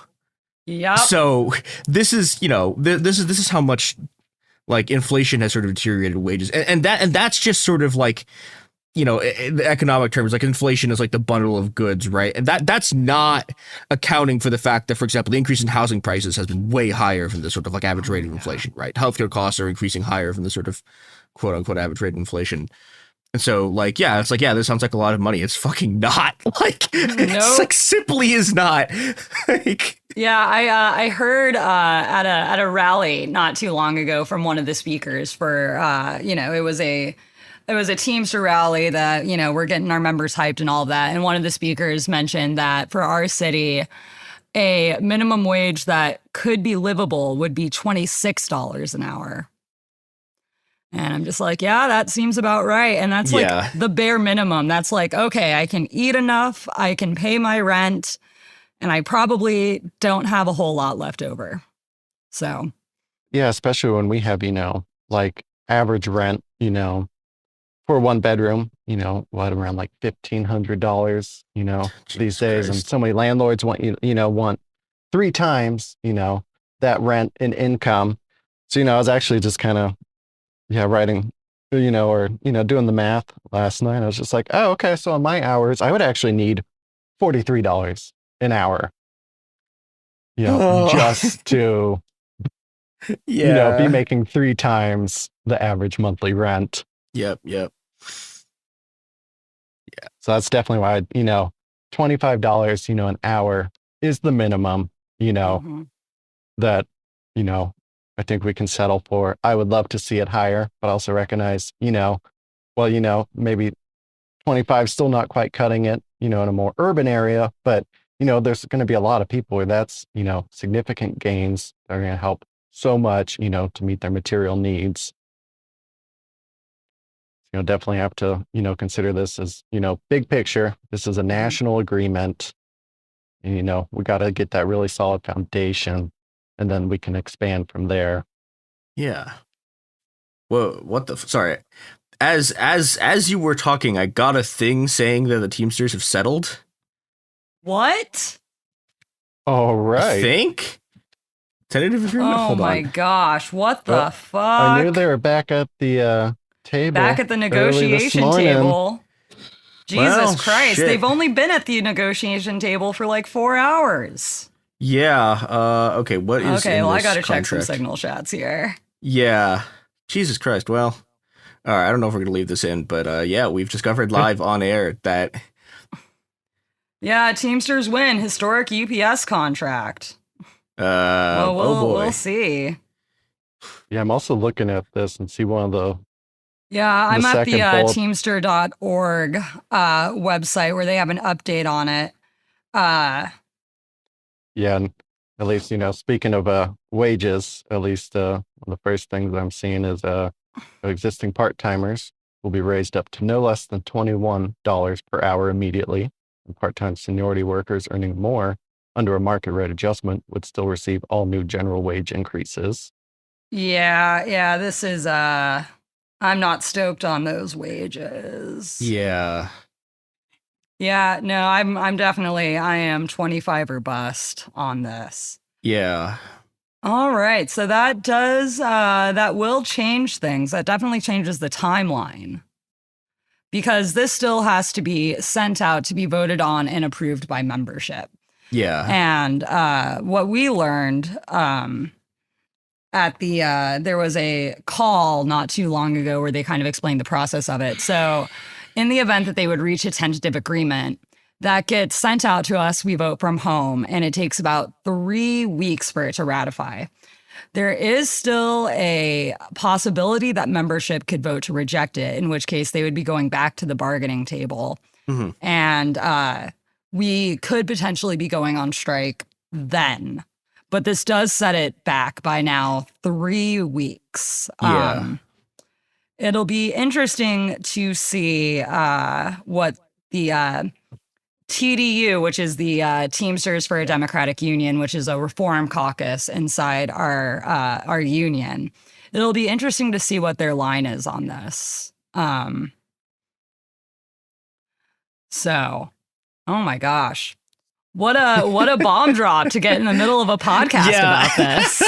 Yeah. So this is, this is how much like inflation has sort of deteriorated wages, and that's just sort of like, in the economic terms, like inflation is like the bundle of goods, right? And that's not accounting for the fact that, for example, the increase in housing prices has been way higher than the sort of like average rate of inflation, right? Healthcare costs are increasing higher than the sort of quote unquote average rate of inflation. And so like, yeah, it's like, yeah, this sounds like a lot of money. It's fucking not. Like, it's like simply is not. Like, yeah, I heard at a rally not too long ago from one of the speakers for, it was a Teamster rally that, we're getting our members hyped and all of that. And one of the speakers mentioned that for our city, a minimum wage that could be livable would be $26 an hour. And I'm just like, yeah, that seems about right. And that's like the bare minimum. That's like, okay, I can eat enough, I can pay my rent, and I probably don't have a whole lot left over. So, Yeah, especially when we have, like average rent, for one bedroom, what around like $1,500, these days. And Christ. so many landlords want want 3 times, that rent and income. So, I was actually just kind of, writing, or, doing the math last night. I was just like, oh, okay. So on my hours, I would actually need $43 an hour, just to, be making 3 times the average monthly rent. Yep. So that's definitely why, $25, an hour is the minimum, that, I think we can settle for. I would love to see it higher, but also recognize, maybe 25 still not quite cutting it, in a more urban area, but, there's going to be a lot of people where that's, significant gains that are going to help so much, to meet their material needs. Definitely have to, consider this as, big picture. This is a national agreement. And, we got to get that really solid foundation, and then we can expand from there. Yeah. Whoa, what the sorry. As you were talking, I got a thing saying that the Teamsters have settled. what? All right. I think tentative agreement. Oh Hold my on. gosh, what the Well, fuck? I knew they were back at the table. Back at the early this negotiation morning. table. Jesus Well, Christ, shit. they've only been at the negotiation table for like 4 hours. Yeah. Okay. What is Okay, in well, I this gotta check some contract? signal shots here. Yeah. Jesus Christ. Well, all right. I don't know if we're gonna leave this in, but yeah, we've discovered live on air that. Yeah, Teamsters win historic UPS contract. Oh boy. We'll see. Yeah, I'm also looking at this and see one of the. Yeah, I'm at the second bullet. teamster.org website where they have an update on it. Yeah, and at least, speaking of wages, at least one of the first things I'm seeing is existing part-timers will be raised up to no less than $21 per hour immediately. And part-time seniority workers earning more under a market rate adjustment would still receive all new general wage increases. Yeah, this is I'm not stoked on those wages. Yeah. Yeah, no, I'm definitely I am 25 or bust on this. Yeah. All right, so that does that will change things. That definitely changes the timeline. Because this still has to be sent out to be voted on and approved by membership. Yeah. And what we learned at the there was a call not too long ago where they kind of explained the process of it. So in the event that they would reach a tentative agreement, that gets sent out to us, we vote from home, and it takes about 3 weeks for it to ratify. There is still a possibility that membership could vote to reject it, in which case they would be going back to the bargaining table. Mm-hmm. And we could potentially be going on strike then. But this does set it back by now 3 weeks. Yeah. It'll be interesting to see what the TDU, which is the Teamsters for a Democratic Union, which is a reform caucus inside our union. It'll be interesting to see what their line is on this. So, oh my gosh. What a bomb drop to get in the middle of a podcast about this.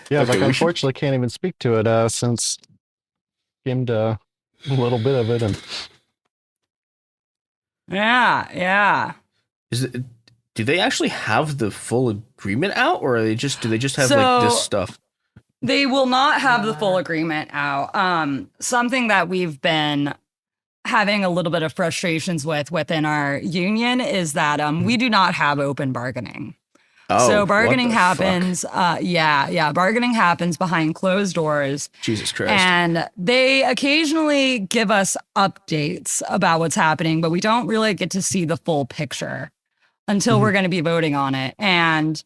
Yeah, Okay, like unfortunately can't even speak to it since skimmed a little bit of it. And Yeah. Do they actually have the full agreement out, or do they just have like this stuff? They will not have the full agreement out. Something that we've been having a little bit of frustrations within our union is that we do not have open bargaining. Oh, so bargaining what the happens. fuck? Bargaining happens behind closed doors. Jesus Christ. And they occasionally give us updates about what's happening, but we don't really get to see the full picture until we're going to be voting on it. And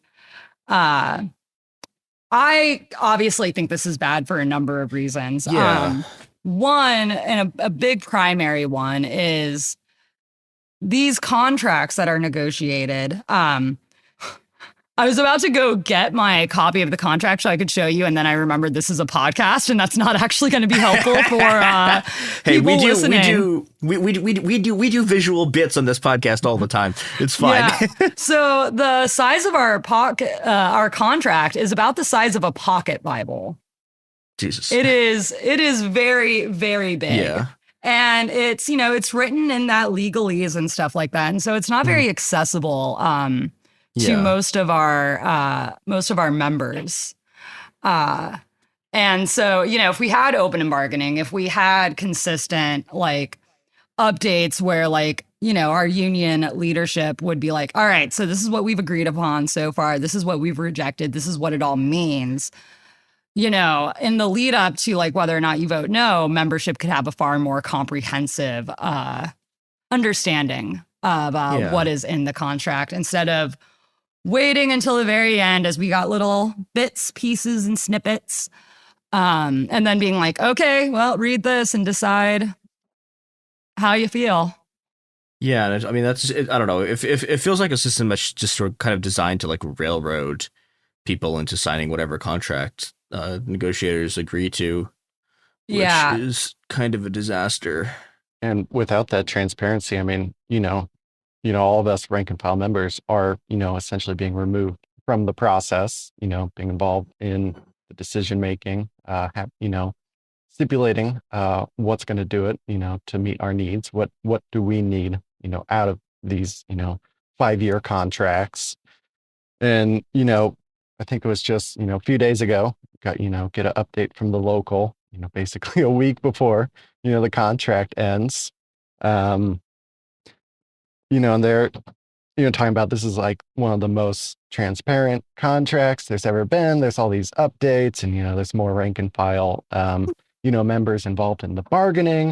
I obviously think this is bad for a number of reasons. Yeah. One, and a big primary one, is these contracts that are negotiated. I was about to go get my copy of the contract so I could show you, and then I remembered this is a podcast, and that's not actually going to be helpful for hey, people we listening. do visual bits on this podcast all the time. It's fine. Yeah. So the size of our contract is about the size of a pocket Bible. Jesus. It is very, very big. Yeah. And it's, it's written in that legalese and stuff like that. And so it's not very accessible to most of our members. And so, if we had open and bargaining, if we had consistent like updates where like, our union leadership would be like, all right, so this is what we've agreed upon so far. This is what we've rejected. This is what it all means. In the lead up to like whether or not you vote no, membership could have a far more comprehensive understanding of what is in the contract instead of waiting until the very end as we got little bits, pieces, and snippets. And then being like, okay, well, read this and decide how you feel. Yeah, I mean, that's it. I don't know. If it feels like a system that's just sort of kind of designed to like railroad people into signing whatever contract negotiators agree to, which is kind of a disaster. And without that transparency, I mean, all of us rank and file members are, essentially being removed from the process, being involved in the decision making, stipulating what's going to do it, to meet our needs. What do we need, out of these, 5-year contracts? And, I think it was just, a few days ago, get an update from the local, basically a week before, the contract ends. And they're, talking about this is like one of the most transparent contracts there's ever been. There's all these updates and, there's more rank and file, members involved in the bargaining.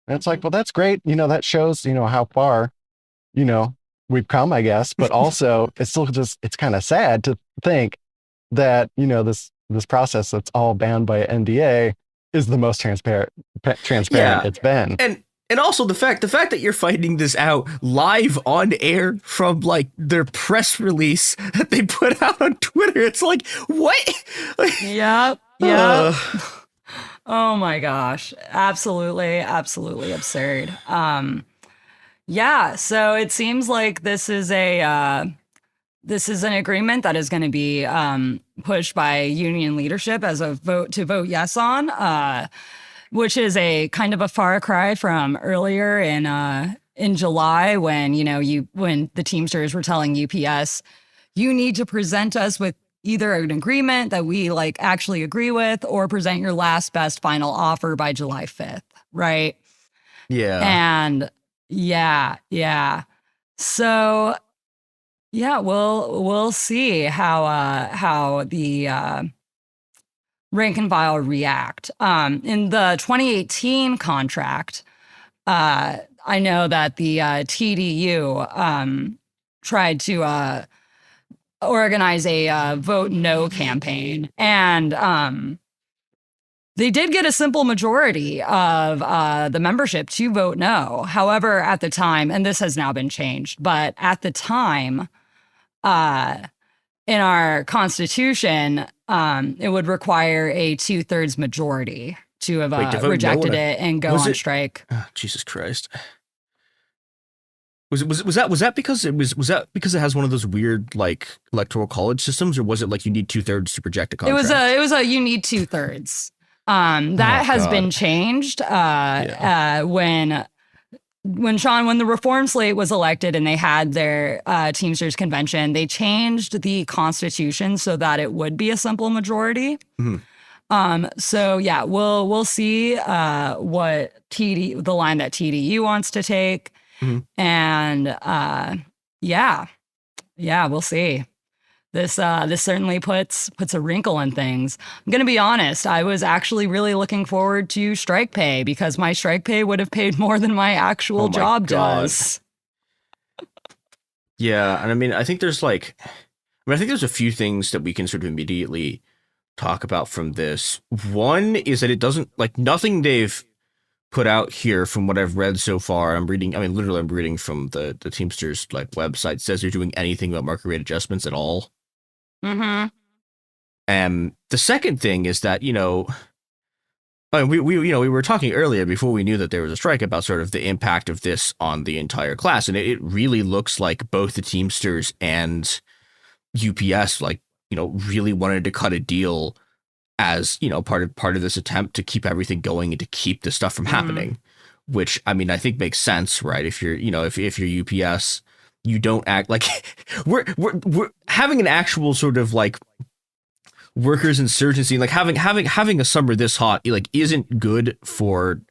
And it's like, well, that's great. That shows, how far, we've come, I guess. But also it's still it's kind of sad to think that, this process that's all bound by NDA is the most transparent it's been. And also the fact that you're finding this out live on air from like their press release that they put out on Twitter. It's like, what? Yep. Oh my gosh. Absolutely absurd. So it seems like this is an agreement that is going to be pushed by union leadership as a vote yes on, which is a kind of a far cry from earlier in July when when the Teamsters were telling UPS, you need to present us with either an agreement that we like actually agree with or present your last best final offer by July 5th, right? Yeah. And yeah. So we'll see how the rank and file react. In the 2018 contract, I know that the TDU tried to organize a vote no campaign, and they did get a simple majority of the membership to vote no. However, at the time, and this has now been changed, but at the time, in our Constitution, it would require a 2/3 majority to have rejected it and go on strike. Oh, Jesus Christ. Was that because it has one of those weird like electoral college systems, or was it like you need 2/3 to reject a contract? It was a you need 2/3. That has been changed when the reform slate was elected and they had their Teamsters convention. They changed the Constitution so that it would be a simple majority. Mm-hmm. So yeah, we'll see what the line that TDU wants to take. Mm-hmm. And we'll see. This certainly puts a wrinkle in things. I'm going to be honest. I was actually really looking forward to strike pay because my strike pay would have paid more than my actual job does. Yeah. And I mean, I think there's a few things that we can sort of immediately talk about from this. One is that it doesn't nothing they've put out here from what I've read so far. I'm reading from the Teamsters website, says they're doing anything about market rate adjustments at all. Mm-hmm. And the second thing is that, we were talking earlier before we knew that there was a strike about sort of the impact of this on the entire class. And it really looks like both the Teamsters and UPS, really wanted to cut a deal as, part of this attempt to keep everything going and to keep this stuff from happening, which, I mean, I think makes sense, right? If you're, if you're UPS, you don't act like we're having an actual sort of like workers insurgency, like having a summer this hot, isn't good for,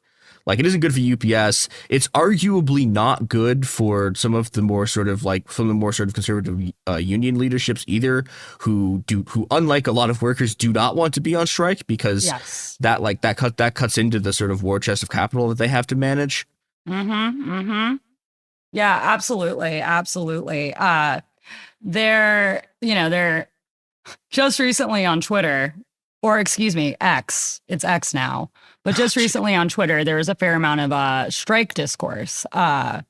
it isn't good for UPS. It's arguably not good for some of the more sort of conservative union leaderships either, who unlike a lot of workers do not want to be on strike because that cuts into the sort of war chest of capital that they have to manage. Yeah, absolutely. They're just recently on Twitter, or excuse me, X. It's X now. But just recently on Twitter, there was a fair amount of strike discourse. And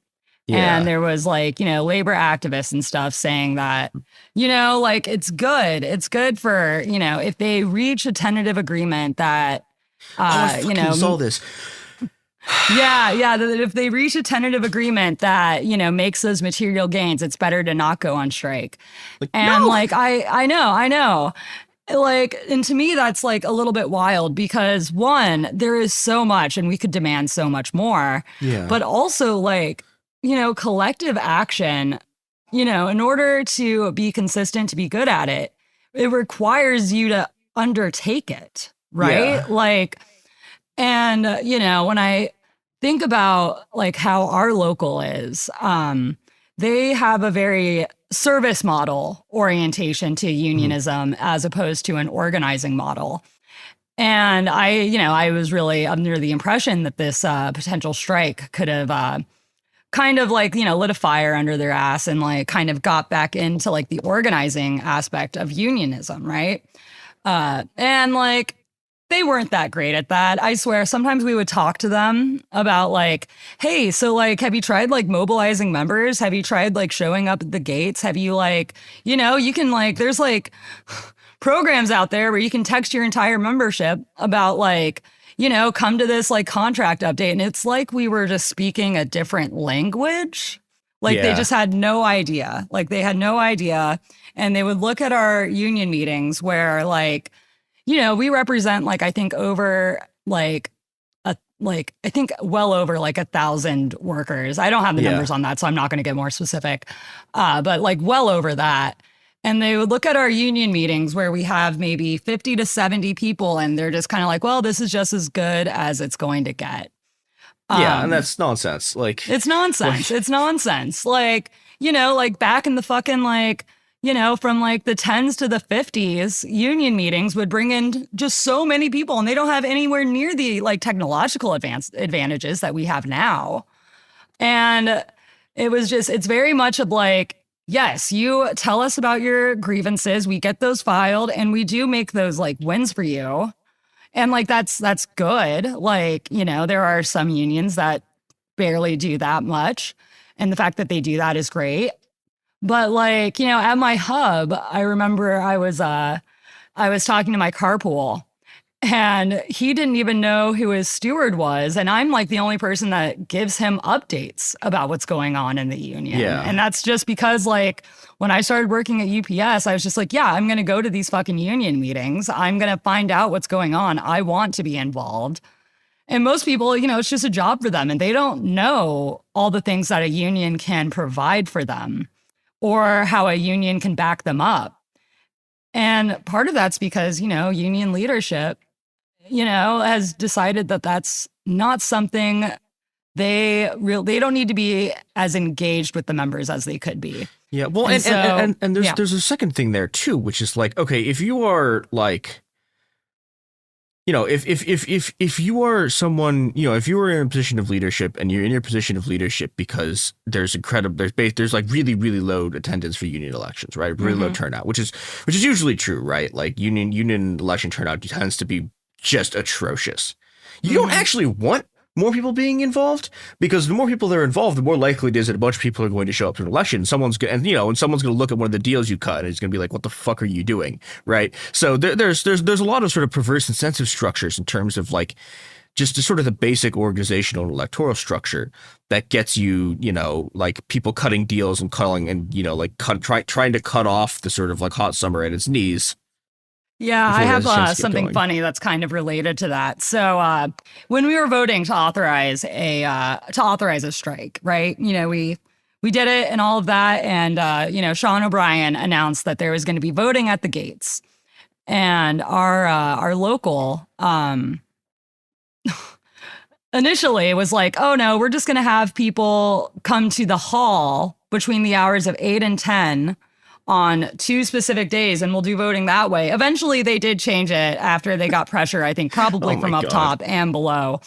there was labor activists and stuff saying that, it's good. It's good for, if they reach a tentative agreement that, I saw this. That if they reach a tentative agreement that, makes those material gains, it's better to not go on strike. I know. And to me, that's a little bit wild because one, there is so much and we could demand so much more. Yeah. But also collective action, in order to be consistent, to be good at it, it requires you to undertake it. Right. Yeah. When I think about how our local is, they have a very service model orientation to unionism as opposed to an organizing model. And I was really under the impression that this potential strike could have kind of lit a fire under their ass and kind of got back into the organizing aspect of unionism, right? They weren't that great at that. I swear, sometimes we would talk to them about hey, so have you tried mobilizing members? Have you tried showing up at the gates? Have you you can there's programs out there where you can text your entire membership about come to this contract update. And it's we were just speaking a different language. They just had no idea. They had no idea. And they would look at our union meetings where we represent I think over I think well over 1,000 workers. I don't have the numbers on that, so I'm not going to get more specific. But well over that. And they would look at our union meetings where we have maybe 50 to 70 people, and they're just kind of well, this is just as good as it's going to get. And that's nonsense. It's nonsense. It's nonsense. Back in the fucking from the 10s to the 50s, union meetings would bring in just so many people, and they don't have anywhere near the technological advantages that we have now. And it was just, it's very much of yes, you tell us about your grievances, we get those filed, and we do make those wins for you. And that's good. There are some unions that barely do that much. And the fact that they do that is great. But at my hub, I remember I was talking to my carpool, and he didn't even know who his steward was. And I'm the only person that gives him updates about what's going on in the union. Yeah. And that's just because when I started working at UPS, I was just I'm going to go to these fucking union meetings. I'm going to find out what's going on. I want to be involved. And most people, it's just a job for them, and they don't know all the things that a union can provide for them, or how a union can back them up. And part of that's because, union leadership, has decided that that's not something they don't need to be as engaged with the members as they could be. Yeah. Well, and there's a second thing there too, which is okay, if you are if you are someone, if you are in a position of leadership, and you're in your position of leadership because there's really, really low attendance for union elections, right? Really low turnout, which is usually true, right? Union election turnout tends to be just atrocious. You don't actually want more people being involved, because the more people that are involved, the more likely it is that a bunch of people are going to show up to an election. Someone's going to look at one of the deals you cut and it's going to be like, what the fuck are you doing? Right. So there's a lot of sort of perverse incentive structures in terms of like just sort of the basic organizational and electoral structure that gets you, like people cutting deals and calling and, trying to cut off the sort of like hot summer at its knees. Yeah, I have something funny that's kind of related to that. So when we were voting to authorize a strike, right? We did it and all of that. And, Sean O'Brien announced that there was going to be voting at the gates. And our local initially was like, oh, no, we're just going to have people come to the hall between the hours of 8 and 10 on 2 specific days, and we'll do voting that way. Eventually, they did change it after they got pressure, I think, probably from up top and below.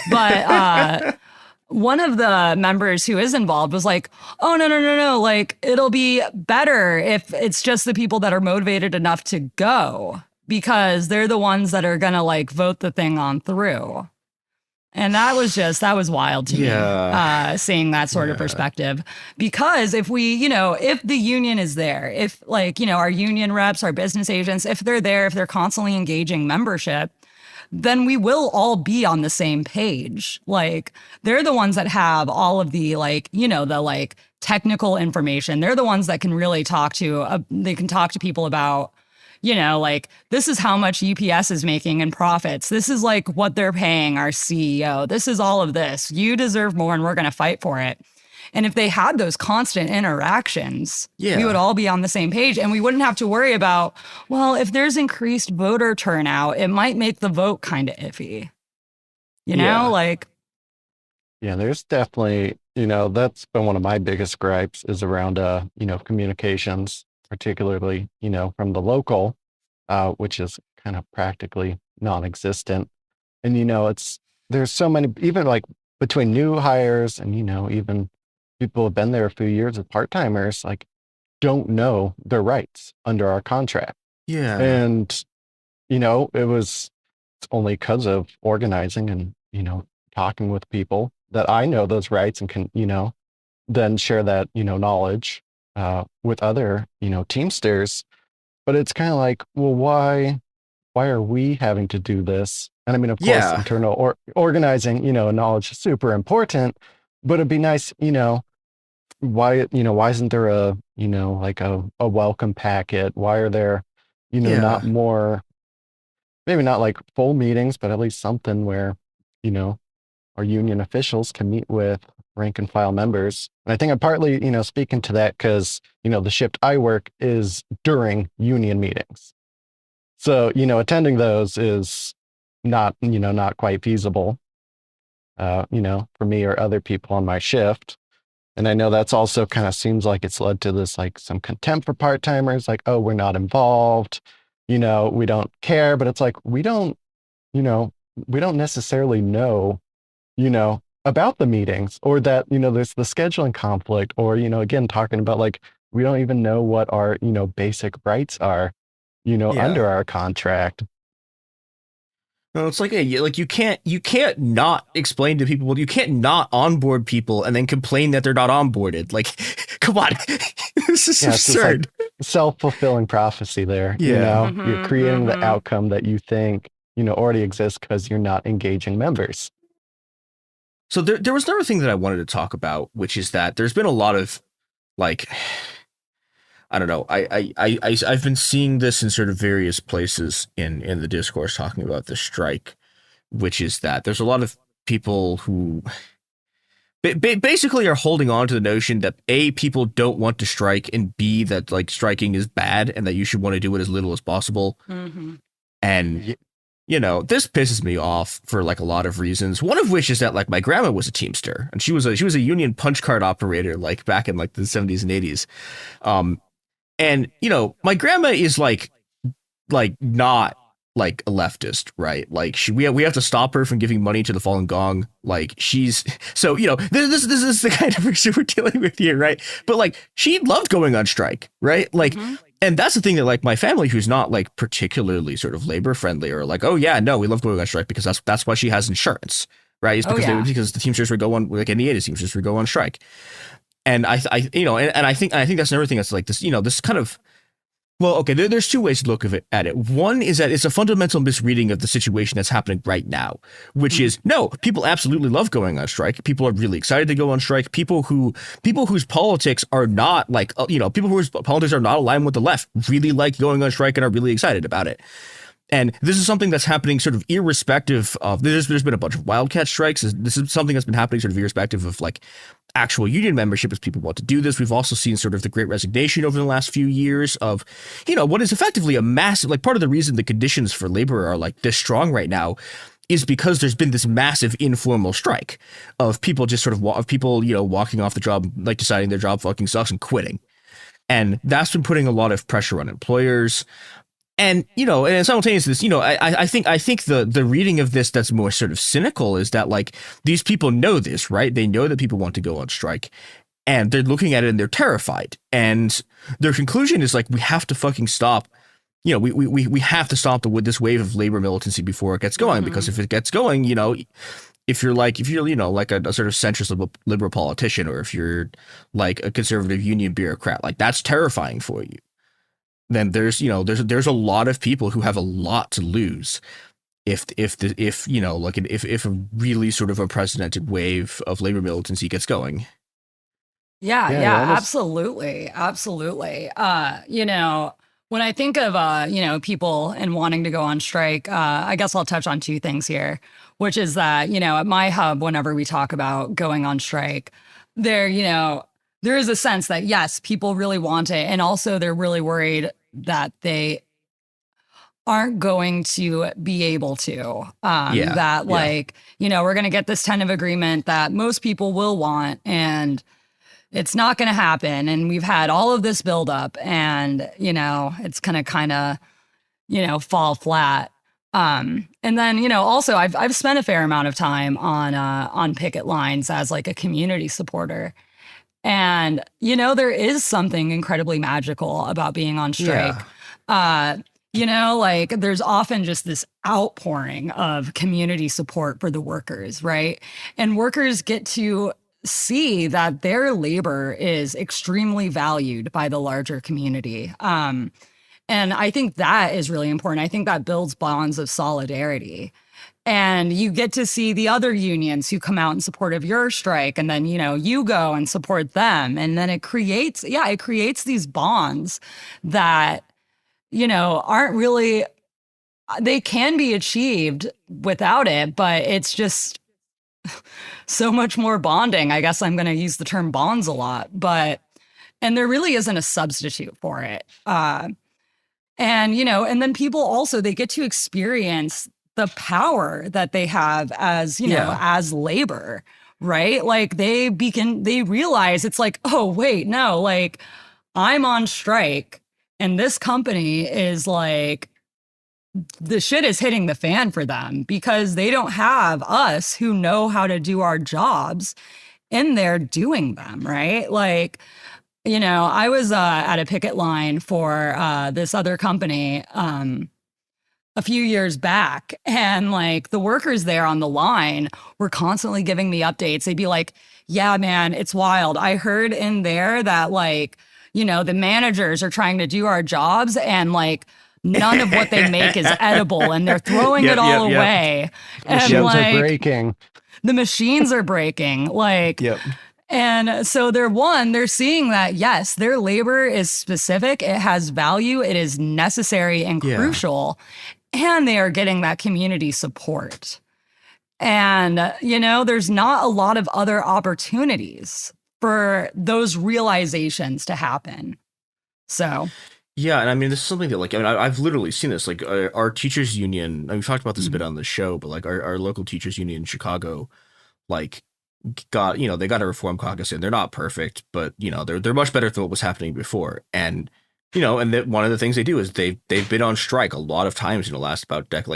But one of the members who is involved was like, oh, no. Like, it'll be better if it's just the people that are motivated enough to go, because they're the ones that are going to, like, vote the thing on through. And that was wild to me, seeing that sort of perspective, because if if the union is there, if our union reps, our business agents, if they're there, if they're constantly engaging membership, then we will all be on the same page. Like, they're the ones that have all of the technical information. They're the ones that can really talk to people about, this is how much UPS is making in profits. This is like what they're paying our CEO. This is all of this. You deserve more and we're going to fight for it. And if they had those constant interactions, we would all be on the same page and we wouldn't have to worry about, well, if there's increased voter turnout, it might make the vote kind of iffy. Yeah, there's definitely, that's been one of my biggest gripes is around, communications, particularly, from the local, which is kind of practically non-existent. And, there's so many, even like between new hires and, even people who have been there a few years as part-timers, like don't know their rights under our contract. Yeah. And, it's only because of organizing and, talking with people that I know those rights and can, then share that, knowledge with other, Teamsters. But it's kind of like, well, why are we having to do this? And I mean, of course, internal or organizing, knowledge is super important, but it'd be nice, why isn't there a, like a welcome packet? Why are there, not more, maybe not like full meetings, but at least something where, our union officials can meet with rank and file members. And I think I'm partly, speaking to that because, the shift I work is during union meetings. So, attending those is not quite feasible, for me or other people on my shift. And I know that's also kind of seems like it's led to this, like some contempt for part-timers, like, oh, we're not involved, we don't care, but it's like, we don't necessarily know, about the meetings or that, there's the scheduling conflict or, again, talking about like, we don't even know what our, basic rights are, under our contract. No, it's like you can't not explain to people. You can't not onboard people and then complain that they're not onboarded. Like, come on, this is absurd. Like self-fulfilling prophecy there. You're creating the outcome that you think already exists because you're not engaging members. So there was another thing that I wanted to talk about, which is that there's been a lot of like, I don't know. I've been seeing this in sort of various places in the discourse talking about the strike, which is that there's a lot of people who basically are holding on to the notion that A, people don't want to strike, and B, that like striking is bad and that you should want to do it as little as possible. Mm-hmm. And this pisses me off for like a lot of reasons. One of which is that like my grandma was a Teamster and she was a union punch card operator like back in like the 70s and 80s. And, my grandma is like not like a leftist, right? Like we have to stop her from giving money to the Falun Gong. Like she's so, this is the kind of person we're dealing with here, right? But like she loved going on strike, right? Like, and that's the thing that like my family, who's not like particularly sort of labor friendly or like, oh yeah, no, we love going on strike because that's why she has insurance. right? It's Oh, because yeah. because the Teamsters would go on, like in the 80s, Teamsters would go on strike. And I think that's another thing that's like this, this kind of, well, okay, there's two ways to look at it. One is that it's a fundamental misreading of the situation that's happening right now, which is, no, people absolutely love going on strike. People are really excited to go on strike. People whose politics are not like, people whose politics are not aligned with the left really like going on strike and are really excited about it. And this is something that's happening sort of irrespective of, there's been a bunch of wildcat strikes. This is something that's been happening sort of irrespective of like actual union membership as people want to do this. We've also seen sort of the Great Resignation over the last few years of, what is effectively a massive, like part of the reason the conditions for labor are like this strong right now is because there's been this massive informal strike of people just sort of, walking off the job, like deciding their job fucking sucks and quitting. And that's been putting a lot of pressure on employers. And, and simultaneously, this, I think the reading of this that's more sort of cynical is that like these people know this, right? They know that people want to go on strike and they're looking at it and they're terrified. And their conclusion is like, we have to fucking stop. We have to stop this wave of labor militancy before it gets going, because if it gets going, if you're like a sort of centrist liberal politician, or if you're like a conservative union bureaucrat, like that's terrifying for you. Then there's a lot of people who have a lot to lose if a really sort of unprecedented wave of labor militancy gets going. Yeah, almost. absolutely. When I think of people and wanting to go on strike, I guess I'll touch on two things here, which is that, at my hub, whenever we talk about going on strike, there is a sense that yes, people really want it, and also they're really worried that they aren't going to be able to. We're going to get this tentative agreement that most people will want, and it's not going to happen. And we've had all of this buildup, and it's going to kind of fall flat. And then also I've spent a fair amount of time on picket lines as like a community supporter. And, there is something incredibly magical about being on strike. There's often just this outpouring of community support for the workers, right? And workers get to see that their labor is extremely valued by the larger community. And I think that is really important. I think that builds bonds of solidarity. And you get to see the other unions who come out in support of your strike, and then, you go and support them. And then it creates these bonds that, aren't really, they can be achieved without it, but it's just so much more bonding. I guess I'm going to use the term bonds a lot, and there really isn't a substitute for it. And then people also, they get to experience the power that they have as, as labor, right? Like they realize it's like, oh, wait, no, like I'm on strike and this company is like, the shit is hitting the fan for them because they don't have us who know how to do our jobs in there doing them, right? Like, I was at a picket line for this other company a few years back, and like the workers there on the line were constantly giving me updates. They'd be like, yeah, man, it's wild. I heard in there that like, the managers are trying to do our jobs and like none of what they make is edible and they're throwing it all away. And Machines like are breaking. the machines are breaking. Like, and so they're seeing that, yes, their labor is specific. It has value. It is necessary and crucial. And they are getting that community support. And, there's not a lot of other opportunities for those realizations to happen. So. Yeah, and I mean, this is something that, like, I've literally seen this. Like, our teachers' union, we've talked about this a bit on the show, but, like, our local teachers' union in Chicago, like, they got a reform caucus in. They're not perfect, but, they're much better than what was happening before. And, one of the things they do is they've been on strike a lot of times in the last about bit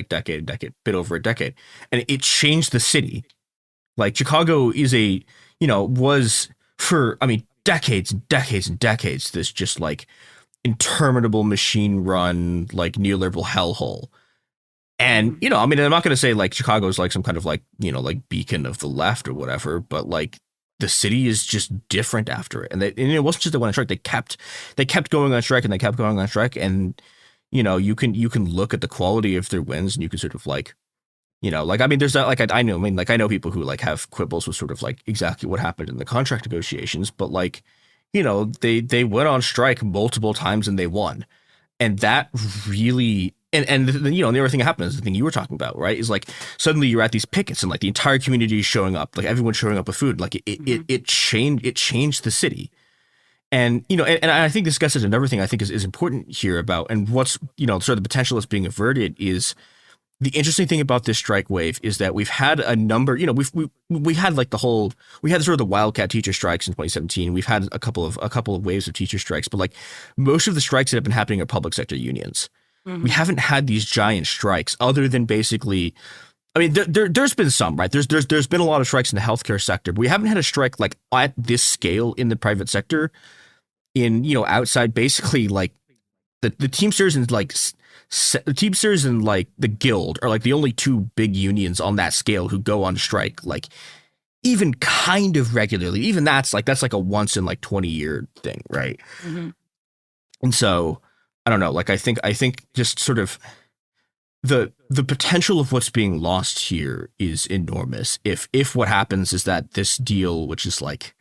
over a decade. And it changed the city. Like, Chicago is was for, decades and decades and decades, this just, like, interminable machine run, like, neoliberal hellhole. And, you know, I mean, I'm not going to say like Chicago's like some kind of like, you know, like beacon of the left or whatever, but like the city is just different after it. And it wasn't just they went on strike. They kept going on strike and they kept going on strike. And, you know, you can look at the quality of their wins and you can sort of like, you know, like, I mean, there's that, like, I know people who like have quibbles with sort of like exactly what happened in the contract negotiations, but like, you know, they went on strike multiple times and they won. And that really, and you know, the other thing that happened is the thing you were talking about, right? Is like suddenly you're at these pickets and like the entire community is showing up, like everyone's showing up with food, like it changed the city. And, you know, and I think this gets into another thing I think is important here about, and what's, you know, sort of the potential that's being averted is the interesting thing about this strike wave is that we've had a number, you know, we had like we had sort of the wildcat teacher strikes in 2017. We've had a couple of waves of teacher strikes, but like most of the strikes that have been happening are public sector unions. Mm-hmm. We haven't had these giant strikes other than basically, I mean, there's been some, right? There's been a lot of strikes in the healthcare sector, but we haven't had a strike like at this scale in the private sector in, you know, outside basically like the Teamsters and like the Teamsters and like the Guild are like the only two big unions on that scale who go on strike like even kind of regularly. Even that's like a once in like 20-year thing, right? Mm-hmm. And so I don't know, like I think just sort of the potential of what's being lost here is enormous if what happens is that this deal, which is like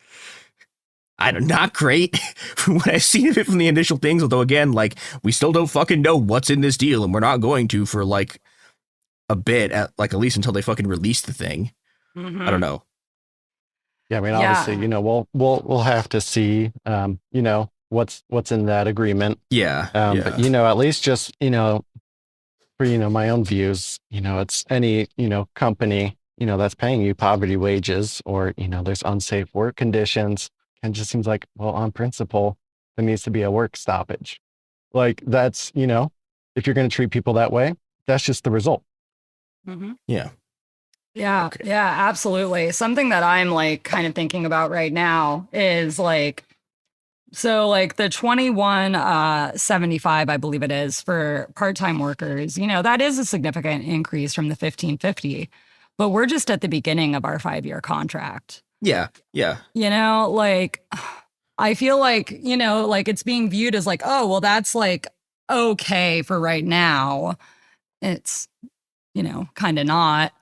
not great from what I've seen of it from the initial things, although again, like we still don't fucking know what's in this deal and we're not going to for like a bit at least until they fucking release the thing. Mm-hmm. I don't know. Yeah, I mean, obviously, you know, we'll have to see, you know, what's in that agreement. Yeah. But, you know, at least just, you know, for, you know, my own views, you know, it's any, you know, company, you know, that's paying you poverty wages or, you know, there's unsafe work conditions. And just seems like, well, on principle, there needs to be a work stoppage. Like that's, you know, if you're going to treat people that way, that's just the result. Mm-hmm. Yeah. Yeah. Okay. Yeah, absolutely. Something that I'm like kind of thinking about right now is like, so like the 2175, I believe it is for part-time workers, you know, that is a significant increase from the 1550, but we're just at the beginning of our 5-year contract. Yeah. Yeah. You know, like, I feel like, you know, like it's being viewed as like, oh, well, that's like okay for right now. It's, you know, kind of not,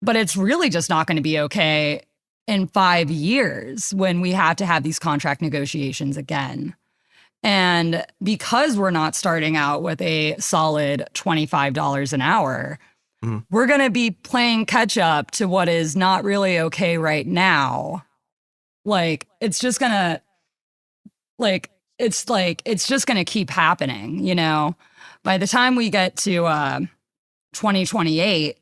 but it's really just not going to be okay in 5 years when we have to have these contract negotiations again. And because we're not starting out with a solid $25 an hour, we're going to be playing catch up to what is not really okay right now. Like, it's just going to, like, it's just going to keep happening, you know? By the time we get to 2028,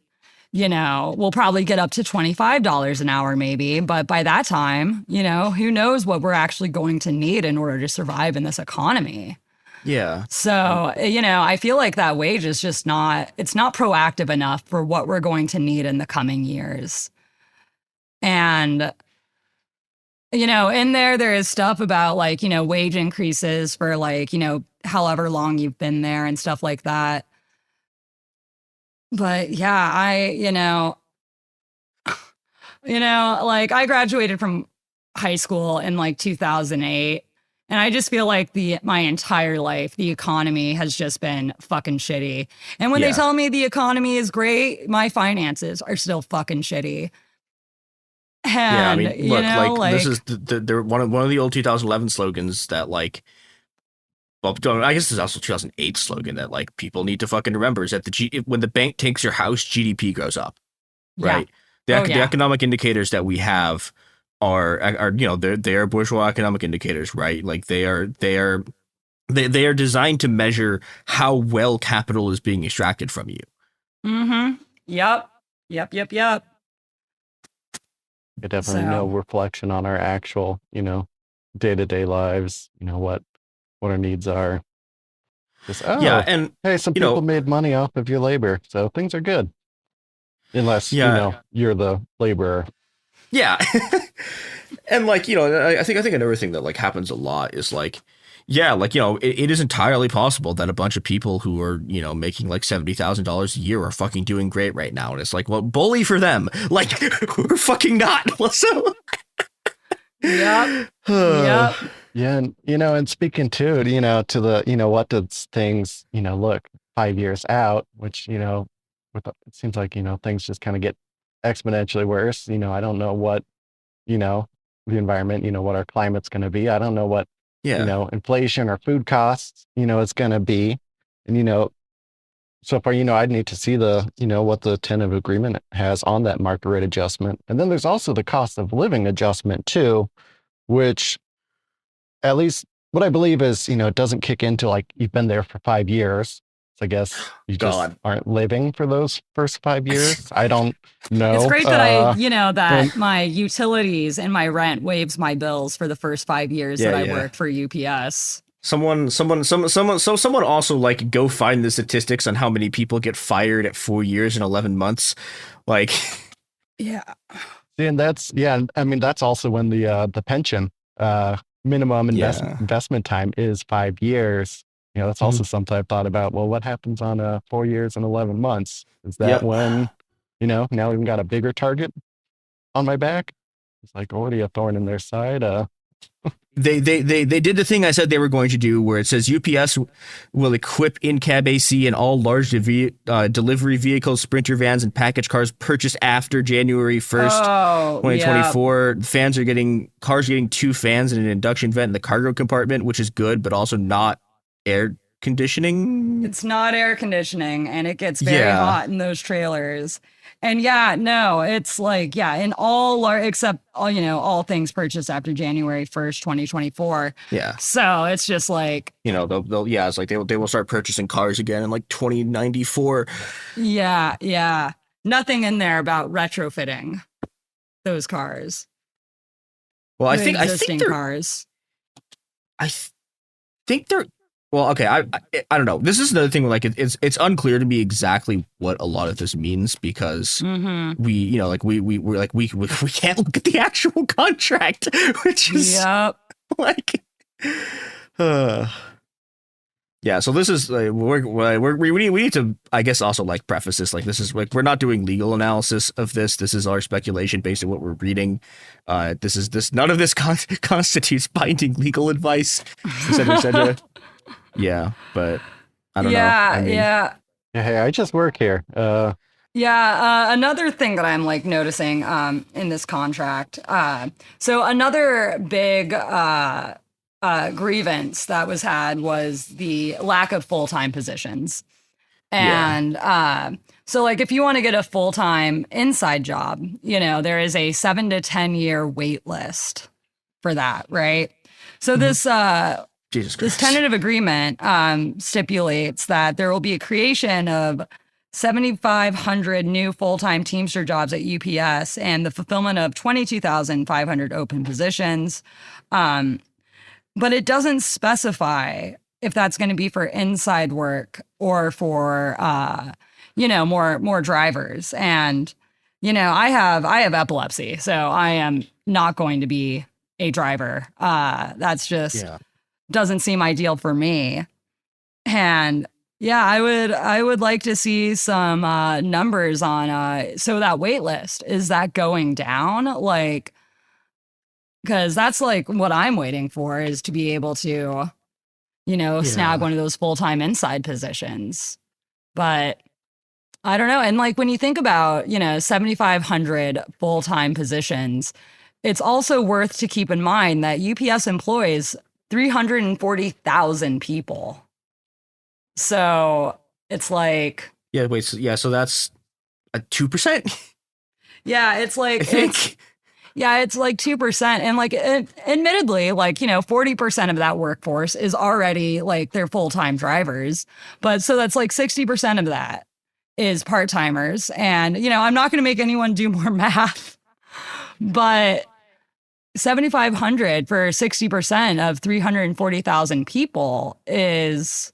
you know, we'll probably get up to $25 an hour maybe. But by that time, you know, who knows what we're actually going to need in order to survive in this economy. Yeah. So, you know, I feel like that wage is just it's not proactive enough for what we're going to need in the coming years. And, you know, in there is stuff about like, you know, wage increases for like, you know, however long you've been there and stuff like that. But yeah, you know, like I graduated from high school in like 2008. And I just feel like my entire life, the economy has just been fucking shitty. And when they tell me the economy is great, my finances are still fucking shitty. And, yeah, I mean, look, you know, like this is one of the old 2011 slogans that like, well, I guess there's also 2008 slogan that like people need to fucking remember is that when the bank takes your house, GDP goes up, right? Yeah. The economic indicators that we have are you know they are bourgeois economic indicators, right? Like they are designed to measure how well capital is being extracted from you. Mm-hmm. Yep. Definitely no reflection on our actual, you know, day-to-day lives, you know, what our needs are. Just, and hey, some people made money off of your labor, so things are good. Unless, you know, you're the laborer. Yeah. And like, you know, I think another thing that like happens a lot is like, Yeah, like, it is entirely possible that a bunch of people who are, making like $70,000 a year are fucking doing great right now. And it's like, well, bully for them. Like, we're fucking not. So. Yep. Yep. Yeah, and and speaking to to the what does things look 5 years out, which it seems like things just kind of get exponentially worse. I don't know what the environment, what our climate's going to be. I don't know what inflation or food costs it's going to be, and so far I'd need to see the what the tentative agreement has on that market rate adjustment, and then there's also the cost of living adjustment too, which at least what I believe is, it doesn't kick into like you've been there for 5 years. So I guess you just aren't living for those first 5 years. I don't know. It's great that my utilities and my rent waives my bills for the first 5 years that I worked for UPS. Someone also like go find the statistics on how many people get fired at 4 years and 11 months. Like, yeah. And that's also when the pension minimum investment time is 5 years. That's also something I've thought about. Well, what happens on 4 years and 11 months? Is that when, now we've got a bigger target on my back? It's like already a thorn in their side. They did the thing I said they were going to do, where it says UPS will equip in-cab AC in all large delivery vehicles, Sprinter vans, and package cars purchased after January 1st, 2024. Yeah. Cars are getting 2 fans and an induction vent in the cargo compartment, which is good, but also not air conditioning. It's not air conditioning, and it gets very hot in those trailers. And it's like, in except all things purchased after January 1st, 2024. Yeah. So it's just like, it's like they will start purchasing cars again in like 2094. Yeah. Yeah. Nothing in there about retrofitting those cars. Well, I think cars. I think they're. Well, okay, I don't know. This is another thing. Like, it's unclear to me exactly what a lot of this means, because we can't look at the actual contract, which is like, yeah. So this is we need to, I guess, also like preface this. Like, this is like, we're not doing legal analysis of this. This is our speculation based on what we're reading. None of this constitutes binding legal advice. Yeah, but I don't know. Yeah. Hey, I just work here. Another thing that I'm like noticing in this contract. So another big grievance that was had was the lack of full-time positions. And so like if you want to get a full-time inside job, there is a 7 to 10 year wait list for that, right? So this tentative agreement stipulates that there will be a creation of 7,500 new full-time Teamster jobs at UPS and the fulfillment of 22,500 open positions. But it doesn't specify if that's going to be for inside work or for, more drivers. And, I have epilepsy, so I am not going to be a driver. That's just... doesn't seem ideal for me. And I would like to see some numbers on so that wait list, is that going down? Like, because that's like what I'm waiting for, is to be able to snag one of those full-time inside positions. But I don't know. And like when you think about 7,500 full-time positions, it's also worth to keep in mind that UPS employs 340,000 people. So it's like, so that's a 2%. Yeah, it's like, it's like 2%. And like, admittedly, like, 40% of that workforce is already like they're full-time drivers. But so that's like 60% of that is part-timers. And, I'm not going to make anyone do more math, but 7,500 for 60% of 340,000 people is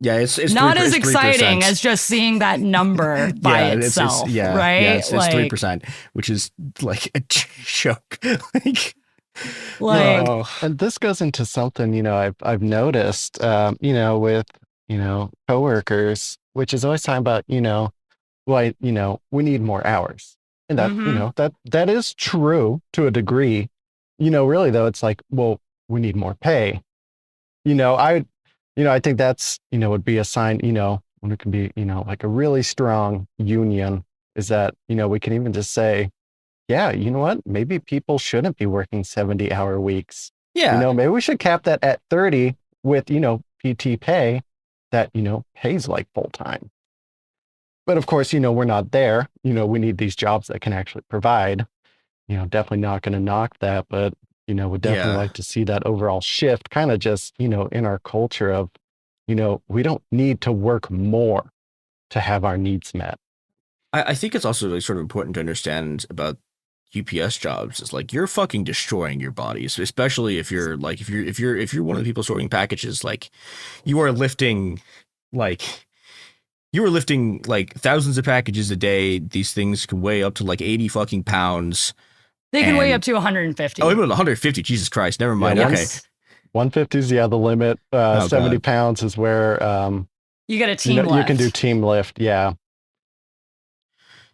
it's not as exciting as just seeing that number by itself, right? It's 3%, which is like a joke. Like, Like, And this goes into something, I've noticed, with, coworkers, which is always talking about, we need more hours. And that, that is true to a degree. Really though, it's like, well, we need more pay. I think that's, would be a sign, when it can be, like a really strong union is that, we can even just say, yeah, you know what? Maybe people shouldn't be working 70-hour weeks. Yeah. Maybe we should cap that at 30 with, PT pay that, pays like full time. But of course, we're not there. We need these jobs that can actually provide. Definitely not going to knock that, but, would definitely like to see that overall shift kind of just, in our culture of, we don't need to work more to have our needs met. I think it's also like sort of important to understand about UPS jobs is like you're fucking destroying your bodies, especially if you're like if you're one of the people sorting packages, like you are lifting like thousands of packages a day. These things can weigh up to like 80 fucking pounds. They can weigh up to 150. Oh, even 150. Jesus Christ. Never mind. Yeah, okay. 150 is the limit. 70 pounds is where you get a team lift. You can do team lift. Yeah.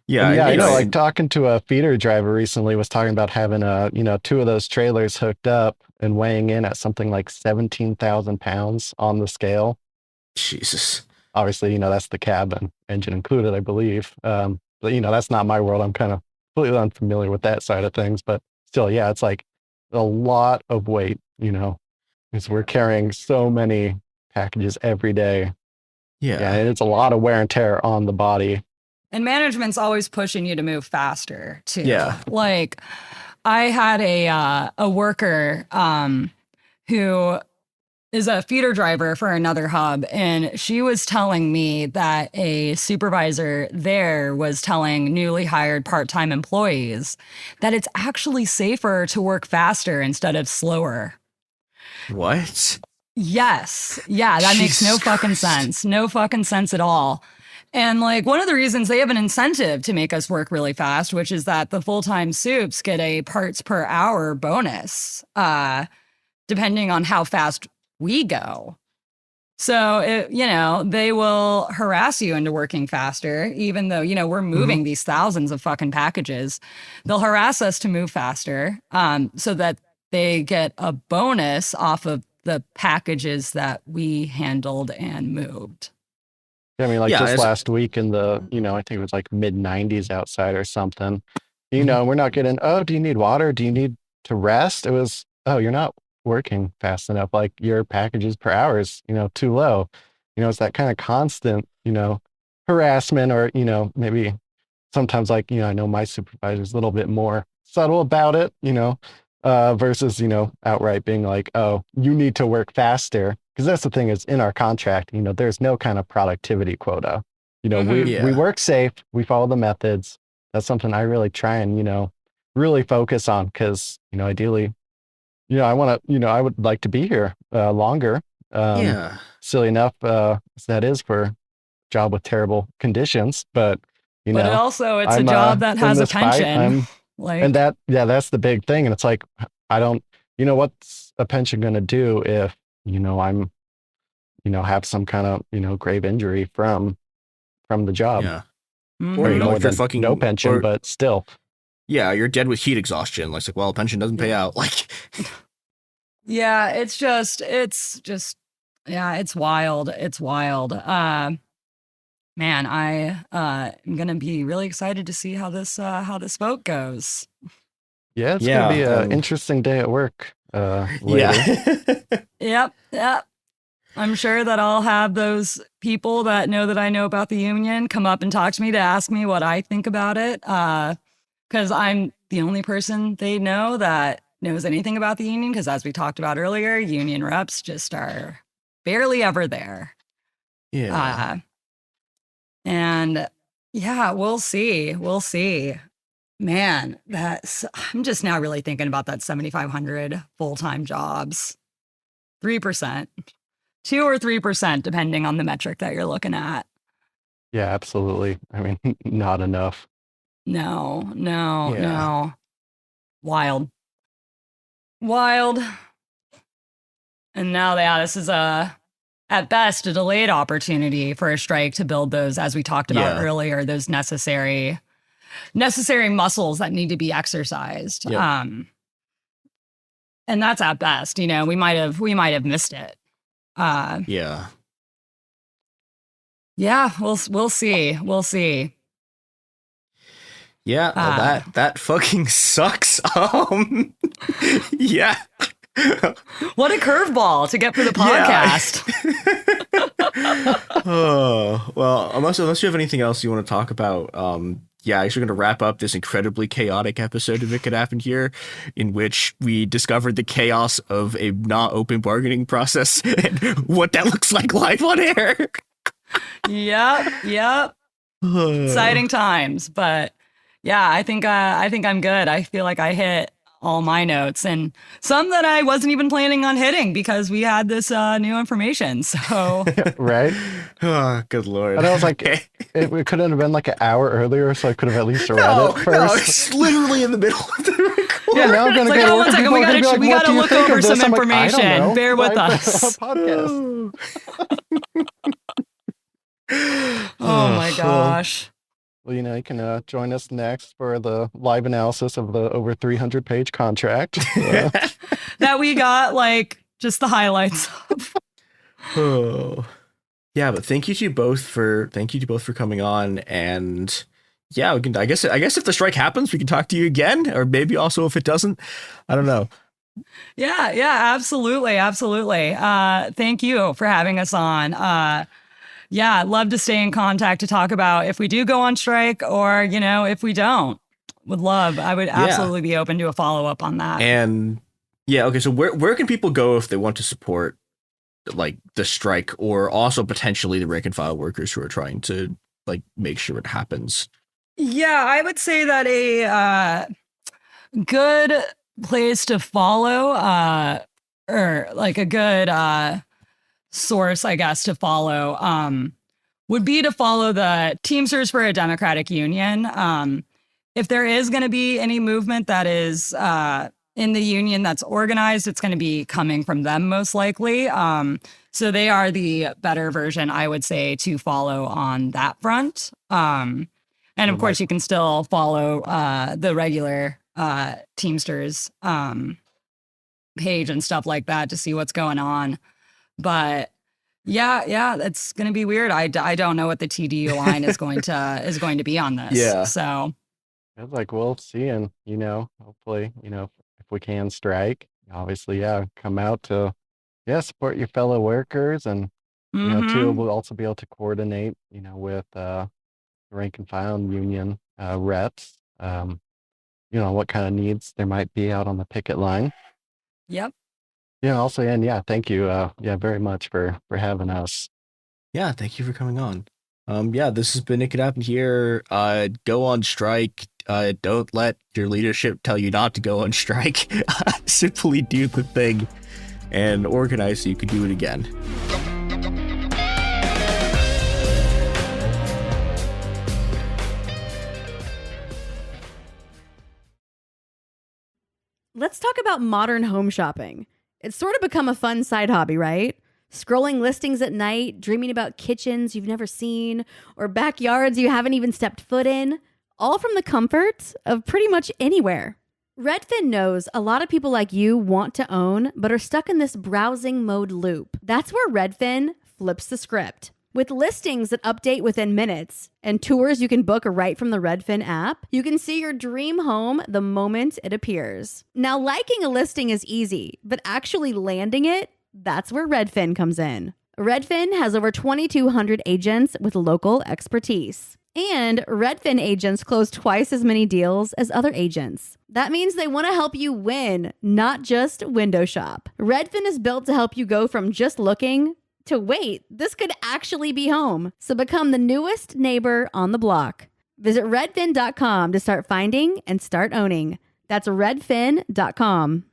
Yeah, I know. Like talking to a feeder driver recently was talking about having two of those trailers hooked up and weighing in at something like 17,000 pounds on the scale. Jesus. Obviously, that's the cab and engine included, I believe. But that's not my world. I'm kind of completely unfamiliar with that side of things. But still, yeah, it's like a lot of weight. Because we're carrying so many packages every day. Yeah, and it's a lot of wear and tear on the body. And management's always pushing you to move faster too. Yeah. Like I had a worker who is a feeder driver for another hub, and she was telling me that a supervisor there was telling newly hired part-time employees that it's actually safer to work faster instead of slower. What? Yes. Yeah, that makes no fucking sense. No fucking sense at all. And like one of the reasons they have an incentive to make us work really fast, which is that the full-time soups get a parts per hour bonus, depending on how fast we go. So, they will harass you into working faster, even though, we're moving these thousands of fucking packages. They'll harass us to move faster, so that they get a bonus off of the packages that we handled and moved. I mean, just last week in the, I think it was like mid 90s outside or something, we're not getting, oh, do you need water? Do you need to rest? It was, oh, you're not working fast enough. Like your packages per hour is, too low. It's that kind of constant, harassment or, maybe sometimes like, I know my supervisor's a little bit more subtle about it, versus, outright being like, oh, you need to work faster. Because that's the thing is in our contract, there's no kind of productivity quota. We work safe, we follow the methods. That's something I really try and, really focus on because, ideally, I want to, I would like to be here longer. Silly enough as that is for a job with terrible conditions, but, but also it's a job that has a pension. And that's the big thing. And it's like, I don't, what's a pension going to do if, I'm, have some kind of, grave injury from the job. Yeah. Mm-hmm. Or, if you're fucking no pension, but still. Yeah. You're dead with heat exhaustion. Like, well, pension doesn't pay out. Like, yeah, it's just, yeah, it's wild. It's wild. Man, I am going to be really excited to see how this vote goes. Yeah, it's going to be an interesting day at work. Later. Yep. I'm sure that I'll have those people that know that I know about the union come up and talk to me to ask me what I think about it. Because I'm the only person they know that knows anything about the union. Because as we talked about earlier, union reps just are barely ever there. Yeah. And yeah, we'll see. Man, I'm just now really thinking about that 7,500 full-time jobs. 3%, 2 or 3%, depending on the metric that you're looking at. Yeah, absolutely. I mean, not enough. No. Wild. Wild. And now, this is at best a delayed opportunity for a strike to build those, as we talked about earlier, those necessary muscles that need to be exercised. Yep. And that's at best. We might have missed it. Yeah, we'll see. We'll see. Yeah, well, that fucking sucks. Yeah. What a curveball to get for the podcast. Oh, well, unless you have anything else you want to talk about, I guess we're going to wrap up this incredibly chaotic episode of It Could Happen Here, in which we discovered the chaos of a not open bargaining process and what that looks like live on air. Yep. Exciting times, but yeah, I think I'm good. I feel like I hit all my notes and some that I wasn't even planning on hitting because we had this new information. So right. Oh, good Lord. And I was like, it couldn't have been like an hour earlier, so I could have at least read it first. No, it's literally in the middle of the recording. Yeah, now I'm going to go. One second, we gotta look over some information. Like, bear with us. Podcast. Oh my gosh. Well, you can join us next for the live analysis of the over 300-page contract. That we got, just the highlights of. Oh. Yeah, but thank you to you both for coming on, and yeah, we can. I guess if the strike happens, we can talk to you again, or maybe also if it doesn't, I don't know. Yeah, absolutely. Thank you for having us on. Yeah, I'd love to stay in contact to talk about if we do go on strike or, if we don't. I would absolutely be open to a follow-up on that. And yeah, okay, so where can people go if they want to support the strike or also potentially the rank and file workers who are trying to make sure it happens? Yeah, I would say that a good place to follow or a good source, I guess, to follow would be to follow the Teamsters for a Democratic Union. If there is going to be any movement that is in the union that's organized, it's going to be coming from them most likely. So they are the better version, I would say, to follow on that front. And of course, you can still follow the regular Teamsters page and stuff like that to see what's going on. But yeah, it's going to be weird. I don't know what the TDU line is going to be on this. Yeah. So we'll see, and hopefully, if we can strike, obviously, come out to support your fellow workers, and too, we'll also be able to coordinate, with the rank and file union reps, what kind of needs there might be out on the picket line. Yep. Yeah, also, and thank you, very much for having us. Yeah, thank you for coming on. This has been It Could Happen Here. Go on strike. Don't let your leadership tell you not to go on strike. Simply do the thing and organize so you can do it again. Let's talk about modern home shopping. It's sort of become a fun side hobby, right? Scrolling listings at night, dreaming about kitchens you've never seen, or backyards you haven't even stepped foot in, all from the comfort of pretty much anywhere. Redfin knows a lot of people like you want to own, but are stuck in this browsing mode loop. That's where Redfin flips the script. With listings that update within minutes and tours you can book right from the Redfin app, you can see your dream home the moment it appears. Now, liking a listing is easy, but actually landing it, that's where Redfin comes in. Redfin has over 2,200 agents with local expertise. And Redfin agents close twice as many deals as other agents. That means they want to help you win, not just window shop. Redfin is built to help you go from just looking to wait, this could actually be home. So become the newest neighbor on the block. Visit redfin.com to start finding and start owning. That's redfin.com.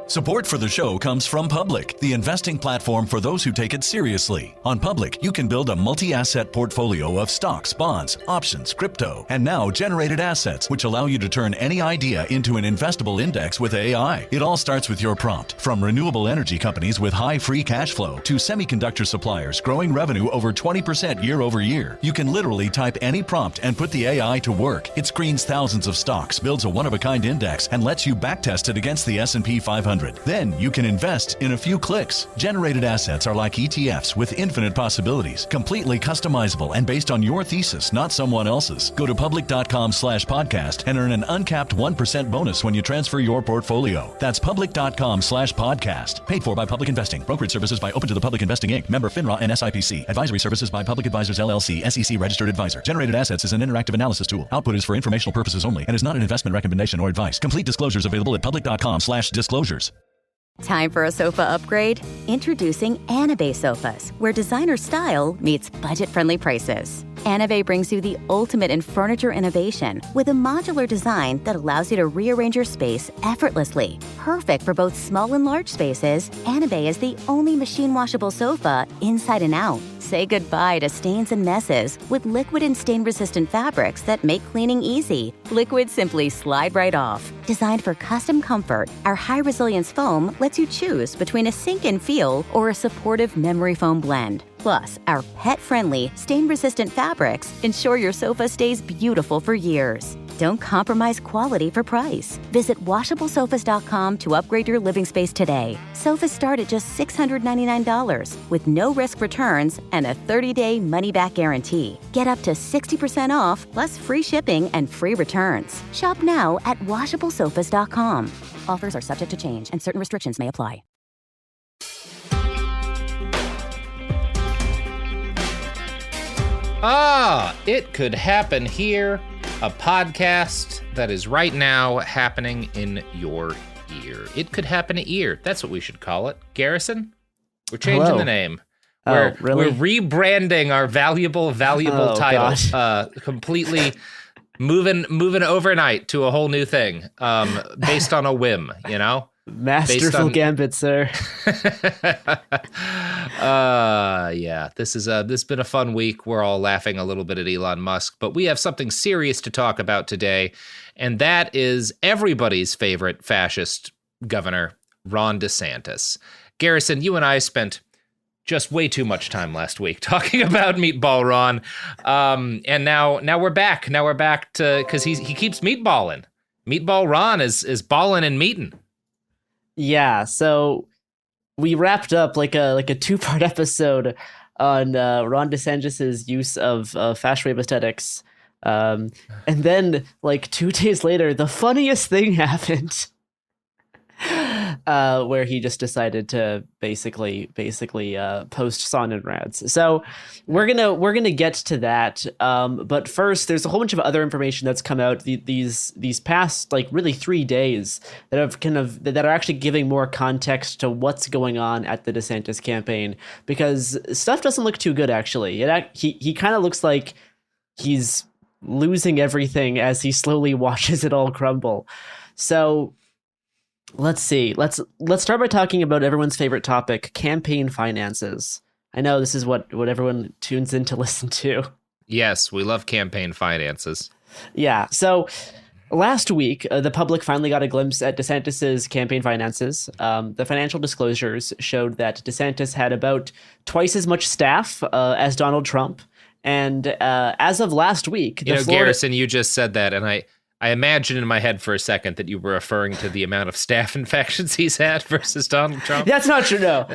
Support for the show comes from Public, the investing platform for those who take it seriously. On Public, you can build a multi-asset portfolio of stocks, bonds, options, crypto, and now generated assets, which allow you to turn any idea into an investable index with AI. It all starts with your prompt. From renewable energy companies with high free cash flow to semiconductor suppliers growing revenue over 20% year over year, you can literally type any prompt and put the AI to work. It screens thousands of stocks, builds a one-of-a-kind index, and lets you backtest it against the S&P 500. Then you can invest in a few clicks. Generated assets are like ETFs with infinite possibilities, completely customizable and based on your thesis, not someone else's. Go to public.com/podcast and earn an uncapped 1% bonus when you transfer your portfolio. That's public.com/podcast. Paid for by Public Investing. Brokerage services by Open to the Public Investing Inc. Member FINRA and SIPC. Advisory services by Public Advisors LLC, SEC registered advisor. Generated assets is an interactive analysis tool. Output is for informational purposes only and is not an investment recommendation or advice. Complete disclosures available at public.com/disclosures. Time for a sofa upgrade? Introducing Anabay Sofas, where designer style meets budget-friendly prices. Anabay brings you the ultimate in furniture innovation with a modular design that allows you to rearrange your space effortlessly. Perfect for both small and large spaces, Anabay is the only machine-washable sofa inside and out. Say goodbye to stains and messes with liquid and stain-resistant fabrics that make cleaning easy. Liquids simply slide right off. Designed for custom comfort, our high-resilience foam lets you choose between a sink-in feel or a supportive memory foam blend. Plus, our pet-friendly, stain-resistant fabrics ensure your sofa stays beautiful for years. Don't compromise quality for price. Visit WashableSofas.com to upgrade your living space today. Sofas start at just $699 with no risk returns and a 30-day money-back guarantee. Get up to 60% off plus free shipping and free returns. Shop now at WashableSofas.com. Offers are subject to change and certain restrictions may apply. It could happen here. A podcast that is right now happening in your ear. It could happen at ear. That's what we should call it. Garrison, we're changing the name. We're rebranding our valuable title. Completely moving overnight to a whole new thing. Based on a whim, you know? Masterful gambit, sir. Yeah, this has been a fun week. We're all laughing a little bit at Elon Musk, but we have something serious to talk about today, and that is everybody's favorite fascist governor, Ron DeSantis. Garrison, you and I spent just way too much time last week talking about Meatball Ron, and now we're back. Now we're back to because he keeps meatballing. Meatball Ron is balling and meating. Yeah, so we wrapped up like a 2-part episode on Ron DeSantis' use of fast wave aesthetics. And then like 2 days later, the funniest thing happened. Where he just decided to basically post Sonnenrads. So we're gonna get to that. But first, there's a whole bunch of other information that's come out these past like really 3 days that are actually giving more context to what's going on at the DeSantis campaign, because stuff doesn't look too good actually. He kind of looks like he's losing everything as he slowly watches it all crumble. So let's see. Let's start by talking about everyone's favorite topic, campaign finances. I know this is what everyone tunes in to listen to. Yes, we love campaign finances. Yeah. So last week, the public finally got a glimpse at DeSantis's campaign finances. The financial disclosures showed that DeSantis had about twice as much staff as Donald Trump. And as of last week, Garrison, you just said that, and I imagined in my head for a second that you were referring to the amount of staph infections he's had versus Donald Trump. That's not true, no.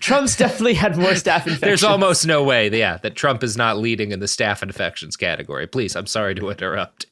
Trump's definitely had more staph infections. There's almost no way, that Trump is not leading in the staph infections category. Please, I'm sorry to interrupt.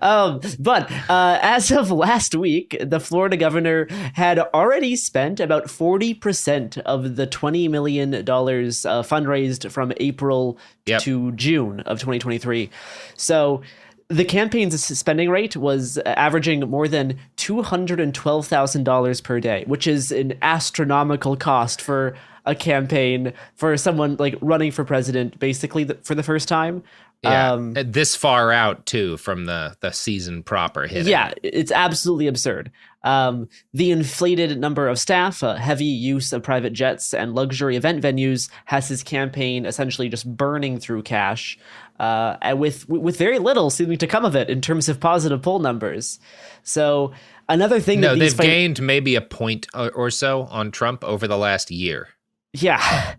But as of last week, the Florida governor had already spent about 40% of the $20 million fundraised from April to June of 2023. So the campaign's spending rate was averaging more than $212,000 per day, which is an astronomical cost for a campaign for someone like running for president, basically for the first time. Yeah, this far out too from the season proper hitting. Yeah, it's absolutely absurd. The inflated number of staff, heavy use of private jets, and luxury event venues has his campaign essentially just burning through cash, and with very little seeming to come of it in terms of positive poll numbers. So another thing that they've gained maybe a point or so on Trump over the last year. Yeah.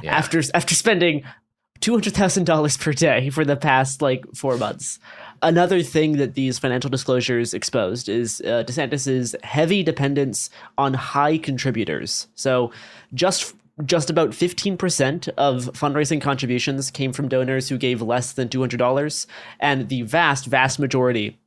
After spending $200,000 per day for the past 4 months. Another thing that these financial disclosures exposed is DeSantis's heavy dependence on high contributors. So just about 15% of fundraising contributions came from donors who gave less than $200, and the vast majority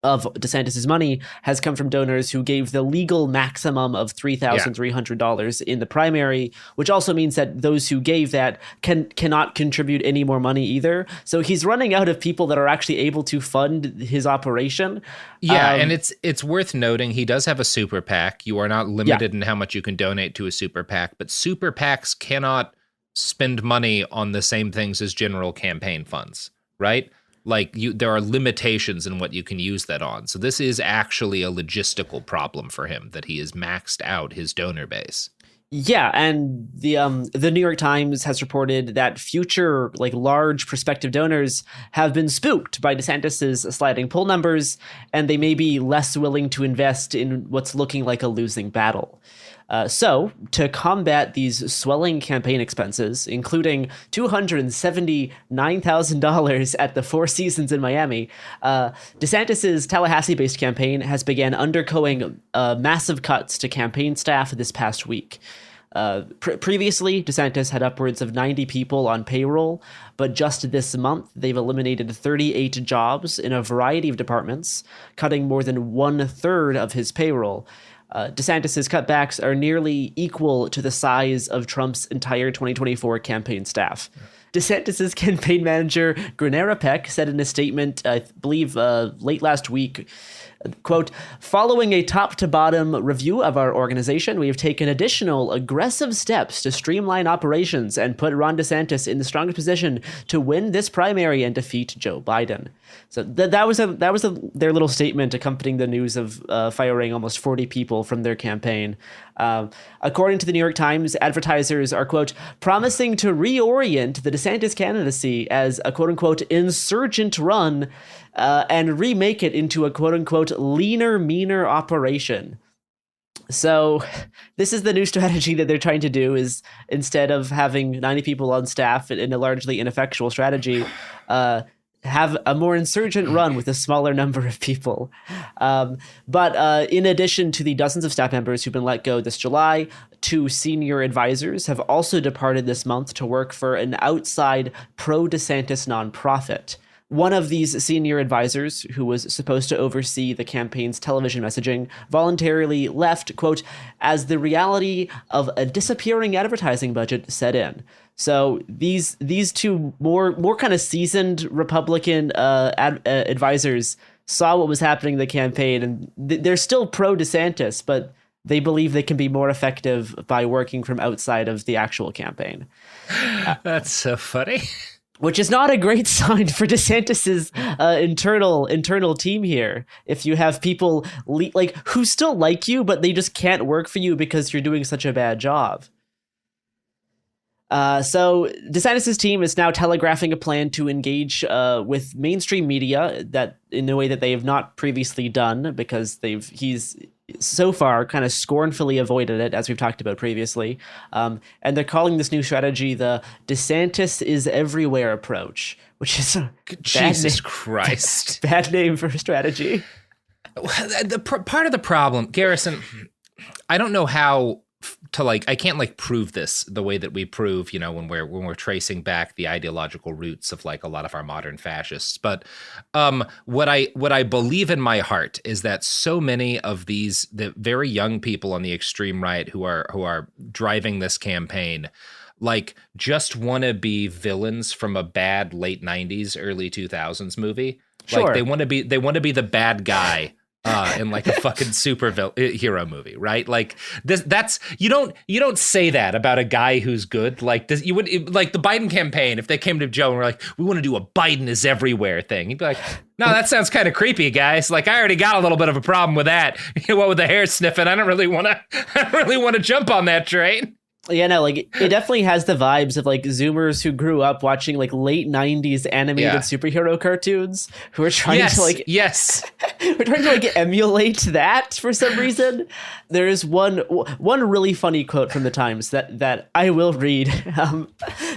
of DeSantis's money has come from donors who gave the legal maximum of $3,300 in the primary, which also means that those who gave that cannot contribute any more money either. So he's running out of people that are actually able to fund his operation. Yeah, and it's worth noting he does have a super PAC. You are not limited in how much you can donate to a super PAC, but super PACs cannot spend money on the same things as general campaign funds, right? There are limitations in what you can use that on. So this is actually a logistical problem for him that he has maxed out his donor base. Yeah, and the New York Times has reported that future large prospective donors have been spooked by DeSantis's sliding poll numbers, and they may be less willing to invest in what's looking like a losing battle. So, to combat these swelling campaign expenses, including $279,000 at the Four Seasons in Miami, DeSantis's Tallahassee-based campaign has began undergoing massive cuts to campaign staff this past week. Previously, DeSantis had upwards of 90 people on payroll, but just this month, they've eliminated 38 jobs in a variety of departments, cutting more than 1/3 of his payroll. DeSantis's cutbacks are nearly equal to the size of Trump's entire 2024 campaign staff. DeSantis's campaign manager, Granera Peck, said in a statement, I believe late last week, quote, "Following a top-to-bottom review of our organization, we have taken additional aggressive steps to streamline operations and put Ron DeSantis in the strongest position to win this primary and defeat Joe Biden." So that was their little statement accompanying the news of firing almost 40 people from their campaign. According to the New York Times, advertisers are, quote, "promising to reorient the DeSantis candidacy as a quote-unquote insurgent run and remake it into a quote-unquote leaner, meaner operation." So this is the new strategy that they're trying to do, is instead of having 90 people on staff in a largely ineffectual strategy, have a more insurgent run with a smaller number of people. But in addition to the dozens of staff members who've been let go this July, 2 senior advisors have also departed this month to work for an outside pro-DeSantis nonprofit. One of these senior advisors, who was supposed to oversee the campaign's television messaging, voluntarily left, quote, "as the reality of a disappearing advertising budget set in." So these two more kind of seasoned Republican advisors saw what was happening in the campaign, and they're still pro DeSantis, but they believe they can be more effective by working from outside of the actual campaign. That's so funny. Which is not a great sign for DeSantis's internal team here. If you have people who still like you, but they just can't work for you because you're doing such a bad job. So DeSantis' team is now telegraphing a plan to engage with mainstream media that in a way that they have not previously done, because he's so far kind of scornfully avoided it, as we've talked about previously. And they're calling this new strategy the DeSantis is everywhere approach, which is a Jesus Christ. Bad name for a strategy. Part of the problem, Garrison, I don't know how to I can't prove this the way that we prove, when we're tracing back the ideological roots of a lot of our modern fascists. But what I believe in my heart is that so many of the very young people on the extreme right who are driving this campaign, just want to be villains from a bad late 90s, early 2000s movie. Sure. They want to be the bad guy in like a fucking hero movie, right? Like that's you don't say that about a guy who's good. Like you would like the Biden campaign. If they came to Joe and were like, "We want to do a Biden is everywhere thing," he'd be like, "No, that sounds kind of creepy, guys. Like I already got a little bit of a problem with that. What with the hair sniffing? I don't really want to jump on that train." Yeah, no, like it definitely has the vibes of like Zoomers who grew up watching like late 90s animated superhero cartoons who are trying to like we're trying to like emulate that for some reason. There is one really funny quote from the Times that I will read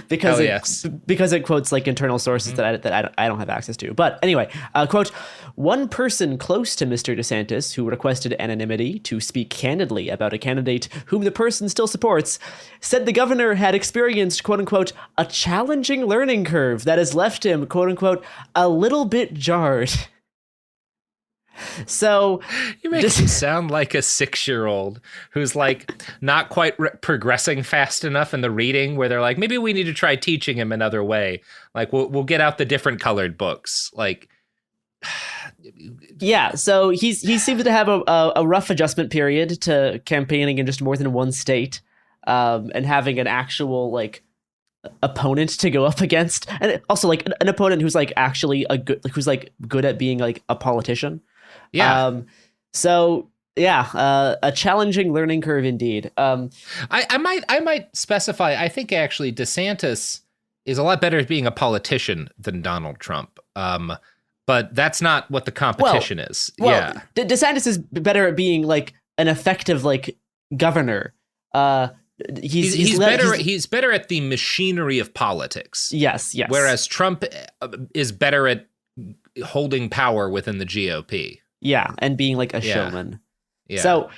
because it quotes like internal sources that I don't have access to. But anyway, quote, "One person close to Mr. DeSantis who requested anonymity to speak candidly about a candidate whom the person still supports said the governor had experienced, quote unquote, a challenging learning curve that has left him, quote unquote, a little bit jarred." So you make him sound like a 6-year-old who's like not quite progressing fast enough in the reading, where they're like, maybe we need to try teaching him another way. Like we'll get out the different colored books. Like, yeah. So he seems to have a rough adjustment period to campaigning in just more than one state, and having an actual like opponent to go up against, and also like an opponent who's like actually who's like good at being like a politician. Yeah. So yeah, a challenging learning curve indeed. I might specify. I think actually DeSantis is a lot better at being a politician than Donald Trump. But that's not what the competition is. Yeah, DeSantis is better at being like an effective like governor. He's better at the machinery of politics. Yes. Whereas Trump is better at holding power within the GOP. Yeah, and being like a showman. Yeah. So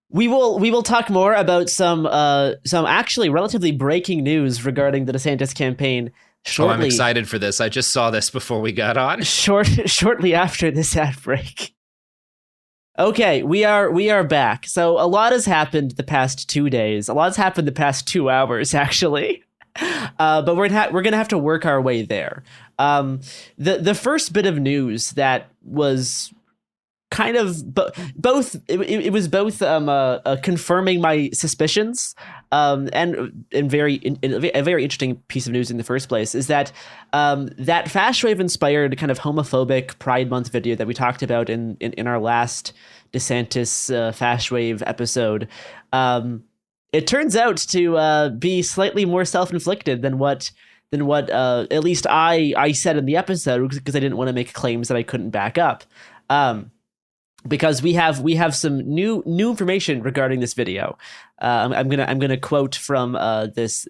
we will talk more about some actually relatively breaking news regarding the DeSantis campaign shortly. I'm excited for this. I just saw this before we got on. Shortly after this ad break. Okay, we are back. So a lot has happened the past 2 days. A lot has happened the past 2 hours, actually. But we're gonna have to work our way there. The first bit of news that was kind of both it was both confirming my suspicions and a very interesting piece of news in the first place is that that Fast Wave inspired kind of homophobic Pride Month video that we talked about in our last DeSantis Fast Wave episode, it turns out to be slightly more self-inflicted than what at least I said in the episode, because I didn't want to make claims that I couldn't back up. Because we have some new information regarding this video. I'm gonna quote from this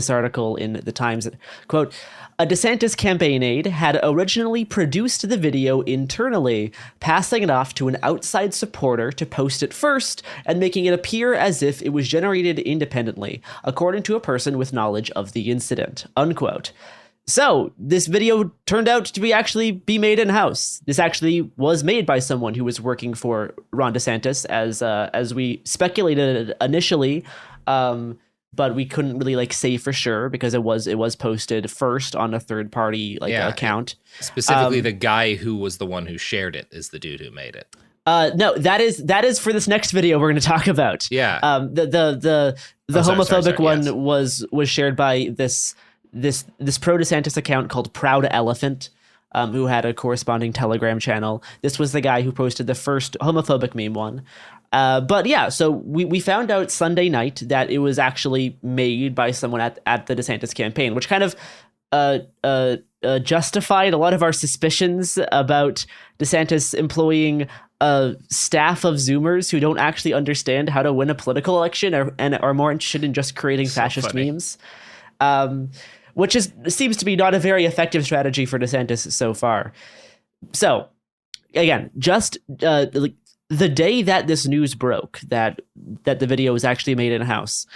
article in the Times. Quote: "A DeSantis campaign aide had originally produced the video internally, passing it off to an outside supporter to post it first and making it appear as if it was generated independently, according to a person with knowledge of the incident." Unquote. So this video turned out to be made in-house. This actually was made by someone who was working for Ron DeSantis, as we speculated initially, but we couldn't really like say for sure because it was posted first on a third party account. Specifically, the guy who was the one who shared it is the dude who made it. No, that is for this next video we're going to talk about. Yeah. The homophobic one was shared by this pro DeSantis account called Proud Elephant, who had a corresponding Telegram channel. This was the guy who posted the first homophobic meme one. But yeah, so we found out Sunday night that it was actually made by someone at the DeSantis campaign, which kind of justified a lot of our suspicions about DeSantis employing a staff of Zoomers who don't actually understand how to win a political election and are more interested in just creating fascist memes. Which seems to be not a very effective strategy for DeSantis so far. So, again, just the day that this news broke, that the video was actually made in-house,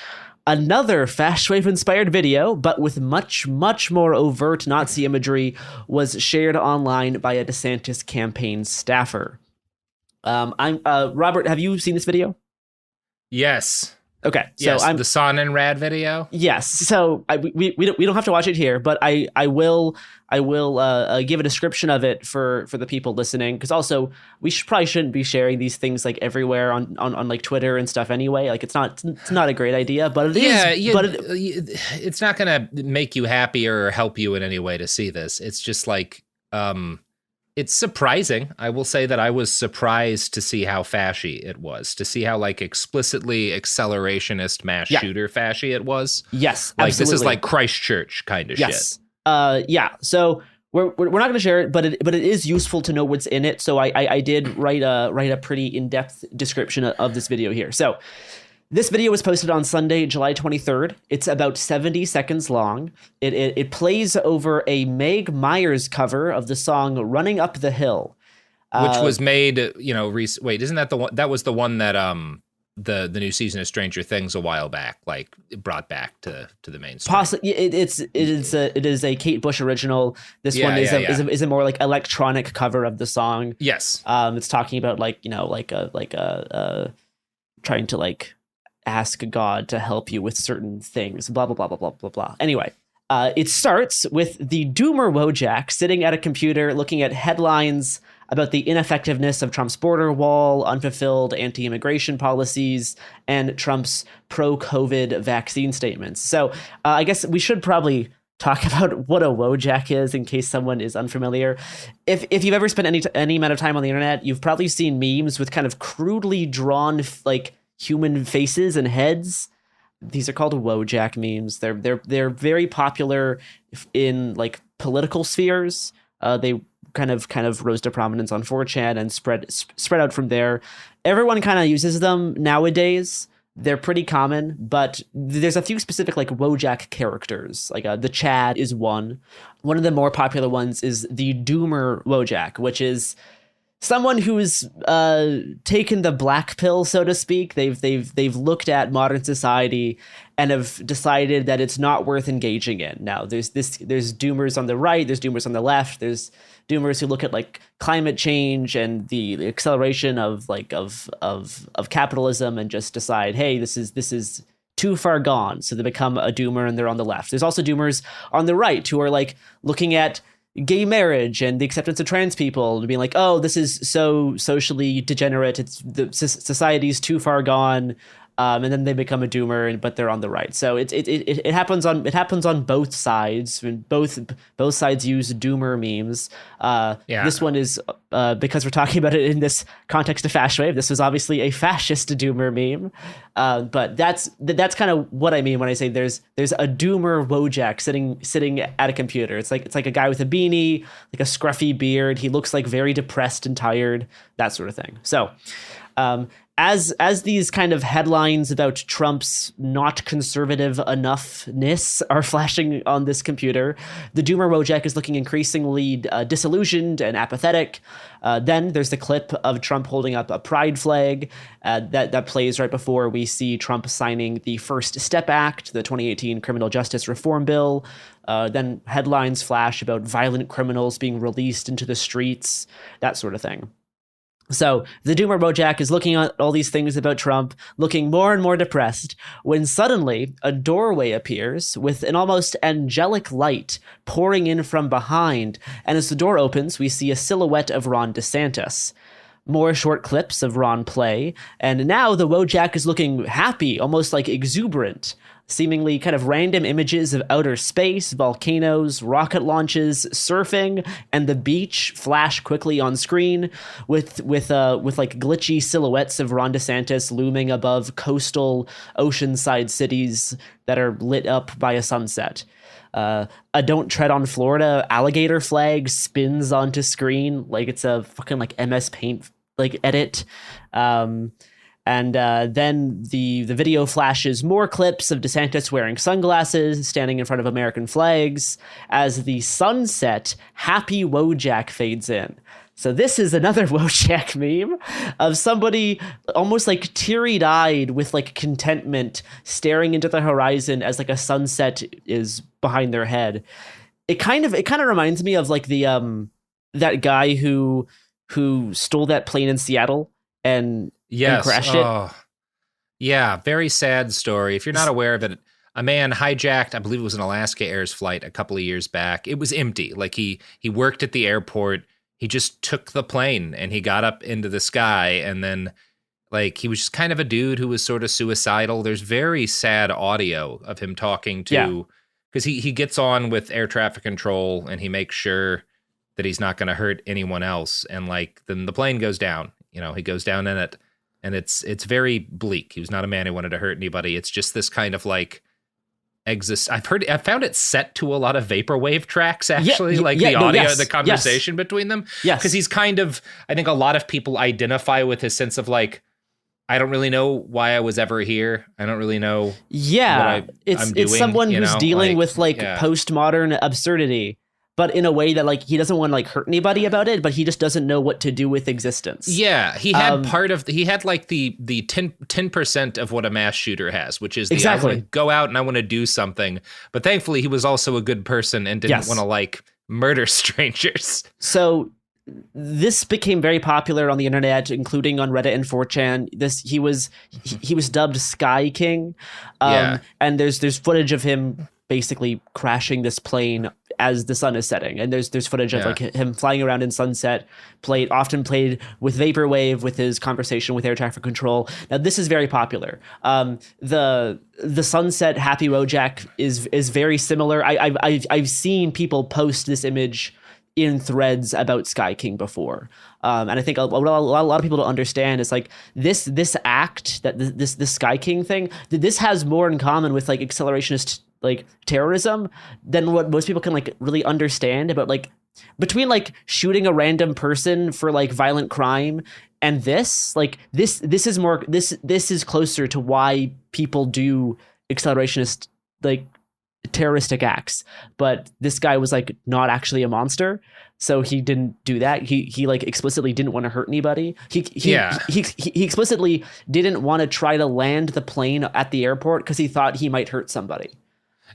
another Fast Wave-inspired video, but with much, much more overt Nazi imagery, was shared online by a DeSantis campaign staffer. Robert, have you seen this video? Yes. Okay, so yes, the Son and Rad video. Yes, so we don't have to watch it here, but I will give a description of it for the people listening, because also we probably shouldn't be sharing these things like everywhere on like Twitter and stuff anyway. Like it's not a great idea, but it is. But it's not gonna make you happy or help you in any way to see this. It's just like it's surprising. I will say that I was surprised to see how fashy it was, to see how like explicitly accelerationist mass shooter fashy it was. Yes, like absolutely. This is like Christchurch kind of shit. Yeah. So we're not going to share it, but it is useful to know what's in it. So I did write a pretty in-depth description of this video here. So this video was posted on Sunday, July 23rd. It's about 70 seconds long. It plays over a Meg Myers cover of the song "Running Up the Hill," which was made, wait, isn't that the one? That was the one that the new season of Stranger Things a while back, like brought back to the mainstream. Possibly, it is a Kate Bush original. This one is a more like electronic cover of the song. Yes, it's talking about trying to like ask God to help you with certain things. Blah blah blah blah blah blah blah. Anyway. It starts with the doomer Wojak sitting at a computer looking at headlines about the ineffectiveness of Trump's border wall, unfulfilled anti-immigration policies, and Trump's pro-COVID vaccine statements. So I guess we should probably talk about what a Wojak is in case someone is unfamiliar. If you've ever spent any amount of time on the internet, you've probably seen memes with kind of crudely drawn like human faces and heads. These are called Wojak memes. They're very popular in like political spheres. They kind of rose to prominence on 4chan and spread out from there. Everyone kind of uses them nowadays. They're pretty common, but there's a few specific like Wojak characters. Like the Chad is one. One of the more popular ones is the Doomer Wojak, which is someone who's taken the black pill, so to speak. They've looked at modern society and have decided that it's not worth engaging in. Now, there's doomers on the right, there's doomers on the left, there's doomers who look at like climate change and the acceleration of capitalism and just decide, hey, this is too far gone. So they become a doomer and they're on the left. There's also doomers on the right who are like looking at gay marriage and the acceptance of trans people, to being like, oh, this is so socially degenerate. It's the society's too far gone. And then they become a doomer, but they're on the right. So it happens on both sides. Both sides use doomer memes. This one is because we're talking about it in this context of Fashion Wave. This was obviously a fascist doomer meme. But that's kind of what I mean when I say there's a doomer Wojak sitting at a computer. It's like a guy with a beanie, like a scruffy beard. He looks like very depressed and tired, that sort of thing. So. As these kind of headlines about Trump's not conservative enoughness are flashing on this computer, the doomer Wojak is looking increasingly disillusioned and apathetic. Then there's the clip of Trump holding up a pride flag that plays right before we see Trump signing the First Step Act, the 2018 Criminal Justice Reform Bill. Then headlines flash about violent criminals being released into the streets, that sort of thing. So the doomer Wojak is looking at all these things about Trump, looking more and more depressed, when suddenly a doorway appears with an almost angelic light pouring in from behind. And as the door opens, we see a silhouette of Ron DeSantis. More short clips of Ron play, and now the Wojak is looking happy, almost like exuberant. Seemingly kind of random images of outer space, volcanoes, rocket launches, surfing, and the beach flash quickly on screen with like glitchy silhouettes of Ron DeSantis looming above coastal oceanside cities that are lit up by a sunset. A Don't Tread on Florida alligator flag spins onto screen like it's a fucking like MS Paint like edit. And then the video flashes more clips of DeSantis wearing sunglasses, standing in front of American flags, as the sunset happy Wojak fades in. So this is another Wojak meme of somebody almost like teary-eyed with like contentment, staring into the horizon as like a sunset is behind their head. It kind of reminds me of like the that guy who stole that plane in Seattle and crashed it. Yeah, very sad story. If you're not aware of it, a man hijacked, I believe it was an Alaska Air's flight a couple of years back. It was empty. Like he worked at the airport. He just took the plane and he got up into the sky, and then like he was just kind of a dude who was sort of suicidal. There's very sad audio of him talking to, because he gets on with air traffic control and he makes sure that he's not going to hurt anyone else. And like then the plane goes down, you know, he goes down in it, and it's very bleak. He was not a man who wanted to hurt anybody. It's just this kind of like I've found it set to a lot of vaporwave tracks, actually, the audio, the conversation between them. Yes. Because he's kind of, I think a lot of people identify with his sense of like, I don't really know why I was ever here. I don't really know. Yeah. I'm doing, it's someone who's dealing with yeah. postmodern absurdity, but in a way that like he doesn't want to like hurt anybody about it, but he just doesn't know what to do with existence. Yeah, he had he had like the 10% of what a mass shooter has, which is I want to go out and I want to do something. But thankfully he was also a good person and didn't want to like murder strangers. So this became very popular on the internet, including on Reddit and 4chan. He was dubbed Sky King. And there's footage of him basically crashing this plane as the sun is setting, and there's footage of like him flying around in sunset, often played with vaporwave with his conversation with air traffic control. Now this is very popular. The sunset Happy Wojak is very similar. I've seen people post this image in threads about Sky King before, and I think a lot of people don't understand is like this act, that this Sky King thing, this has more in common with like accelerationist like terrorism than what most people can like really understand about, like between like shooting a random person for like violent crime and this is closer to why people do accelerationist like terroristic acts. But this guy was like not actually a monster, so he didn't do that. He like explicitly didn't want to hurt anybody. He explicitly didn't want to try to land the plane at the airport because he thought he might hurt somebody.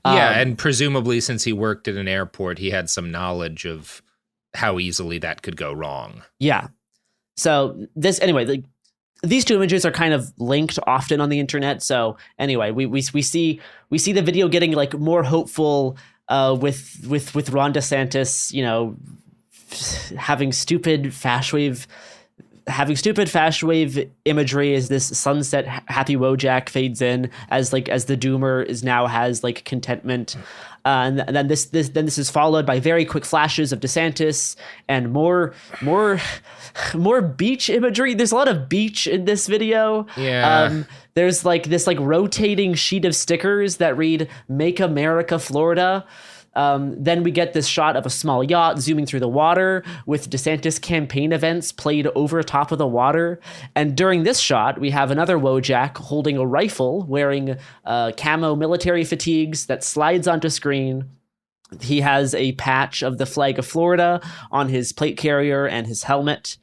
Yeah, and presumably since he worked at an airport, he had some knowledge of how easily that could go wrong. Yeah. So these two images are kind of linked often on the internet. So anyway, we see the video getting like more hopeful with Ron DeSantis, you know, having stupid fast wave imagery as this sunset Happy Wojak fades in as the doomer now has like contentment, and then this is followed by very quick flashes of DeSantis and more beach imagery. There's a lot of beach in this video. There's like this like rotating sheet of stickers that read "Make America Florida." Then we get this shot of a small yacht zooming through the water with DeSantis campaign events played over top of the water. And during this shot, we have another Wojak holding a rifle, wearing camo military fatigues that slides onto screen. He has a patch of the flag of Florida on his plate carrier and his helmet.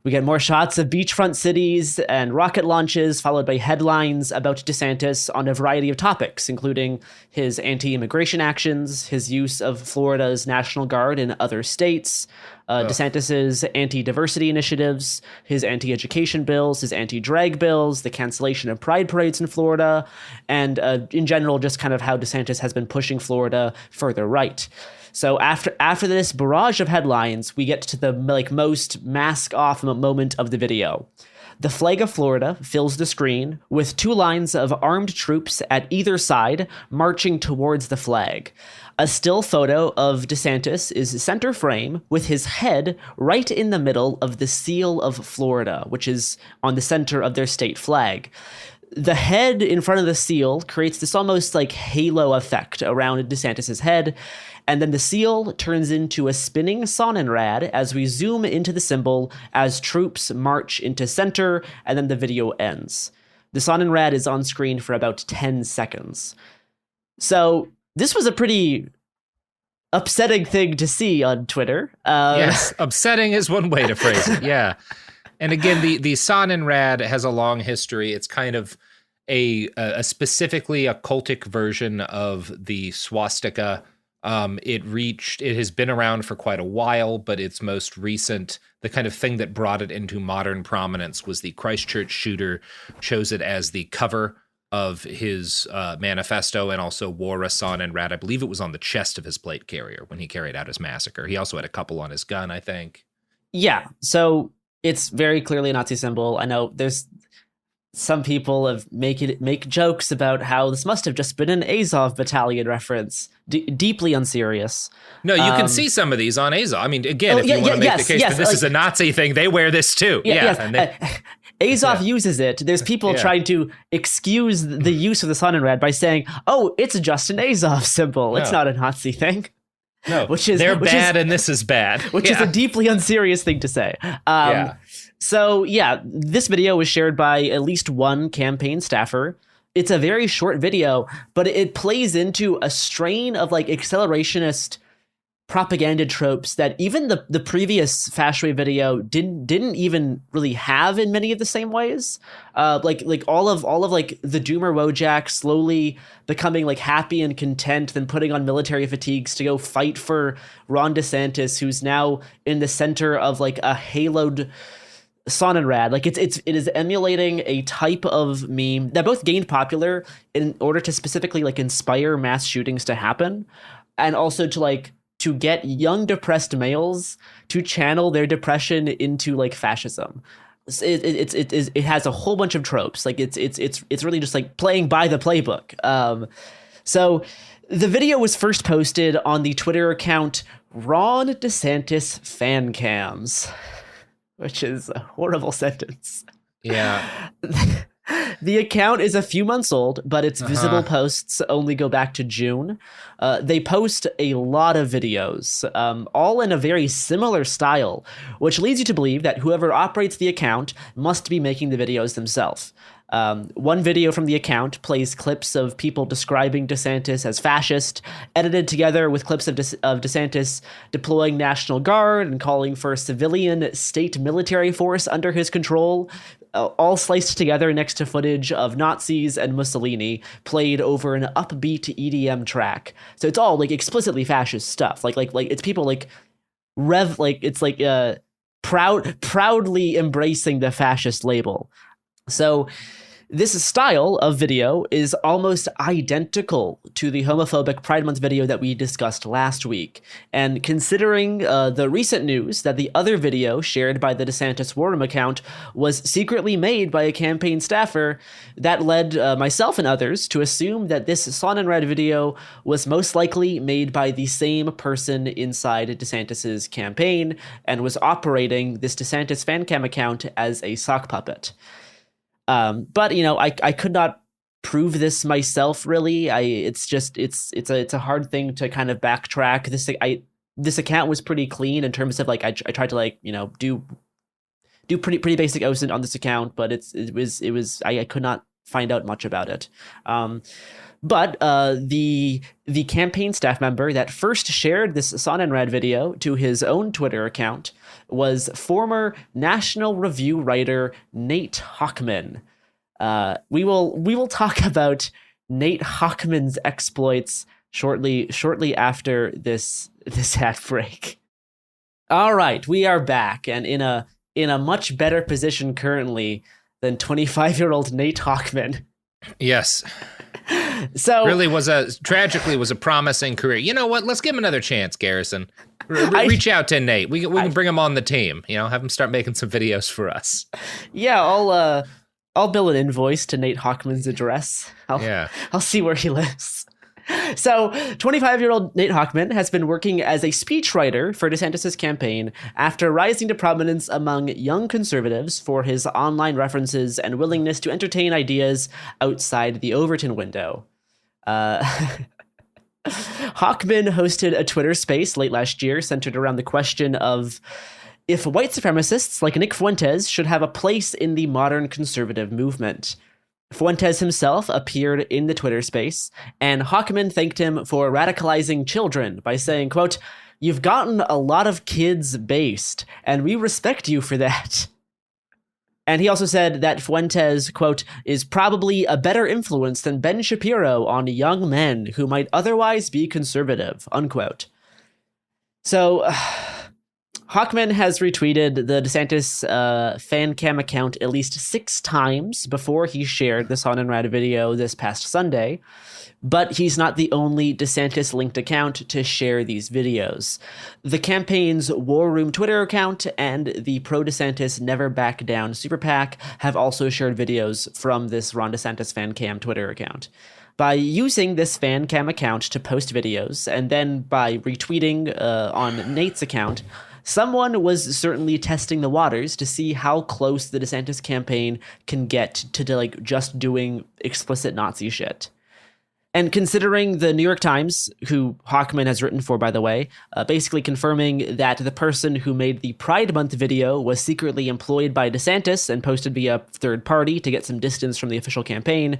We get more shots of beachfront cities and rocket launches, followed by headlines about DeSantis on a variety of topics, including his anti-immigration actions, his use of Florida's National Guard in other states, DeSantis's anti-diversity initiatives, his anti-education bills, his anti-drag bills, the cancellation of pride parades in Florida, and in general, just kind of how DeSantis has been pushing Florida further right. So after this barrage of headlines, we get to the like most mask-off moment of the video. The flag of Florida fills the screen with two lines of armed troops at either side marching towards the flag. A still photo of DeSantis is center frame with his head right in the middle of the seal of Florida, which is on the center of their state flag. The head in front of the seal creates this almost like halo effect around DeSantis's head, and then the seal turns into a spinning Sonnenrad as we zoom into the symbol as troops march into center, and then the video ends. The Sonnenrad is on screen for about 10 seconds. So this was a pretty upsetting thing to see on Twitter. Yes, upsetting is one way to phrase it, yeah. And again, the Sonnenrad has a long history. It's kind of a specifically occultic version of the swastika It has been around for quite a while, but its most recent, the kind of thing that brought it into modern prominence was the Christchurch shooter chose it as the cover of his manifesto and also wore a Sonnenrad. I believe it was on the chest of his plate carrier when he carried out his massacre. He also had a couple on his gun, I think. Yeah, so it's very clearly a Nazi symbol. I know there's some people have make jokes about how this must have just been an Azov battalion reference. Deeply unserious. No, you can see some of these on Azov. I mean, again, if you want to make the case that this is a Nazi thing, they wear this too. Azov uses it. There's people trying to excuse the use of the Sonnenrad by saying, "Oh, it's just an Azov symbol. It's not a Nazi thing." No, they're bad and this is bad. Which is a deeply unserious thing to say. So, this video was shared by at least one campaign staffer. It's a very short video, but it plays into a strain of like accelerationist propaganda tropes that even the previous Fashway video didn't even really have in many of the same ways. Like all of like the Doomer Wojak slowly becoming like happy and content, then putting on military fatigues to go fight for Ron DeSantis, who's now in the center of like a haloed Sonnenrad. Like it is emulating a type of meme that both gained popular in order to specifically like inspire mass shootings to happen, and also to get young depressed males to channel their depression into like fascism. It has a whole bunch of tropes. Like it's really just like playing by the playbook. So the video was first posted on the Twitter account Ron DeSantis Fan Cams, which is a horrible sentence. Yeah. The account is a few months old, but its visible posts only go back to June. They post a lot of videos, all in a very similar style, which leads you to believe that whoever operates the account must be making the videos themselves. One video from the account plays clips of people describing DeSantis as fascist, edited together with clips of DeSantis deploying National Guard and calling for a civilian state military force under his control, all sliced together next to footage of Nazis and Mussolini played over an upbeat EDM track. So it's all like explicitly fascist stuff. Like it's people like proudly embracing the fascist label. So this style of video is almost identical to the homophobic Pride Month video that we discussed last week. And considering the recent news that the other video shared by the DeSantis War Room account was secretly made by a campaign staffer, that led myself and others to assume that this Sonnenrad video was most likely made by the same person inside DeSantis's campaign and was operating this DeSantis fan cam account as a sock puppet. But I could not prove this myself. Really, it's a hard thing to kind of backtrack. This account was pretty clean in terms of like I tried to do pretty basic OSINT on this account, but I could not find out much about it. But the campaign staff member that first shared this Sonnenrad video to his own Twitter account was former National Review writer Nate Hochman. We will talk about Nate Hochman's exploits shortly after this ad break. All right, we are back and in a much better position currently than 25-year-old Nate Hochman. Yes. So really tragically was a promising career. You know what? Let's give him another chance, Garrison. Reach out to Nate. We can bring him on the team. Have him start making some videos for us. Yeah, I'll bill an invoice to Nate Hochman's address. I'll see where he lives. So, 25-year-old Nate Hochman has been working as a speechwriter for DeSantis' campaign after rising to prominence among young conservatives for his online references and willingness to entertain ideas outside the Overton window. Hochman hosted a Twitter space late last year centered around the question of if white supremacists like Nick Fuentes should have a place in the modern conservative movement. Fuentes himself appeared in the Twitter space, and Hochman thanked him for radicalizing children by saying, quote, "You've gotten a lot of kids based, and we respect you for that." And he also said that Fuentes, quote, is probably a better influence than Ben Shapiro on young men who might otherwise be conservative, unquote. So Hochman has retweeted the DeSantis fan cam account at least 6 times before he shared the Son and Rad video this past Sunday. But he's not the only DeSantis-linked account to share these videos. The campaign's War Room Twitter account and the pro-DeSantis Never Back Down Super PAC have also shared videos from this Ron DeSantis fan cam Twitter account. By using this fan cam account to post videos, and then by retweeting on Nate's account, someone was certainly testing the waters to see how close the DeSantis campaign can get to like just doing explicit Nazi shit. And considering the New York Times, who Hochman has written for, by the way, basically confirming that the person who made the Pride Month video was secretly employed by DeSantis and posted via third party to get some distance from the official campaign,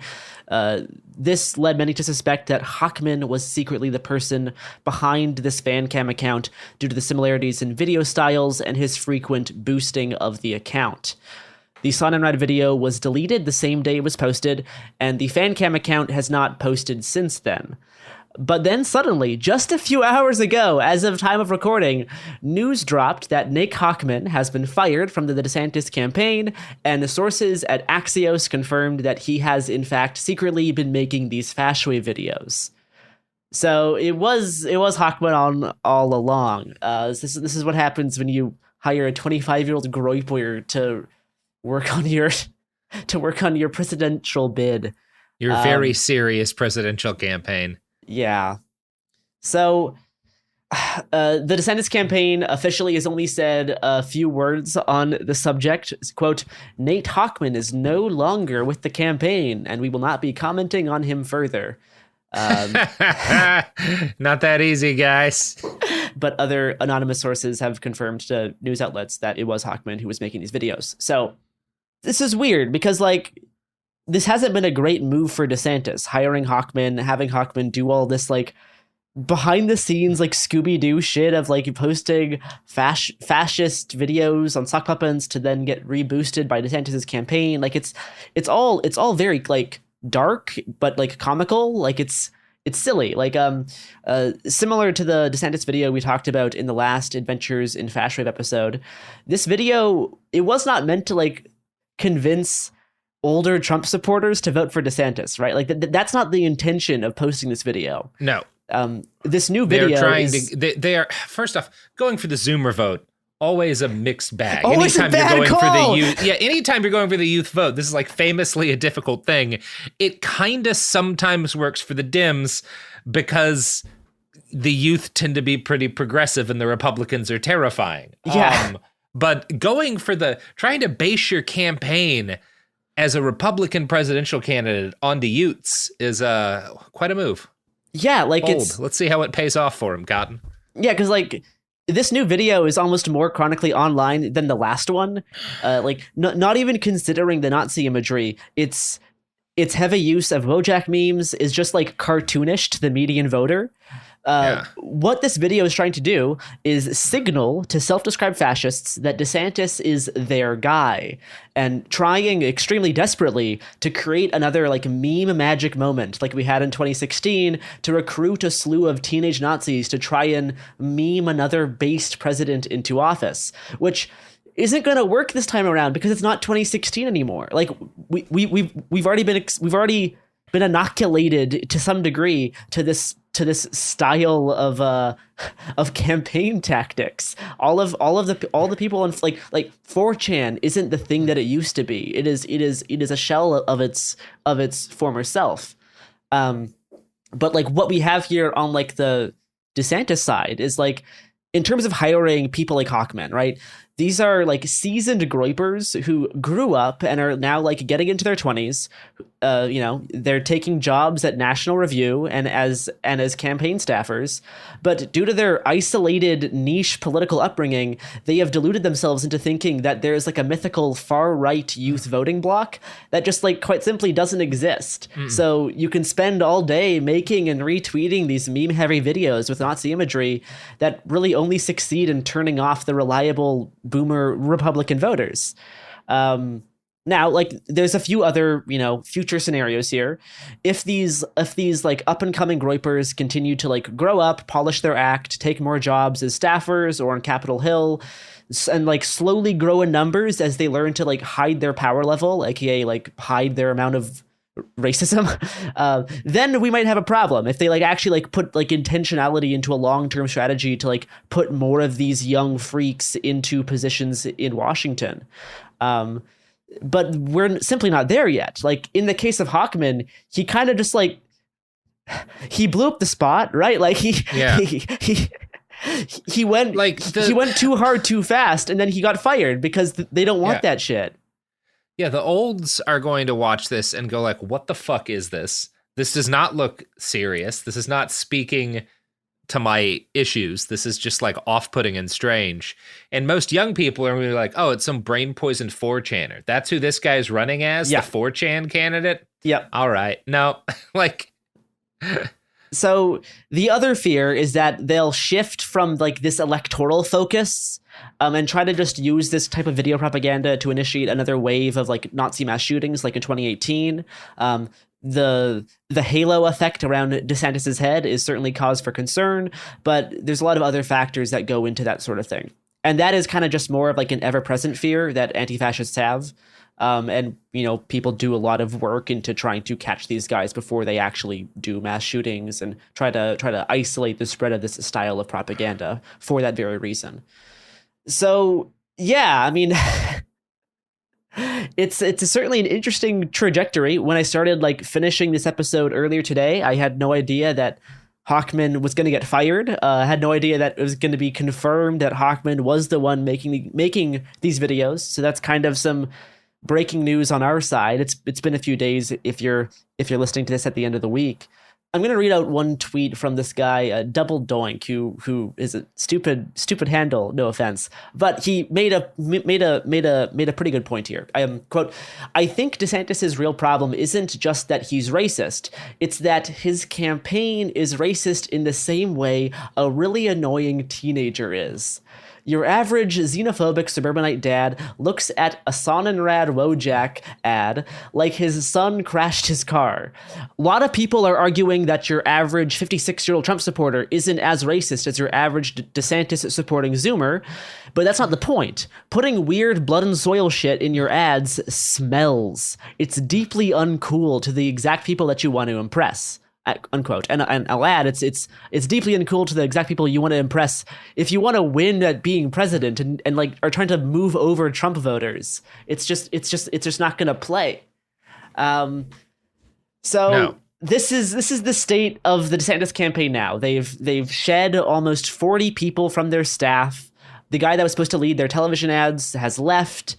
this led many to suspect that Hochman was secretly the person behind this fan cam account due to the similarities in video styles and his frequent boosting of the account. The Son and Rad video was deleted the same day it was posted, and the fan cam account has not posted since then. But then suddenly, just a few hours ago, as of time of recording, news dropped that Nick Hochman has been fired from the DeSantis campaign, and the sources at Axios confirmed that he has in fact secretly been making these Fashway videos. So it was Hochman on all along. This is what happens when you hire a 25-year-old groyper to work on your presidential bid. Your very serious presidential campaign. Yeah. So the DeSantis campaign officially has only said a few words on the subject. Quote, Nate Hochman is no longer with the campaign, and we will not be commenting on him further. Not that easy, guys. But other anonymous sources have confirmed to news outlets that it was Hochman who was making these videos. So this is weird because, like, this hasn't been a great move for DeSantis, hiring Hochman, having Hochman do all this, like, behind-the-scenes, like, Scooby-Doo shit of, like, posting fascist videos on sock puppets to then get reboosted by DeSantis' campaign. Like, it's all very, like, dark, but, like, comical. Like, it's silly. Like, similar to the DeSantis video we talked about in the last Adventures in Fashwave episode, this video, it was not meant to, like, convince older Trump supporters to vote for DeSantis, right? Like that's not the intention of posting this video. No. This new video they are first off going for the Zoomer vote. Always a mixed bag. Always anytime a bad you're going call. for the youth, anytime you're going for the youth vote, this is like famously a difficult thing. It kind of sometimes works for the Dems because the youth tend to be pretty progressive and the Republicans are terrifying. Yeah. But trying to base your campaign as a Republican presidential candidate onto youths is quite a move. Yeah, like Bold. Let's see how it pays off for him, Cotton. Yeah, because like this new video is almost more chronically online than the last one. Not even considering the Nazi imagery, its heavy use of Wojak memes is just like cartoonish to the median voter. What this video is trying to do is signal to self-described fascists that DeSantis is their guy, and trying extremely desperately to create another like meme magic moment like we had in 2016 to recruit a slew of teenage Nazis to try and meme another based president into office, which isn't going to work this time around because it's not 2016 anymore. Like we've already been inoculated to some degree to this style of campaign tactics. All the people on like 4chan isn't the thing that it used to be. It is a shell of its former self. But like what we have here on like the DeSantis side is like in terms of hiring people like Hochman, right? These are like seasoned groypers who grew up and are now like getting into their 20s. They're taking jobs at National Review and as campaign staffers, but due to their isolated niche political upbringing, they have deluded themselves into thinking that there's like a mythical far right youth voting bloc that just like quite simply doesn't exist. So you can spend all day making and retweeting these meme heavy videos with Nazi imagery that really only succeed in turning off the reliable boomer Republican voters. Now, like, there's a few other, future scenarios here. If these like up and coming Groypers continue to like grow up, polish their act, take more jobs as staffers or on Capitol Hill, and like slowly grow in numbers as they learn to like hide their power level, aka like hide their amount of racism, then we might have a problem. If they like actually like put like intentionality into a long-term strategy to like put more of these young freaks into positions in Washington. But we're simply not there yet. Like in the case of Hawkman, he kind of just like he blew up the spot, right? Like he went like he went too hard too fast, and then he got fired because they don't want that shit. Yeah, the olds are going to watch this and go like, "What the fuck is this? This does not look serious. This is not speaking to my issues. This is just like off-putting and strange." And most young people are really like, "Oh, it's some brain poisoned 4chaner. That's who this guy's running as, the 4chan candidate." Yep. All right. No, like. So the other fear is that they'll shift from like this electoral focus and try to just use this type of video propaganda to initiate another wave of like Nazi mass shootings like in 2018. The halo effect around DeSantis's head is certainly cause for concern, but there's a lot of other factors that go into that sort of thing. And that is kind of just more of like an ever-present fear that anti-fascists have. And, people do a lot of work into trying to catch these guys before they actually do mass shootings and try to isolate the spread of this style of propaganda for that very reason. So, yeah, I mean, it's certainly an interesting trajectory. When I started like finishing this episode earlier today, I had no idea that Hawkman was going to get fired. I had no idea that it was going to be confirmed that Hawkman was the one making these videos. So that's kind of some breaking news on our side. It's been a few days if you're listening to this at the end of the week. I'm going to read out one tweet from this guy, Double Doink, who is a stupid handle, no offense, but he made a pretty good point here. Quote, "I think DeSantis's real problem isn't just that he's racist. It's that his campaign is racist in the same way a really annoying teenager is. Your average xenophobic suburbanite dad looks at a Sonnenrad Wojak ad like his son crashed his car. A lot of people are arguing that your average 56-year-old Trump supporter isn't as racist as your average DeSantis-supporting Zoomer, but that's not the point. Putting weird blood and soil shit in your ads smells. It's deeply uncool to the exact people that you want to impress." Unquote. And I'll add, it's deeply uncool to the exact people you want to impress if you want to win at being president and like are trying to move over Trump voters. It's just not going to play. This is the state of the DeSantis campaign now. They've shed almost 40 people from their staff. The guy that was supposed to lead their television ads has left.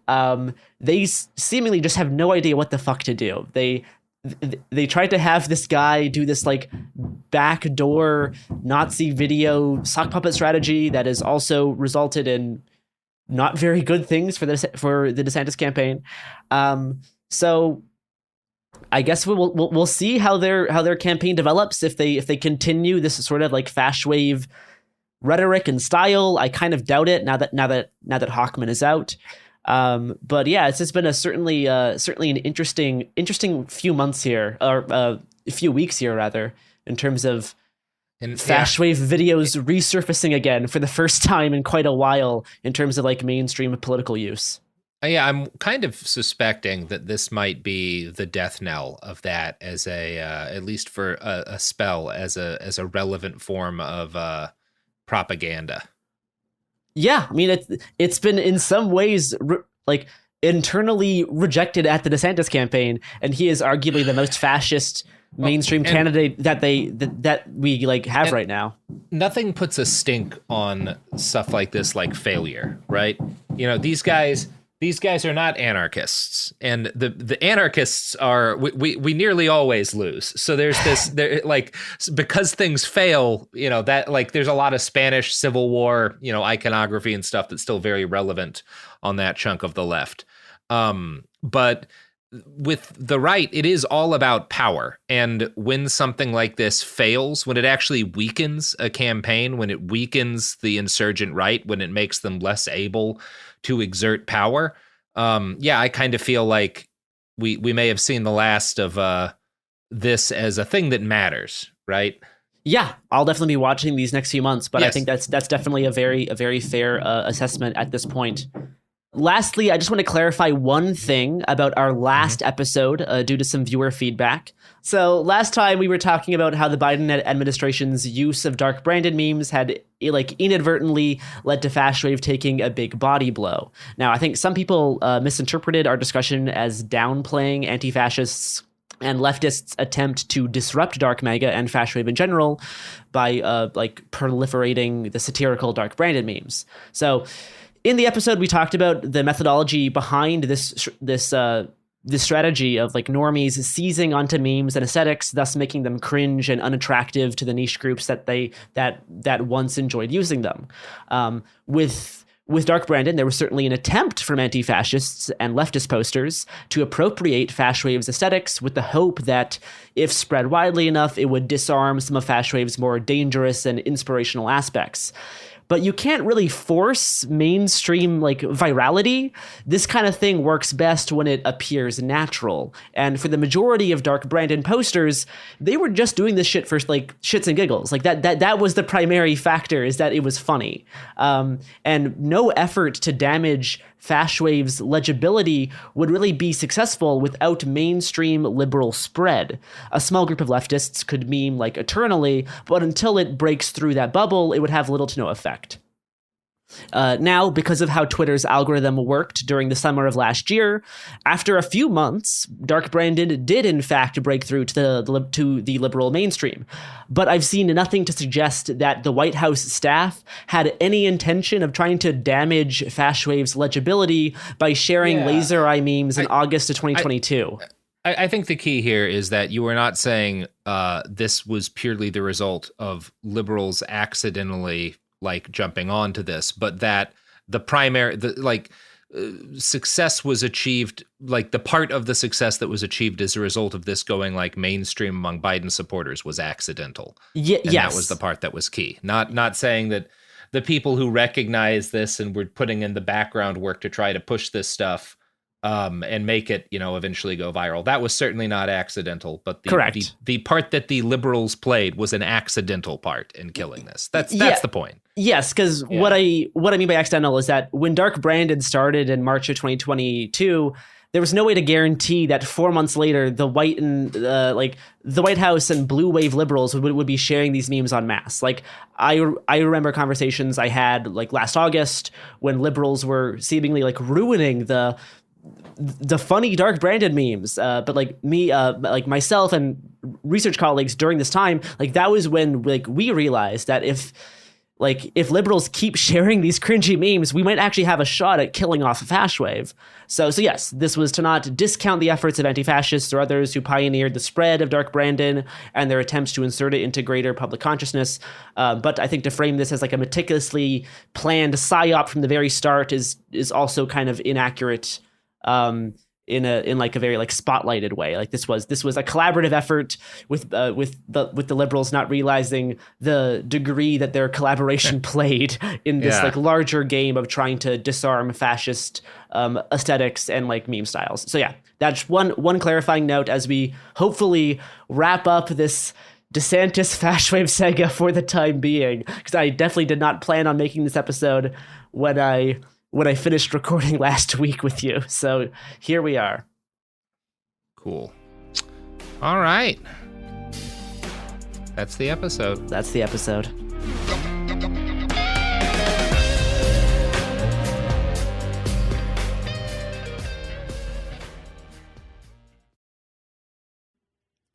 They seemingly just have no idea what the fuck to do. They tried to have this guy do this like backdoor Nazi video sock puppet strategy that has also resulted in not very good things for the DeSantis campaign. So I guess we'll see how their campaign develops if they continue this sort of like fash wave rhetoric and style. I kind of doubt it now that Hawkman is out. But yeah, it's just been certainly an interesting few months here, or a few weeks here rather, in terms of fash wave videos resurfacing again for the first time in quite a while in terms of like mainstream political use. Yeah, I'm kind of suspecting that this might be the death knell of that, as at least for a spell, as a relevant form of propaganda. Yeah, I mean, it's been in some ways like internally rejected at the DeSantis campaign, and he is arguably the most fascist mainstream candidate that we like have right now. Nothing puts a stink on stuff like this like failure, right? These guys are not anarchists, and the anarchists are we nearly always lose. So there's this because things fail, that like there's a lot of Spanish Civil War, iconography and stuff that's still very relevant on that chunk of the left. But with the right, it is all about power. And when something like this fails, when it actually weakens a campaign, when it weakens the insurgent right, when it makes them less able to exert power, Yeah, I kind of feel like we may have seen the last of this as a thing that matters, right? Yeah, I'll definitely be watching these next few months, but I Yes. think that's definitely a very fair assessment at this point. Lastly, I just want to clarify one thing about our last episode due to some viewer feedback. So last time we were talking about how the Biden administration's use of dark branded memes had inadvertently led to Fashwave taking a big body blow. Now, I think some people misinterpreted our discussion as downplaying anti-fascists and leftists' attempt to disrupt dark mega and Fashwave in general by proliferating the satirical dark branded memes. So in the episode, we talked about the methodology behind this strategy of normies seizing onto memes and aesthetics, thus making them cringe and unattractive to the niche groups that once enjoyed using them. With Dark Brandon, there was certainly an attempt from anti-fascists and leftist posters to appropriate Fashwave's aesthetics with the hope that, if spread widely enough, it would disarm some of Fashwave's more dangerous and inspirational aspects. But you can't really force mainstream virality. This kind of thing works best when it appears natural. And for the majority of Dark Brandon posters, they were just doing this shit for shits and giggles. That was the primary factor, is that it was funny. And no effort to damage Fashwave's legibility would really be successful without mainstream liberal spread. A small group of leftists could meme eternally, but until it breaks through that bubble, it would have little to no effect. Now, because of how Twitter's algorithm worked during the summer of last year, after a few months, Dark Brandon did in fact break through to the liberal mainstream. But I've seen nothing to suggest that the White House staff had any intention of trying to damage Fashwave's legibility by sharing laser eye memes in August of 2022. I think the key here is that you are not saying this was purely the result of liberals accidentally jumping onto this, but that the primary, success was achieved, the part of the success that was achieved as a result of this going mainstream among Biden supporters was accidental. Yes. That was the part that was key. Not saying that the people who recognize this and were putting in the background work to try to push this stuff and make it, eventually go viral. That was certainly not accidental, but correct. The part that the liberals played was an accidental part in killing this. That's the point. Yes, because what I mean by accidental is that when Dark Brandon started in March of 2022, there was no way to guarantee that 4 months later the White House and blue wave liberals would be sharing these memes en masse. I remember conversations I had last August when liberals were seemingly ruining the funny Dark Brandon memes, but myself and research colleagues during this time, that was when we realized that if liberals keep sharing these cringy memes, we might actually have a shot at killing off Fashwave. So yes, this was to not discount the efforts of anti-fascists or others who pioneered the spread of Dark Brandon and their attempts to insert it into greater public consciousness. But I think to frame this as a meticulously planned psyop from the very start is also kind of inaccurate. In a very spotlighted way. This was a collaborative effort with the liberals not realizing the degree that their collaboration played in this larger game of trying to disarm fascist aesthetics and meme styles. So yeah, that's one clarifying note as we hopefully wrap up this DeSantis Fashwave saga for the time being, because I definitely did not plan on making this episode when I finished recording last week with you. So here we are. Cool. All right. That's the episode.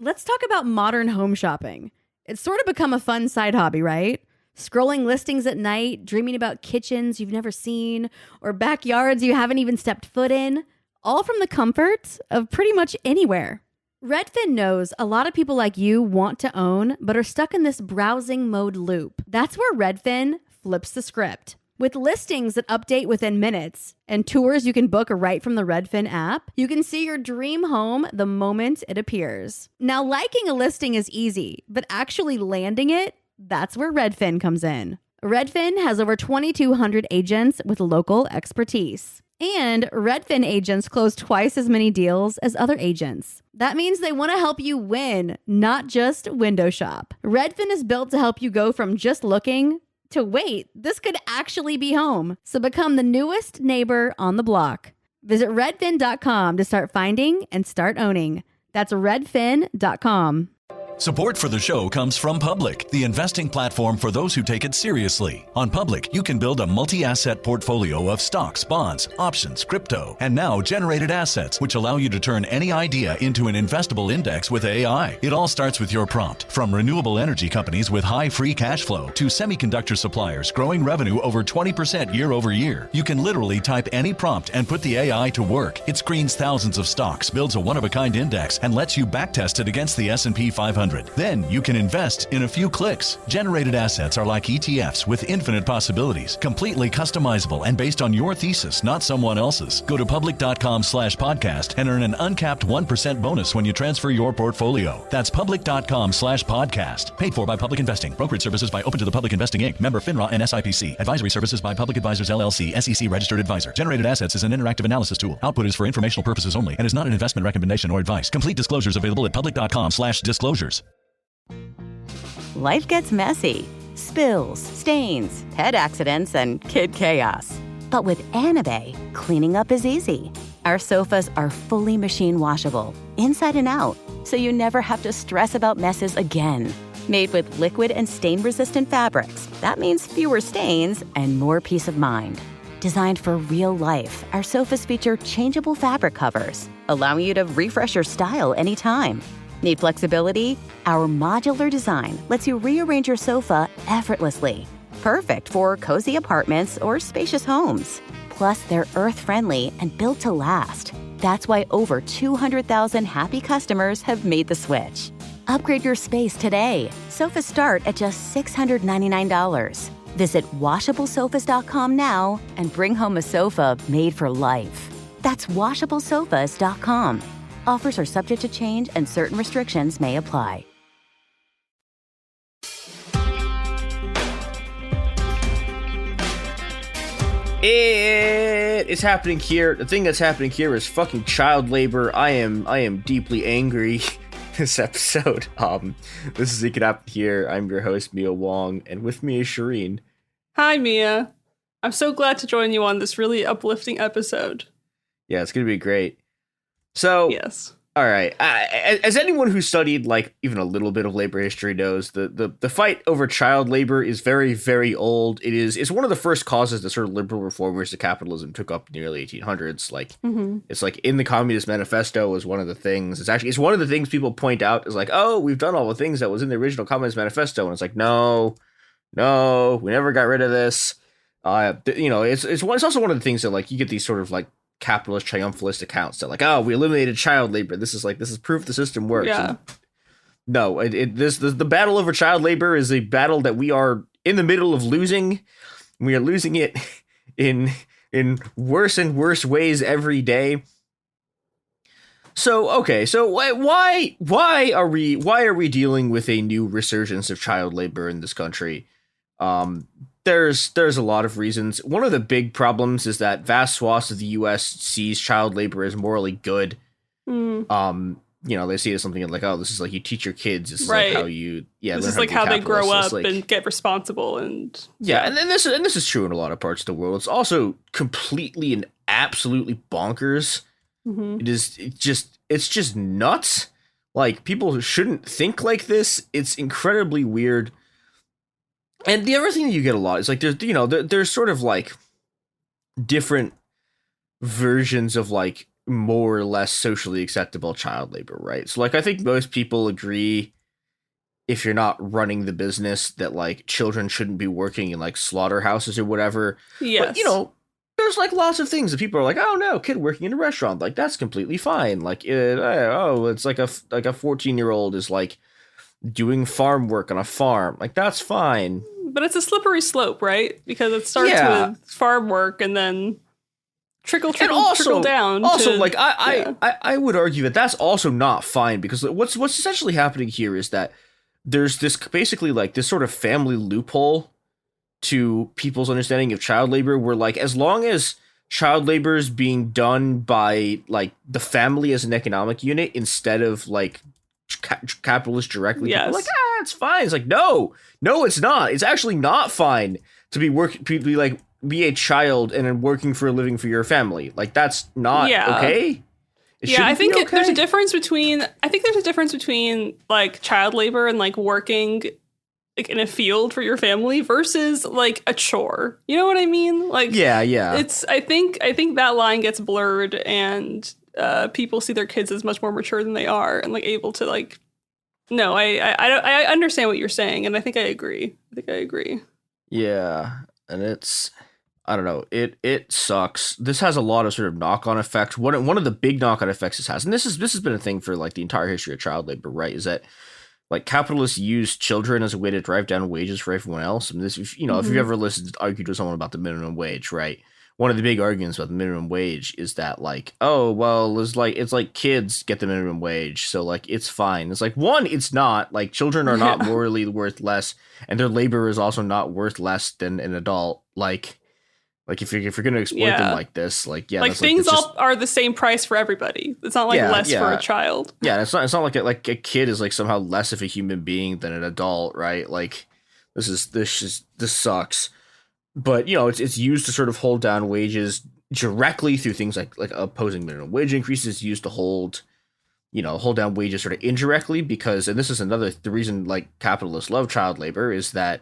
Let's talk about modern home shopping. It's sort of become a fun side hobby, right? Scrolling listings at night, dreaming about kitchens you've never seen, or backyards you haven't even stepped foot in, all from the comfort of pretty much anywhere. Redfin knows a lot of people like you want to own, but are stuck in this browsing mode loop. That's where Redfin flips the script. With listings that update within minutes and tours you can book right from the Redfin app, you can see your dream home the moment it appears. Now, liking a listing is easy, but actually landing it, that's where Redfin comes in. Redfin has over 2,200 agents with local expertise. And Redfin agents close twice as many deals as other agents. That means they want to help you win, not just window shop. Redfin is built to help you go from just looking to wait, this could actually be home. So become the newest neighbor on the block. Visit redfin.com to start finding and start owning. That's redfin.com. Support for the show comes from Public, the investing platform for those who take it seriously. On Public, you can build a multi-asset portfolio of stocks, bonds, options, crypto, and now generated assets, which allow you to turn any idea into an investable index with AI. It all starts with your prompt. From renewable energy companies with high free cash flow to semiconductor suppliers growing revenue over 20% year over year, you can literally type any prompt and put the AI to work. It screens thousands of stocks, builds a one-of-a-kind index, and lets you backtest it against the S&P 500. Then you can invest in a few clicks. Generated assets are like ETFs with infinite possibilities, completely customizable and based on your thesis, not someone else's. Go to public.com/podcast and earn an uncapped 1% bonus when you transfer your portfolio. That's public.com/podcast. Paid for by Public Investing. Brokerage services by Open to the Public Investing Inc. Member FINRA and SIPC. Advisory services by Public Advisors LLC, SEC registered advisor. Generated assets is an interactive analysis tool. Output is for informational purposes only and is not an investment recommendation or advice. Complete disclosures available at public.com/disclosures. Life gets messy. Spills, stains, pet accidents, and kid chaos. But with Anabay, cleaning up is easy. Our sofas are fully machine washable, inside and out, so you never have to stress about messes again. Made with liquid and stain-resistant fabrics, that means fewer stains and more peace of mind. Designed for real life, our sofas feature changeable fabric covers, allowing you to refresh your style anytime. Need flexibility? Our modular design lets you rearrange your sofa effortlessly. Perfect for cozy apartments or spacious homes. Plus, they're earth-friendly and built to last. That's why over 200,000 happy customers have made the switch. Upgrade your space today. Sofas start at just $699. Visit washablesofas.com now and bring home a sofa made for life. That's washablesofas.com. Offers are subject to change and certain restrictions may apply. It is happening here. The thing that's happening here is fucking child labor. I am deeply angry this episode. This is It Could Happen Here. I'm your host, Mia Wong, and with me is Shireen. Hi, Mia. I'm so glad to join you on this really uplifting episode. Yeah, it's gonna be great. So, yes. All right. As anyone who studied like even a little bit of labor history knows, the fight over child labor is very, very old. It's one of the first causes that sort of liberal reformers to capitalism took up in the early 1800s. Like, It's like in the Communist Manifesto was one of the things. It's one of the things people point out is like, oh, we've done all the things that was in the original Communist Manifesto, and it's like, no, we never got rid of this. It's also one of the things that like you get these sort of like capitalist triumphalist accounts that like, oh, we eliminated child labor. This is proof the system works. Yeah. And no, the battle over child labor is a battle that we are in the middle of losing. We are losing it in worse and worse ways every day. So okay, so why are we dealing with a new resurgence of child labor in this country? There's a lot of reasons. One of the big problems is that vast swaths of the U.S. sees child labor as morally good. They see it as something like, oh, this is like you teach your kids. This is right. like how you, this is like how they grow up and get responsible and and this is true in a lot of parts of the world. It's also completely and absolutely bonkers. It's just nuts. Like people shouldn't think like this. It's incredibly weird. And the other thing that you get a lot is like there's sort of like different versions of like more or less socially acceptable child labor, right? So like I think most people agree, if you're not running the business, that like children shouldn't be working in like slaughterhouses or whatever. Yes. But there's like lots of things that people are like, oh no, kid working in a restaurant, like that's completely fine. Like it's like a 14-year-old is like doing farm work on a farm, like that's fine. But it's a slippery slope, right? Because it starts with farm work and then trickle down. Also, I would argue that that's also not fine, because what's essentially happening here is that there's this basically like this sort of family loophole to people's understanding of child labor, where like as long as child labor is being done by like the family as an economic unit instead of like capitalists directly. Yes. Like, it's fine. It's like, no, it's not. It's actually not fine to be a child and then working for a living for your family. Like, that's not okay. I think there's a difference between like child labor and like working like in a field for your family versus like a chore. You know what I mean? Like, yeah. It's I think that line gets blurred, and people see their kids as much more mature than they are, and like able to like. No, I understand what you're saying, and I think I agree. Yeah, and it's, I don't know, it sucks. This has a lot of sort of knock-on effects. One of the big knock-on effects this has, and this has been a thing for like the entire history of child labor, right? Is that like capitalists use children as a way to drive down wages for everyone else. And this, if you've ever listened to argue to someone about the minimum wage, right? One of the big arguments about the minimum wage is that like, oh, well, it's like kids get the minimum wage, so like it's fine. It's like, one, it's not. Like, children are not morally worth less, and their labor is also not worth less than an adult. Like if you're gonna exploit them like this, like things all are the same price for everybody. It's not like less for a child. Yeah, it's not like a kid is like somehow less of a human being than an adult, right? Like this sucks. But it's used to sort of hold down wages directly through things like opposing minimum wage increases, used to hold down wages sort of indirectly, because, and this is the reason like capitalists love child labor is that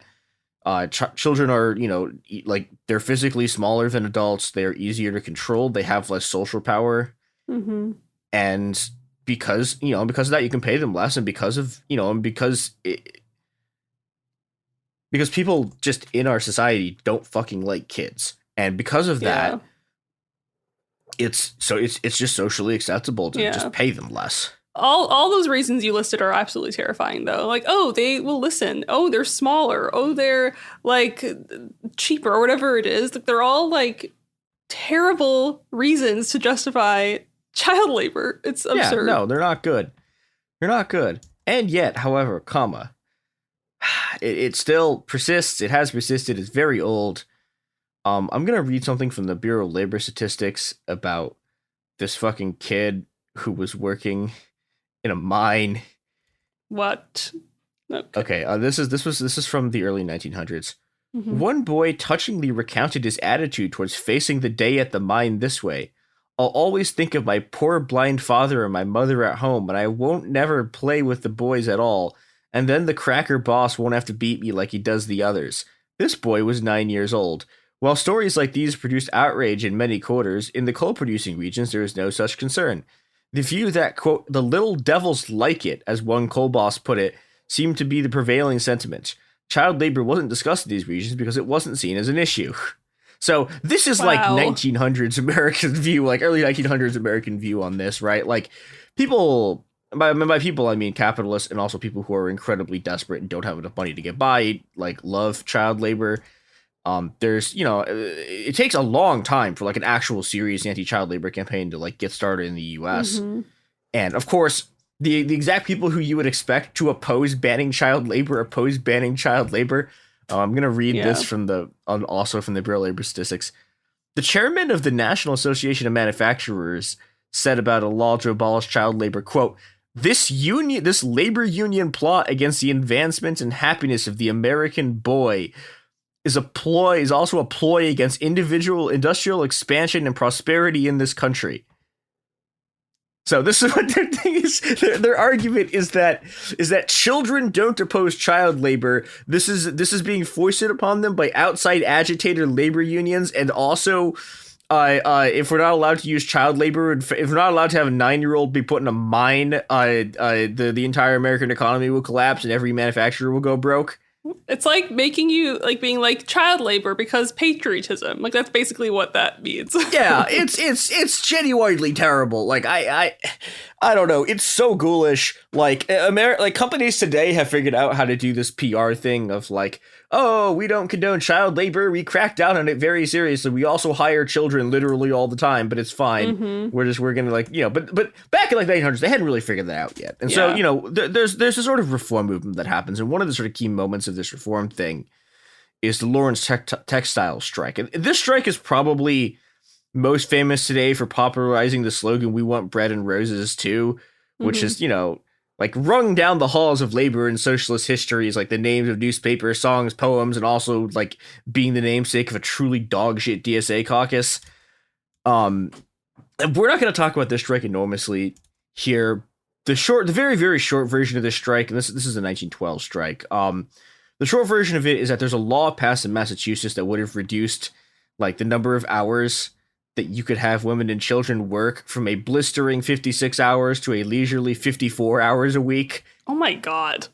children are, like they're physically smaller than adults. They are easier to control. They have less social power. Mm-hmm. And because of that, you can pay them less. And because people just in our society don't fucking like kids. And because of that, it's just socially acceptable to just pay them less. All those reasons you listed are absolutely terrifying, though. Like, oh, they will listen. Oh, they're smaller. Oh, they're like cheaper or whatever it is. Like, they're all like terrible reasons to justify child labor. It's absurd. Yeah, no, they're not good. They're not good. And yet, however, it still persists. It has persisted. It's very old. I'm gonna read something from the Bureau of Labor Statistics about this fucking kid who was working in a mine. What? Okay. This is from the early 1900s. Mm-hmm. One boy touchingly recounted his attitude towards facing the day at the mine this way: "I'll always think of my poor blind father and my mother at home, and I won't never play with the boys at all. And then the cracker boss won't have to beat me like he does the others." This boy was 9 years old. While stories like these produced outrage in many quarters, in the coal-producing regions there is no such concern. The view that, quote, "the little devils like it," as one coal boss put it, seemed to be the prevailing sentiment. Child labor wasn't discussed in these regions because it wasn't seen as an issue. So this is like 1900s American view, like early 1900s American view on this, right? Like people... By people, I mean capitalists and also people who are incredibly desperate and don't have enough money to get by, like, love child labor. There's, it takes a long time for like an actual serious anti-child labor campaign to like get started in the US. Mm-hmm. And of course, the exact people who you would expect to oppose banning child labor. I'm going to read this from also from the Bureau of Labor Statistics. The chairman of the National Association of Manufacturers said about a law to abolish child labor, quote, this labor union plot against the advancement and happiness of the American boy is also a ploy against individual industrial expansion and prosperity in this country. So this is what their thing is. Their argument is that children don't oppose child labor. This is being foisted upon them by outside agitator labor unions, and also if we're not allowed to use child labor, if we're not allowed to have a 9-year-old be put in a mine, the entire American economy will collapse and every manufacturer will go broke. It's like making you like being like child labor because patriotism. Like that's basically what that means. Yeah, it's genuinely terrible. Like I don't know. It's so ghoulish. Like companies today have figured out how to do this PR thing of like, oh, we don't condone child labor. We crack down on it very seriously. We also hire children literally all the time, but it's fine. Mm-hmm. We're gonna like, but back in like the 1800s, they hadn't really figured that out yet. And so, there's a sort of reform movement that happens. And one of the sort of key moments of this reform thing is the Lawrence textile strike. And this strike is probably most famous today for popularizing the slogan, "We want bread and roses too," which is, you know, like rung down the halls of labor in socialist histories, like the names of newspapers, songs, poems, and also like being the namesake of a truly dogshit DSA caucus. We're not going to talk about this strike enormously here. The very, very short version of this strike, and this is the 1912 strike. The short version of it is that there's a law passed in Massachusetts that would have reduced like the number of hours that you could have women and children work from a blistering 56 hours to a leisurely 54 hours a week. Oh my God.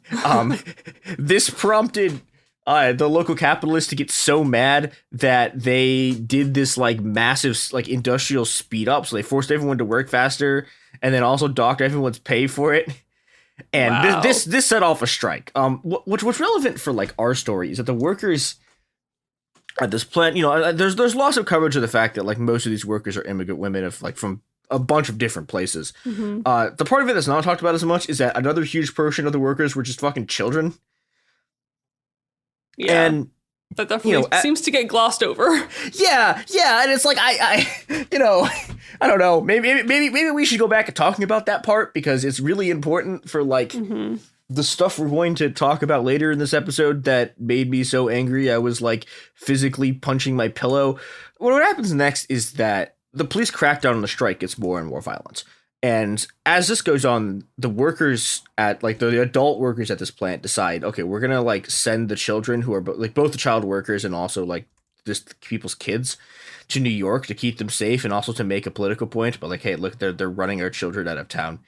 This prompted the local capitalists to get so mad that they did this like massive like industrial speed up. So they forced everyone to work faster and then also docked everyone's pay for it. And Wow. this set off a strike. What's relevant for like our story is that the workers at this plant, you know, there's lots of coverage of the fact that like most of these workers are immigrant women of like from a bunch of different places. Mhm. The part of it that's not talked about as much is that another huge portion of the workers were just fucking children. Yeah. And That definitely seems to get glossed over. yeah, and it's like I you know, I don't know. Maybe we should go back and talking about that part because it's really important for like the stuff we're going to talk about later in this episode that made me so angry I was like physically punching my pillow. What happens next is that the police crackdown on the strike gets more and more violent. And as this goes on, the workers at like the adult workers at this plant decide, okay, we're going to like send the children who are like both the child workers and also like just people's kids to New York to keep them safe and also to make a political point. But like, hey, look, they're running our children out of town.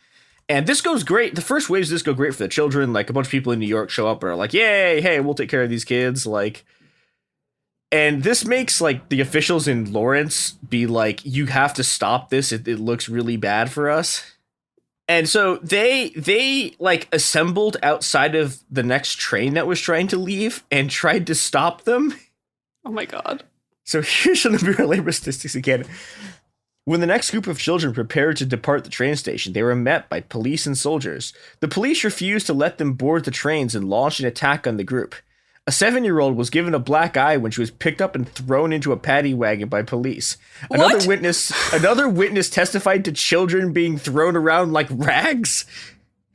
And this goes great. The first waves of this go great for the children. Like a bunch of people in New York show up and are like, yay, hey, we'll take care of these kids. Like, and this makes like the officials in Lawrence be like, you have to stop this. It looks really bad for us. And so they like assembled outside of the next train that was trying to leave and tried to stop them. Oh my God. So here's some of the Bureau of Labor statistics again. When the next group of children prepared to depart the train station, they were met by police and soldiers. The police refused to let them board the trains and launched an attack on the group. A 7-year-old was given a black eye when she was picked up and thrown into a paddy wagon by police. Another witness testified to children being thrown around like rags.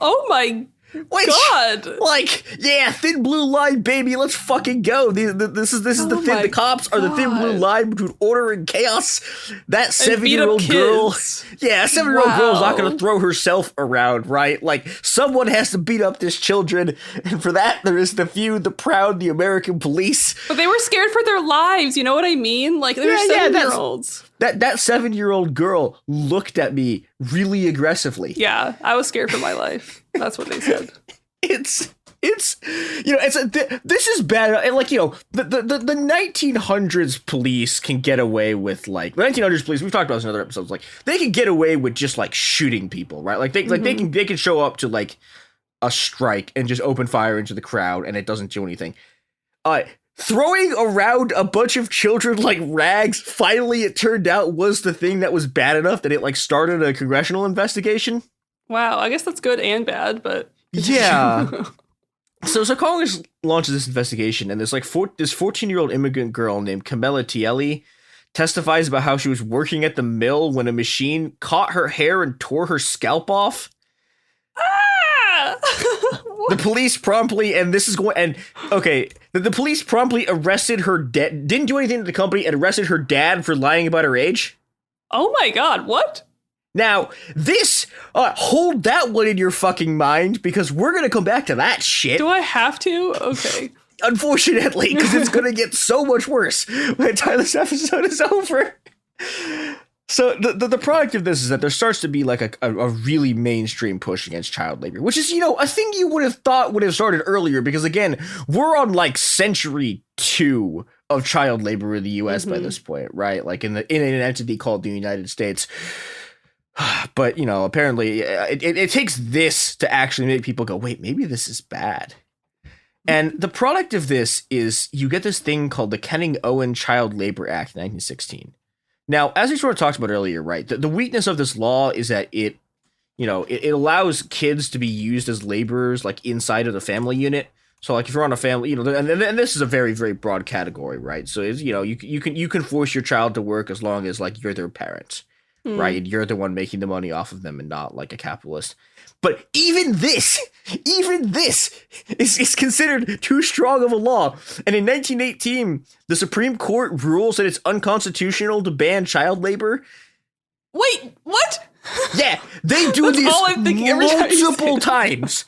Oh my God. Like, yeah, thin blue line, baby, let's fucking go. This is the cops are the thin blue line between order and chaos. That 7-year-old girl. Yeah, a 7-year-old girl is not going to throw herself around, right? Like, someone has to beat up this children, and for that, there is the few, the proud, the American police. But they were scared for their lives, you know what I mean? Like, they're 7-year-olds. That 7-year-old girl looked at me really aggressively. Yeah, I was scared for my life. That's what they said. It's you know, this is bad. And like, you know, the 1900s police can get away with like the 1900s police. We've talked about this in other episodes. Like they can get away with just like shooting people, right? Like they can show up to like a strike and just open fire into the crowd and it doesn't do anything. Throwing around a bunch of children like rags, finally it turned out was the thing that was bad enough that it like started a congressional investigation. Wow, I guess that's good and bad, but yeah. So Congress launches this investigation, and there's like this 14-year-old immigrant girl named Camilla Tielli testifies about how she was working at the mill when a machine caught her hair and tore her scalp off. The police promptly, the police promptly arrested her dad, didn't do anything to the company, and arrested her dad for lying about her age. Oh my God, what? Now, this, hold that one in your fucking mind, because we're going to come back to that shit. Do I have to? Okay. Unfortunately, because it's going to get so much worse by the time this episode is over. So the product of this is that there starts to be like a really mainstream push against child labor, which is, you know, a thing you would have thought would have started earlier, because again, we're on like century 2 of child labor in the US by this point, right? Like in an entity called the United States. But, you know, apparently it takes this to actually make people go, wait, maybe this is bad. And the product of this is you get this thing called the Kenning-Owen Child Labor Act, 1916. Now, as we sort of talked about earlier, right, the weakness of this law is that it allows kids to be used as laborers, like inside of the family unit. So like if you're on a family, and this is a very, very broad category, right? So it's, you can force your child to work as long as like you're their parent, right? You're the one making the money off of them and not like a capitalist. But even this is considered too strong of a law. And in 1918, the Supreme Court rules that it's unconstitutional to ban child labor. Wait, what? Yeah, they do this multiple times.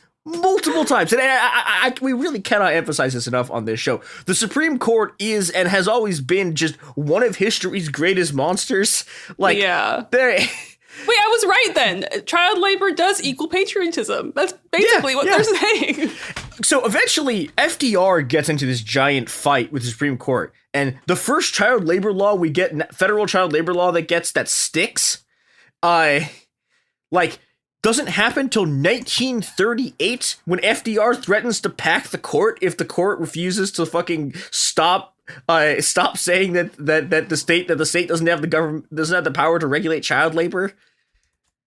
And we really cannot emphasize this enough on this show. The Supreme Court is and has always been just one of history's greatest monsters. Like, yeah. They're... Wait, I was right then. Child labor does equal patriotism. That's basically what they're saying. So eventually, FDR gets into this giant fight with the Supreme Court. And the first child labor law we get, federal child labor law that sticks, doesn't happen till 1938 when FDR threatens to pack the court if the court refuses to fucking stop saying that the state doesn't have the power to regulate child labor.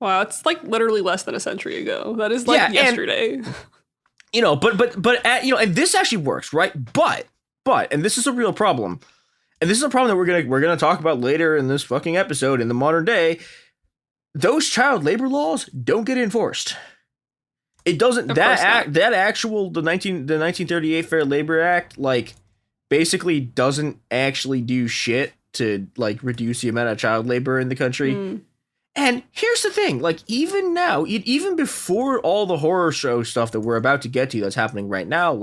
Wow, it's like literally less than a century ago. That is like yesterday. And this actually works, right? But and this is a real problem. And this is a problem that we're gonna talk about later in this fucking episode. In the modern day, those child labor laws don't get enforced. It doesn't. The 1938 Fair Labor Act basically doesn't actually do shit to reduce the amount of child labor in the country. And here's the thing, even now, even before all the horror show stuff that we're about to get to that's happening right now,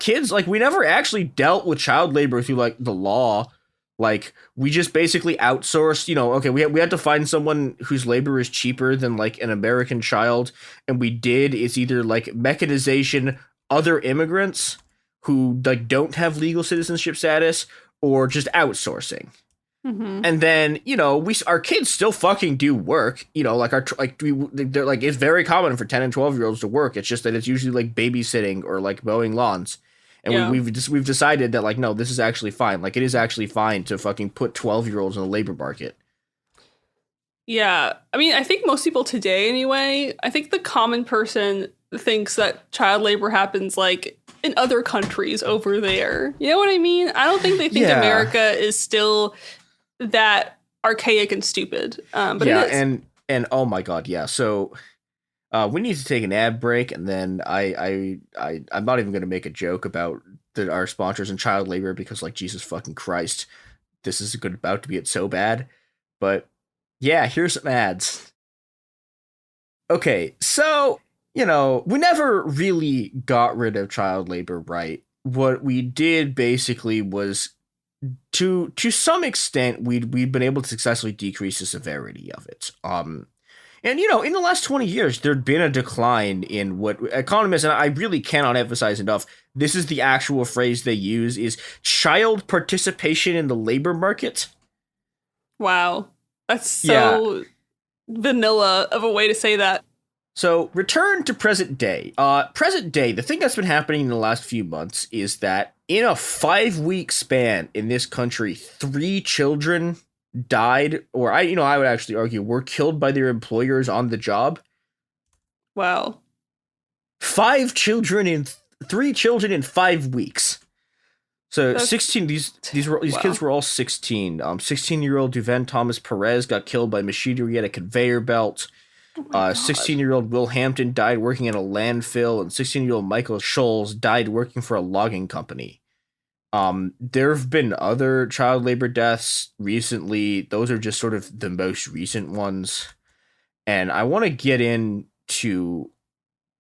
kids, we never actually dealt with child labor through the law. We just basically outsourced, we had to find someone whose labor is cheaper than an American child, and we did. It's either mechanization, other immigrants who don't have legal citizenship status, or just outsourcing. And then, our kids still fucking do work, it's very common for 10 and 12-year-olds to work. It's just that it's usually babysitting or mowing lawns. And we've decided that no, this is actually fine. It is actually fine to fucking put 12-year-olds in the labor market. Yeah. I mean, I think most people today anyway, I think the common person thinks that child labor happens in other countries over there. You know what I mean? I don't think they think America is still that archaic and stupid. But it is. And oh my god, yeah. So we need to take an ad break, and then I'm not even going to make a joke about our sponsors and child labor because Jesus fucking Christ, this is about to get so bad. But yeah, here's some ads. Okay, so we never really got rid of child labor, right? What we did basically was to some extent we'd been able to successfully decrease the severity of it. And in the last 20 years, there'd been a decline in what economists, and I really cannot emphasize enough, this is the actual phrase they use, is child participation in the labor market. Wow. That's so vanilla of a way to say that. So, return to present day. Present day, the thing that's been happening in the last few months is that in a 5-week span in this country, 3 children died, or I would actually argue were killed by their employers on the job. Wow. 3 children in 5 weeks. So that's 16. These kids were all 16. 16-year-old Duven Thomas Perez got killed by machinery at a conveyor belt. 16-year-old Will Hampton died working in a landfill, and 16-year-old Michael Scholes died working for a logging company. There have been other child labor deaths recently. Those are just sort of the most recent ones. And I want to get into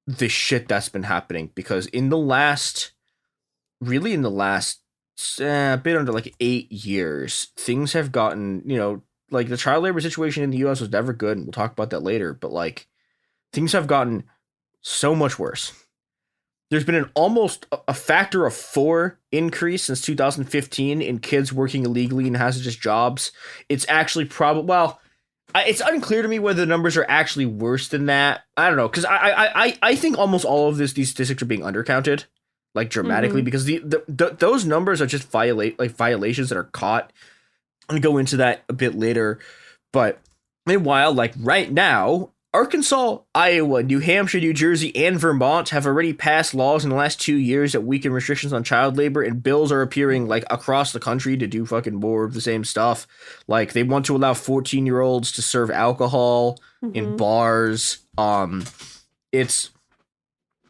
the shit that's been happening, because in the last bit under 8 years, things have gotten, the child labor situation in the U.S. was never good, and we'll talk about that later, but things have gotten so much worse. There's been an almost a factor of 4 increase since 2015 in kids working illegally in hazardous jobs. It's actually it's unclear to me whether the numbers are actually worse than that. I don't know, because I think almost all of these statistics are being undercounted, dramatically, because those numbers are just violations that are caught. I'm going to go into that a bit later, but meanwhile, right now, Arkansas, Iowa, New Hampshire, New Jersey, and Vermont have already passed laws in the last 2 years that weaken restrictions on child labor, and bills are appearing like across the country to do fucking more of the same stuff. Like they want to allow 14-year-olds to serve alcohol in bars. It's,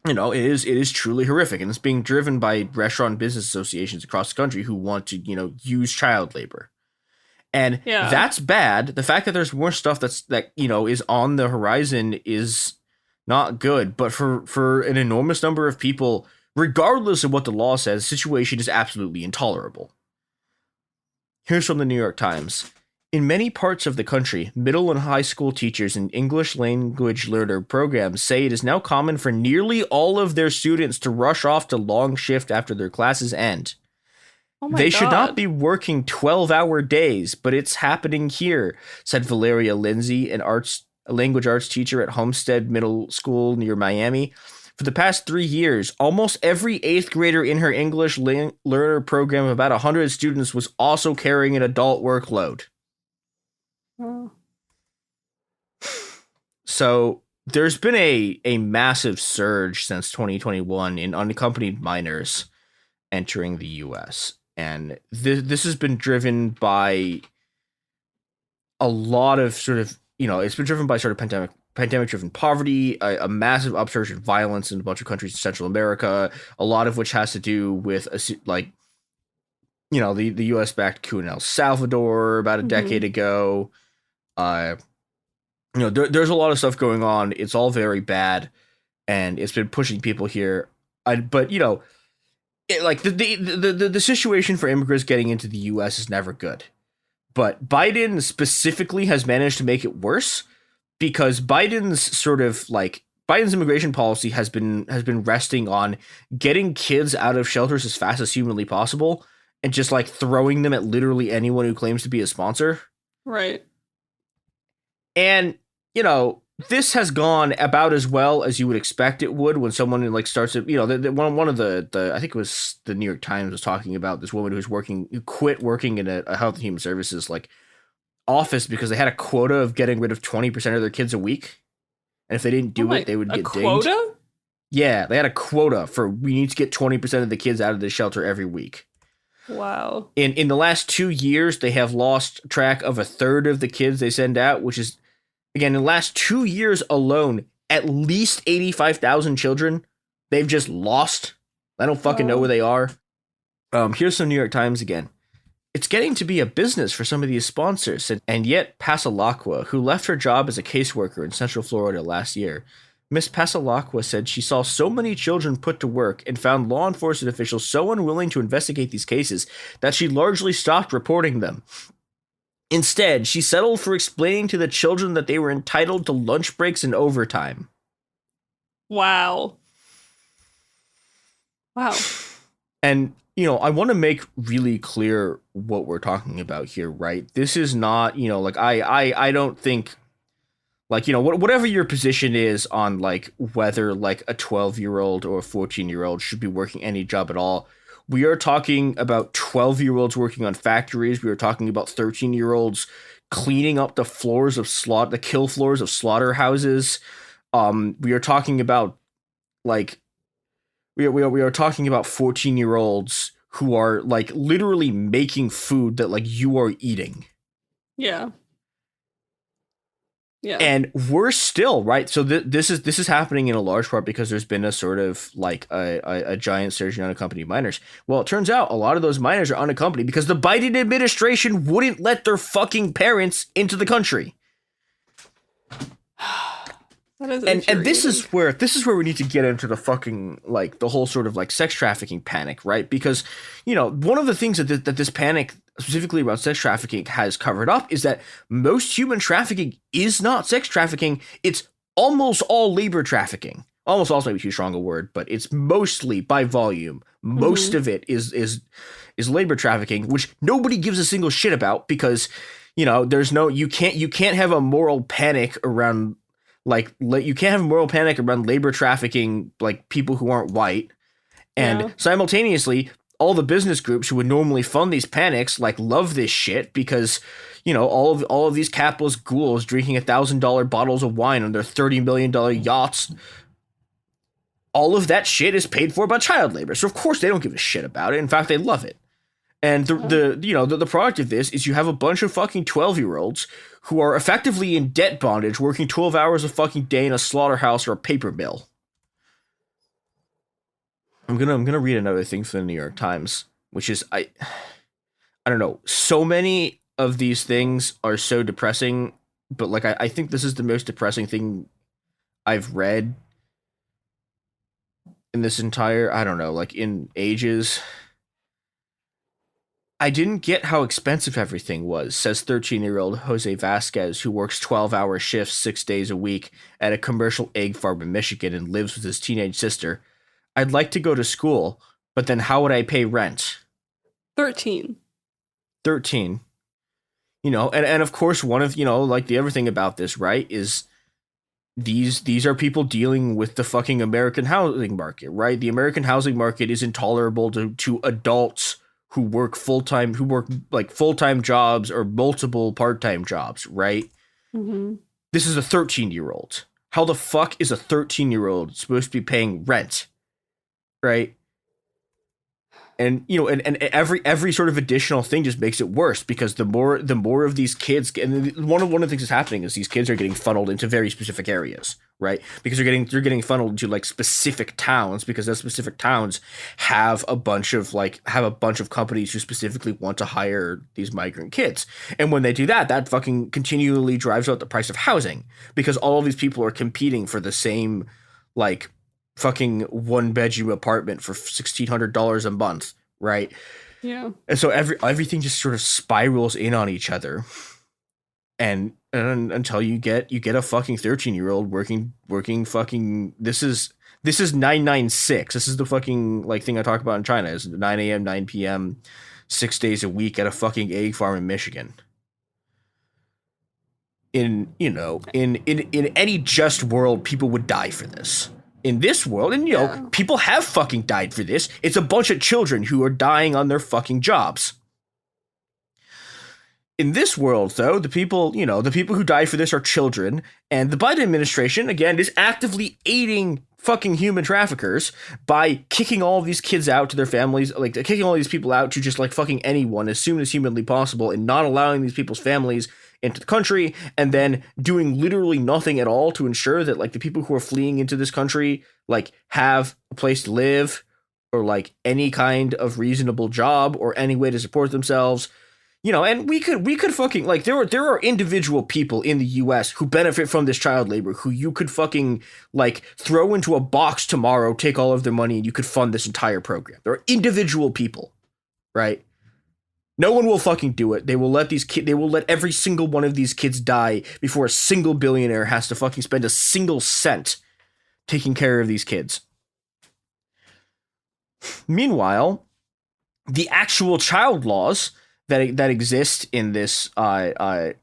you know, it is truly horrific, and it's being driven by restaurant business associations across the country who want to, you know, use child labor. And that's bad. The fact that there's more stuff that you know is on the horizon is not good. But for an enormous number of people, regardless of what the law says, the situation is absolutely intolerable. Here's from the New York Times. In many parts of the country, middle and high school teachers in English language learner programs say it is now common for nearly all of their students to rush off to long shift after their classes end. They should not be working 12-hour days, but it's happening here, said Valeria Lindsay, a language arts teacher at Homestead Middle School near Miami. For the past 3 years, almost every 8th grader in her English learner program of about 100 students was also carrying an adult workload. Oh. So there's been a massive surge since 2021 in unaccompanied minors entering the U.S., and this has been driven by a lot of sort of, you know, it's been driven by sort of pandemic-driven poverty, a massive upsurge in violence in a bunch of countries in Central America, a lot of which has to do with, like, you know, the U.S.-backed coup in El Salvador about a decade ago. You know, there's a lot of stuff going on. It's all very bad, and it's been pushing people here. But, you know, the situation for immigrants getting into the U.S. is never good. But Biden specifically has managed to make it worse, because Biden's immigration policy has been resting on getting kids out of shelters as fast as humanly possible and just like throwing them at literally anyone who claims to be a sponsor. Right. And, you know, this has gone about as well as you would expect it would when someone like starts to, you know, one of the I think it was the New York Times was talking about this woman who quit working in a health and human services like office because they had a quota of getting rid of 20% of their kids a week. And if they didn't do it, they would get dinged. A quota? Yeah, they had a quota for we need to get 20% of the kids out of the shelter every week. Wow. In the last 2 years, they have lost track of a third of the kids they send out, which is, again, in the last 2 years alone, at least 85,000 children they've just lost. I don't fucking know where they are. Here's some New York Times again. It's getting to be a business for some of these sponsors, and yet Pasalacqua, who left her job as a caseworker in Central Florida last year, Miss Pasalacqua said she saw so many children put to work and found law enforcement officials so unwilling to investigate these cases that she largely stopped reporting them. Instead, she settled for explaining to the children that they were entitled to lunch breaks and overtime. Wow. And, you know, I want to make really clear what we're talking about here, right? This is not, you know, like, I don't think, like, you know, whatever your position is on, like, whether, like, a 12-year-old or a 14-year-old should be working any job at all. We are talking about 12-year-olds working on factories. We are talking about 13-year-olds cleaning up the floors of the kill floors of slaughterhouses. We are talking about, like, we are talking about 14-year-olds who are, like, literally making food that, like, you are eating. Yeah. Yeah. And we're still, right? So this is happening in a large part because there's been a sort of like a giant surge in unaccompanied minors. Well, it turns out a lot of those minors are unaccompanied because the Biden administration wouldn't let their fucking parents into the country. And this is where we need to get into the fucking, like, the whole sort of like sex trafficking panic, right? Because, you know, one of the things that this panic specifically around sex trafficking has covered up is that most human trafficking is not sex trafficking. It's almost all labor trafficking. Almost all is maybe too strong a word, but it's mostly by volume. Most of it is labor trafficking, which nobody gives a single shit about because, you know, you can't have a moral panic around, like, you can't have a moral panic around labor trafficking, like, people who aren't white. And simultaneously, all the business groups who would normally fund these panics like love this shit because, you know, all of these capitalist ghouls drinking $1,000 bottles of wine on their $30 million yachts. All of that shit is paid for by child labor. So of course they don't give a shit about it. In fact, they love it. And the product of this is you have a bunch of fucking 12-year-olds who are effectively in debt bondage, working 12 hours a fucking day in a slaughterhouse or a paper mill. I'm gonna read another thing from the New York Times, which is I don't know. So many of these things are so depressing, but like I think this is the most depressing thing I've read in this entire, I don't know, like in ages. I didn't get how expensive everything was, says 13-year-old Jose Vasquez, who works 12-hour shifts 6 days a week at a commercial egg farm in Michigan and lives with his teenage sister. I'd like to go to school, but then how would I pay rent? 13. You know, and of course, one of, you know, like the other thing about this, right, is these are people dealing with the fucking American housing market, right? The American housing market is intolerable to adults who work full-time jobs or multiple part-time jobs, right? Mm-hmm. This is a 13-year-old. How the fuck is a 13-year-old supposed to be paying rent? Right? And you know, and every sort of additional thing just makes it worse because the more of these kids, and one of the things that's happening is these kids are getting funneled into very specific areas, right? Because they're getting funneled into like specific towns because those specific towns have a bunch of companies who specifically want to hire these migrant kids. And when they do that, that fucking continually drives up the price of housing because all of these people are competing for the same like fucking 1-bedroom apartment for $1,600 a month, right? Yeah. And so everything just sort of spirals in on each other, and until you get a fucking 13-year-old working fucking this is 996. This is the fucking like thing I talk about in China is 9 a.m. 9 p.m. 6 days a week at a fucking egg farm in Michigan. In any just world, people would die for this. In this world, and you know, people have fucking died for this. It's a bunch of children who are dying on their fucking jobs. In this world, though, the people who die for this are children, and the Biden administration, again, is actively aiding fucking human traffickers by kicking all of these kids out to their families, like kicking all these people out to just like fucking anyone as soon as humanly possible, and not allowing these people's families into the country, and then doing literally nothing at all to ensure that like the people who are fleeing into this country like have a place to live or like any kind of reasonable job or any way to support themselves. You know, and we could fucking like there are individual people in the US who benefit from this child labor who you could fucking like throw into a box tomorrow, take all of their money, and you could fund this entire program. There are individual people, right? No one will fucking do it. They will let every single one of these kids die before a single billionaire has to fucking spend a single cent taking care of these kids. Meanwhile, the actual child laws that exist in this, that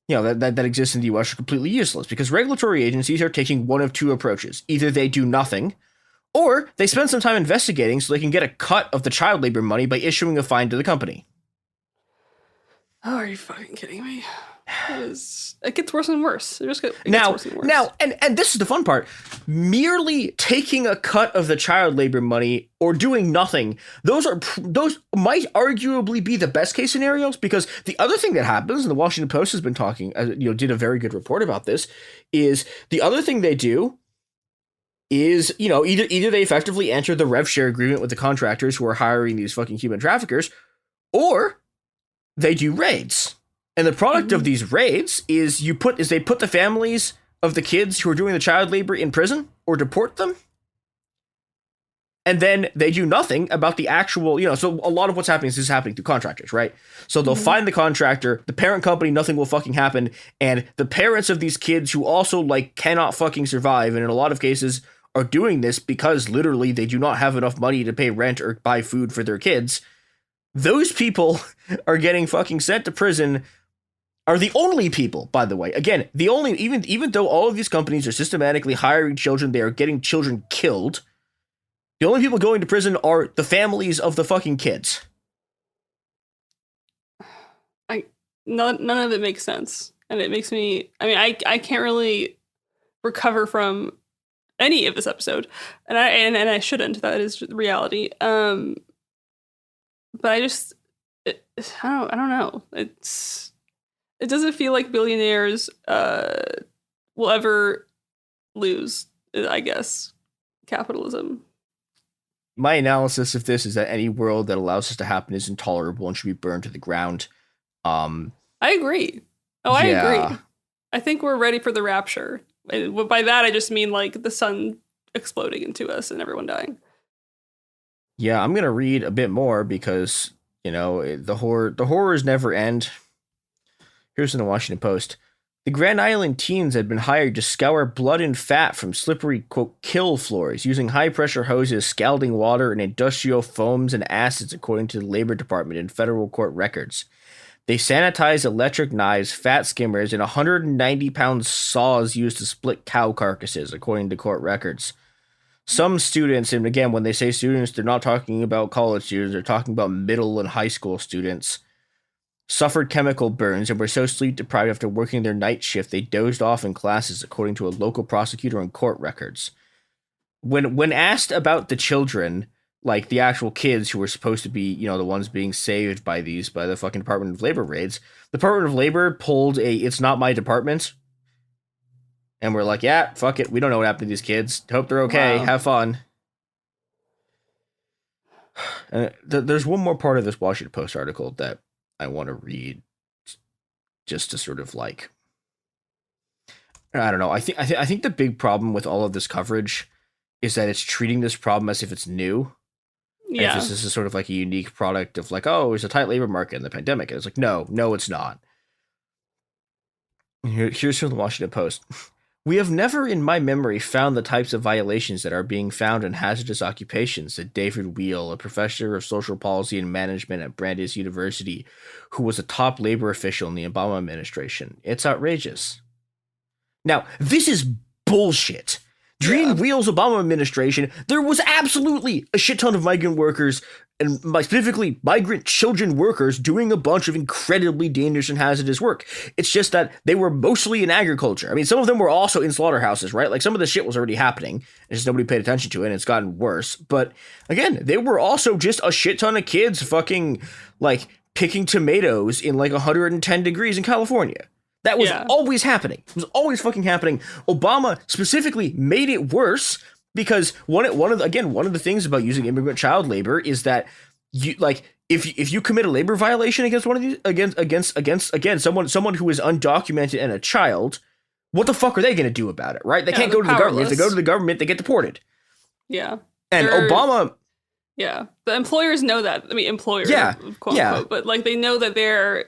exist in the US are completely useless because regulatory agencies are taking one of two approaches. Either they do nothing, or they spend some time investigating so they can get a cut of the child labor money by issuing a fine to the company. Oh, are you fucking kidding me? It gets worse and worse. It gets worse and worse. And this is the fun part. Merely taking a cut of the child labor money or doing nothing, those might arguably be the best case scenarios because the other thing that happens, and the Washington Post has been talking, did a very good report about this, is the other thing they do is, you know, either they effectively enter the rev share agreement with the contractors who are hiring these fucking human traffickers, or they do raids. And the product of these raids is they put the families of the kids who are doing the child labor in prison or deport them. And then they do nothing about the actual, you know, so a lot of what's happening is this is happening through contractors, right? So they'll find the contractor, the parent company, nothing will fucking happen. And the parents of these kids who also like cannot fucking survive, and in a lot of cases are doing this because literally they do not have enough money to pay rent or buy food for their kids. Those people are getting fucking sent to prison, are the only people, by the way. Again, the only, even though all of these companies are systematically hiring children, they are getting children killed. The only people going to prison are the families of the fucking kids. None of it makes sense. And it makes me, I mean, I can't really recover from any of this episode. And I shouldn't. That is the reality. But I just, I don't know. It doesn't feel like billionaires will ever lose, I guess, capitalism. My analysis of this is that any world that allows this to happen is intolerable and should be burned to the ground. I agree. I agree. I think we're ready for the rapture. And by that, I just mean like the sun exploding into us and everyone dying. Yeah, I'm gonna read a bit more because the horrors never end. Here's in the Washington Post. The Grand Island teens had been hired to scour blood and fat from slippery, quote, kill floors using high-pressure hoses, scalding water, and industrial foams and acids, according to the Labor Department in federal court records. They sanitized electric knives, fat skimmers, and 190-pound saws used to split cow carcasses, according to court records. Some students, and again, when they say students, they're not talking about college students, they're talking about middle and high school students, suffered chemical burns and were so sleep deprived after working their night shift they dozed off in classes, according to a local prosecutor in court records. When asked about the children, like the actual kids who were supposed to be, the ones being saved by the fucking Department of Labor raids, the Department of Labor pulled it's not my department. And we're like, yeah, fuck it. We don't know what happened to these kids. Hope they're okay. Wow. Have fun. There's one more part of this Washington Post article that I want to read just to sort of like, I don't know. I think the big problem with all of this coverage is that it's treating this problem as if it's new. Yeah. This is sort of like a unique product of like, oh, there's a tight labor market in the pandemic. And it's like, no, it's not. Here's from the Washington Post. We have never in my memory found the types of violations that are being found in hazardous occupations, said David Wheel, a professor of social policy and management at Brandeis University, who was a top labor official in the Obama administration. It's outrageous. Now, this is bullshit. During Wheel's Obama administration, there was absolutely a shit ton of migrant workers, and specifically migrant children workers, doing a bunch of incredibly dangerous and hazardous work. It's just that they were mostly in agriculture. I mean, some of them were also in slaughterhouses, right? Like, some of the shit was already happening. It's just nobody paid attention to it, and it's gotten worse. But, again, they were also just a shit ton of kids fucking, like, picking tomatoes in, like, 110 degrees in California. That was always happening. It was always fucking happening. Obama specifically made it worse because one of the things about using immigrant child labor is that you like if you commit a labor violation against one of these against someone who is undocumented and a child, what the fuck are they going to do about it, right? They can't go to the government. If they go to the government, they get deported. Yeah. And Obama. Yeah, the employers know that. I mean, employers, quote unquote, but like they know that they're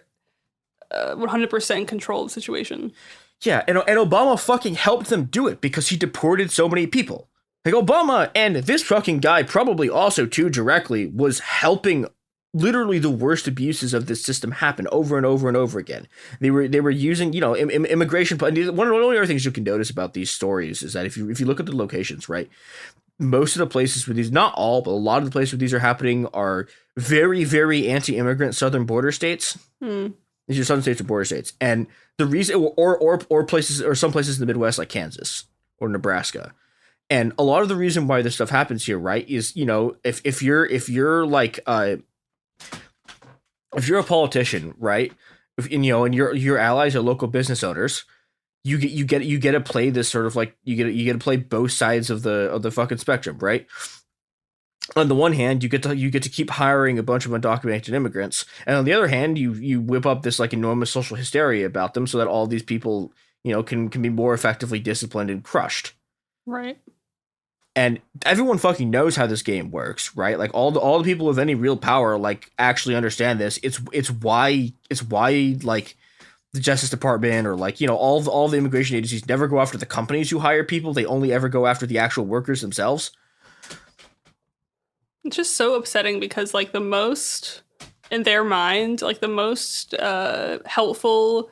100% control the situation. Yeah, and Obama fucking helped them do it because he deported so many people. Like, Obama and this fucking guy probably also too directly was helping literally the worst abuses of this system happen over and over and over again. They were using, immigration. One of the only other things you can notice about these stories is that if you look at the locations, right, most of the places where these, not all, but a lot of the places where these are happening are very, very anti-immigrant southern border states. These are southern states or border states, and the reason, or places, or some places in the Midwest like Kansas or Nebraska, and a lot of the reason why this stuff happens here, right, is if you're like if you're a politician, right, and your allies are local business owners, you get to play this sort of like you get to play both sides of the fucking spectrum, right? On the one hand, you get to keep hiring a bunch of undocumented immigrants, and on the other hand, you whip up this like enormous social hysteria about them, so that all these people can be more effectively disciplined and crushed. Right. And everyone fucking knows how this game works, right? Like all the people of any real power like actually understand this. It's why like the Justice Department or like all the immigration agencies never go after the companies who hire people. They only ever go after the actual workers themselves. It's just so upsetting because like the most in their mind, like the most helpful,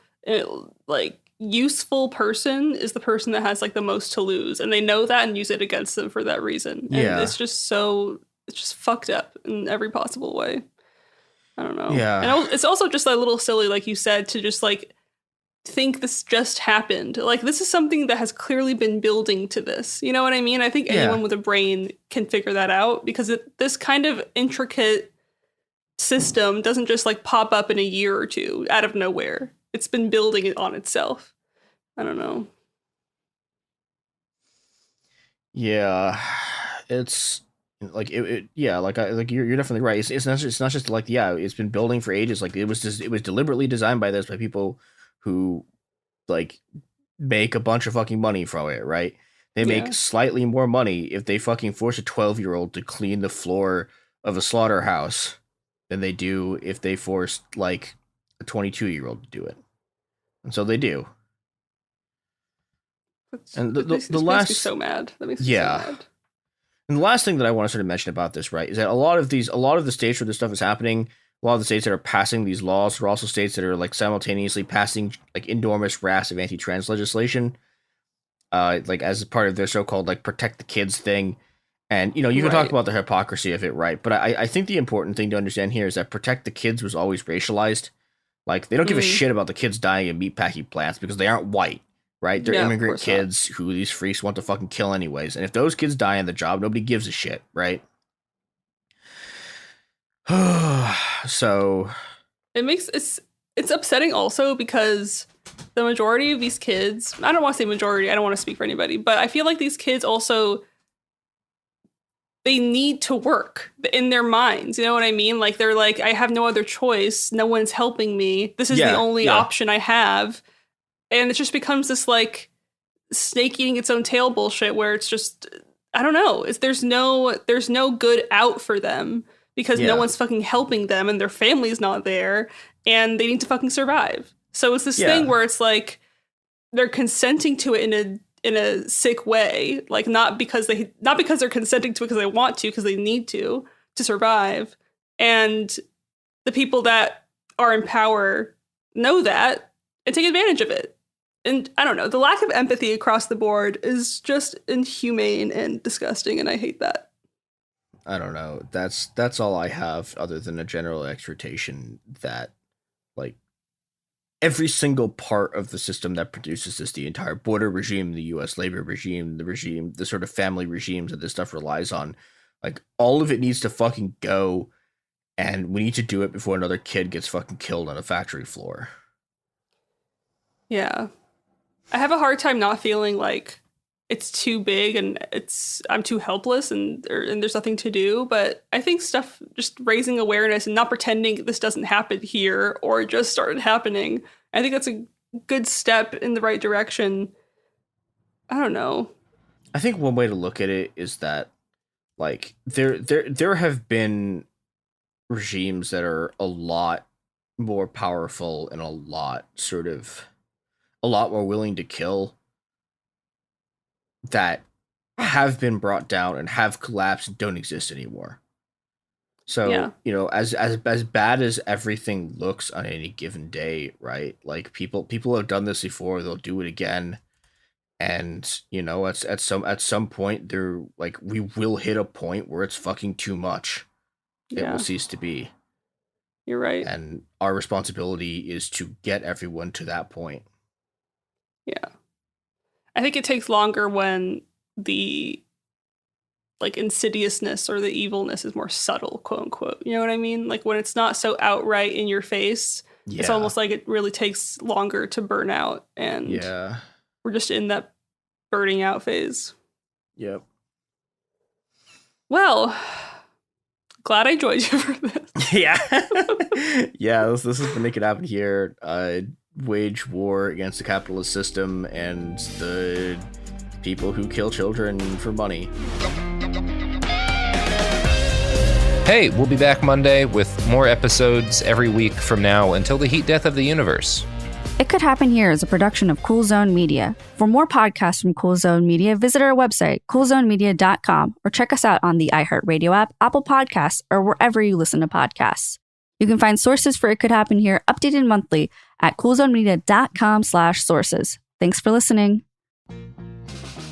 like useful person is the person that has like the most to lose, and they know that and use it against them for that reason. And it's just fucked up in every possible way. I don't know. Yeah. And it's also just a little silly, like you said, to just like think this just happened. Like, this is something that has clearly been building to this. You know what I mean? I think anyone with a brain can figure that out, because this kind of intricate system doesn't just like pop up in a year or two out of nowhere. It's been building it on itself. I don't know. Yeah, it's like you're definitely right. It's not just like it's been building for ages. Like it was deliberately designed by people who like make a bunch of fucking money from it, right? They make slightly more money if they fucking force a 12-year-old to clean the floor of a slaughterhouse than they do if they forced like a 22-year-old to do it. And so they do. And the last makes me so mad. That makes me so mad. And the last thing that I want to sort of mention about this, right, is that a lot of the states where this stuff is happening, a lot of the states that are passing these laws are also states that are like simultaneously passing like enormous rafts of anti-trans legislation, like as part of their so-called like protect the kids thing. And, you know, you can talk about the hypocrisy of it, right? But I think the important thing to understand here is that protect the kids was always racialized. Like, they don't give a shit about the kids dying of meatpacking plants because they aren't white, right? They're immigrant kids who these freaks want to fucking kill anyways. And if those kids die on the job, nobody gives a shit, right? So it's upsetting also because the majority of these kids, I don't want to say majority, I don't want to speak for anybody, but I feel like these kids also, they need to work in their minds. You know what I mean? Like, they're like, I have no other choice. No one's helping me. This is the only option I have. And it just becomes this like snake eating its own tail bullshit where it's just, I don't know. There's no good out for them because no one's fucking helping them and their family's not there and they need to fucking survive. So it's this thing where it's like they're consenting to it in a sick way, like not because they're consenting to it because they want to, because they need to survive. And the people that are in power know that and take advantage of it. And I don't know, the lack of empathy across the board is just inhumane and disgusting, and I hate that. I don't know. That's all I have, other than a general exhortation that, like, every single part of the system that produces this, the entire border regime, the U.S. labor regime, the sort of family regimes that this stuff relies on, like, all of it needs to fucking go, and we need to do it before another kid gets fucking killed on a factory floor. Yeah. I have a hard time not feeling like it's too big and I'm too helpless and there's nothing to do. But I think stuff, just raising awareness and not pretending this doesn't happen here or just started happening, I think that's a good step in the right direction. I don't know. I think one way to look at it is that, like, there have been regimes that are a lot more powerful and a lot more willing to kill that have been brought down and have collapsed and don't exist anymore. So, you know, as bad as everything looks on any given day, right? Like, people have done this before, they'll do it again. And, you know, at some point they're like, we will hit a point where it's fucking too much. It will cease to be. You're right. And our responsibility is to get everyone to that point. Yeah. I think it takes longer when the, like, insidiousness or the evilness is more subtle, quote unquote. You know what I mean? Like, when it's not so outright in your face, it's almost like it really takes longer to burn out. And we're just in that burning out phase. Yep. Well, glad I joined you for this. Yeah. This is the Make It Happen here. Wage war against the capitalist system and the people who kill children for money. Hey, we'll be back Monday with more episodes every week from now until the heat death of the universe. It Could Happen Here is a production of Cool Zone Media. For more podcasts from Cool Zone Media, visit our website, coolzonemedia.com, or check us out on the iHeartRadio app, Apple Podcasts, or wherever you listen to podcasts. You can find sources for It Could Happen Here updated monthly at coolzonemedia.com/sources. Thanks for listening.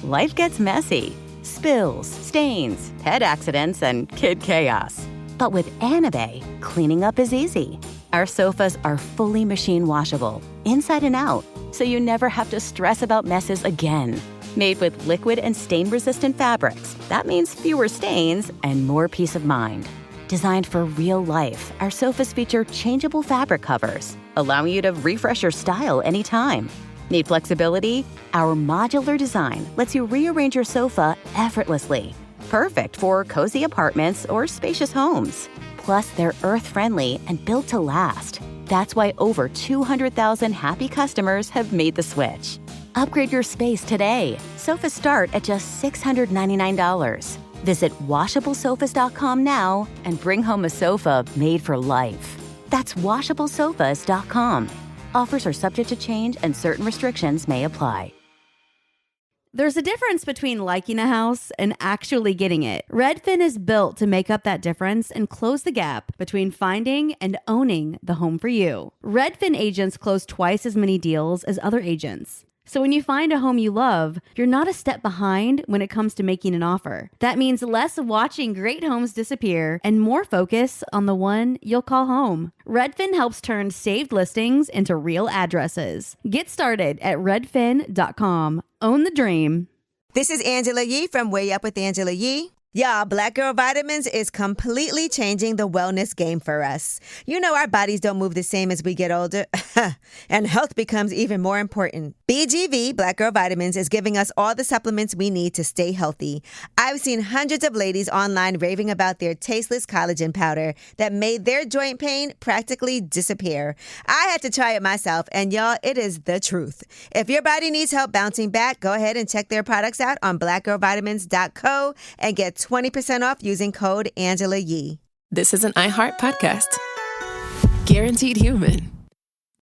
Life gets messy. Spills, stains, pet accidents, and kid chaos. But with Anabei, cleaning up is easy. Our sofas are fully machine washable, inside and out, so you never have to stress about messes again. Made with liquid and stain-resistant fabrics, that means fewer stains and more peace of mind. Designed for real life, our sofas feature changeable fabric covers, allowing you to refresh your style anytime. Need flexibility? Our modular design lets you rearrange your sofa effortlessly. Perfect for cozy apartments or spacious homes. Plus, they're earth-friendly and built to last. That's why over 200,000 happy customers have made the switch. Upgrade your space today. Sofas start at just $699. Visit washablesofas.com now and bring home a sofa made for life. That's washablesofas.com. Offers are subject to change and certain restrictions may apply. There's a difference between liking a house and actually getting it. Redfin is built to make up that difference and close the gap between finding and owning the home for you. Redfin agents close twice as many deals as other agents. So when you find a home you love, you're not a step behind when it comes to making an offer. That means less watching great homes disappear and more focus on the one you'll call home. Redfin helps turn saved listings into real addresses. Get started at redfin.com. Own the dream. This is Angela Yee from Way Up with Angela Yee. Y'all, Black Girl Vitamins is completely changing the wellness game for us. You know our bodies don't move the same as we get older, and health becomes even more important. BGV, Black Girl Vitamins, is giving us all the supplements we need to stay healthy. I've seen hundreds of ladies online raving about their tasteless collagen powder that made their joint pain practically disappear. I had to try it myself, and y'all, it is the truth. If your body needs help bouncing back, go ahead and check their products out on blackgirlvitamins.co and get 20% off using code Angela Yee. This is an iHeart podcast. Guaranteed Human.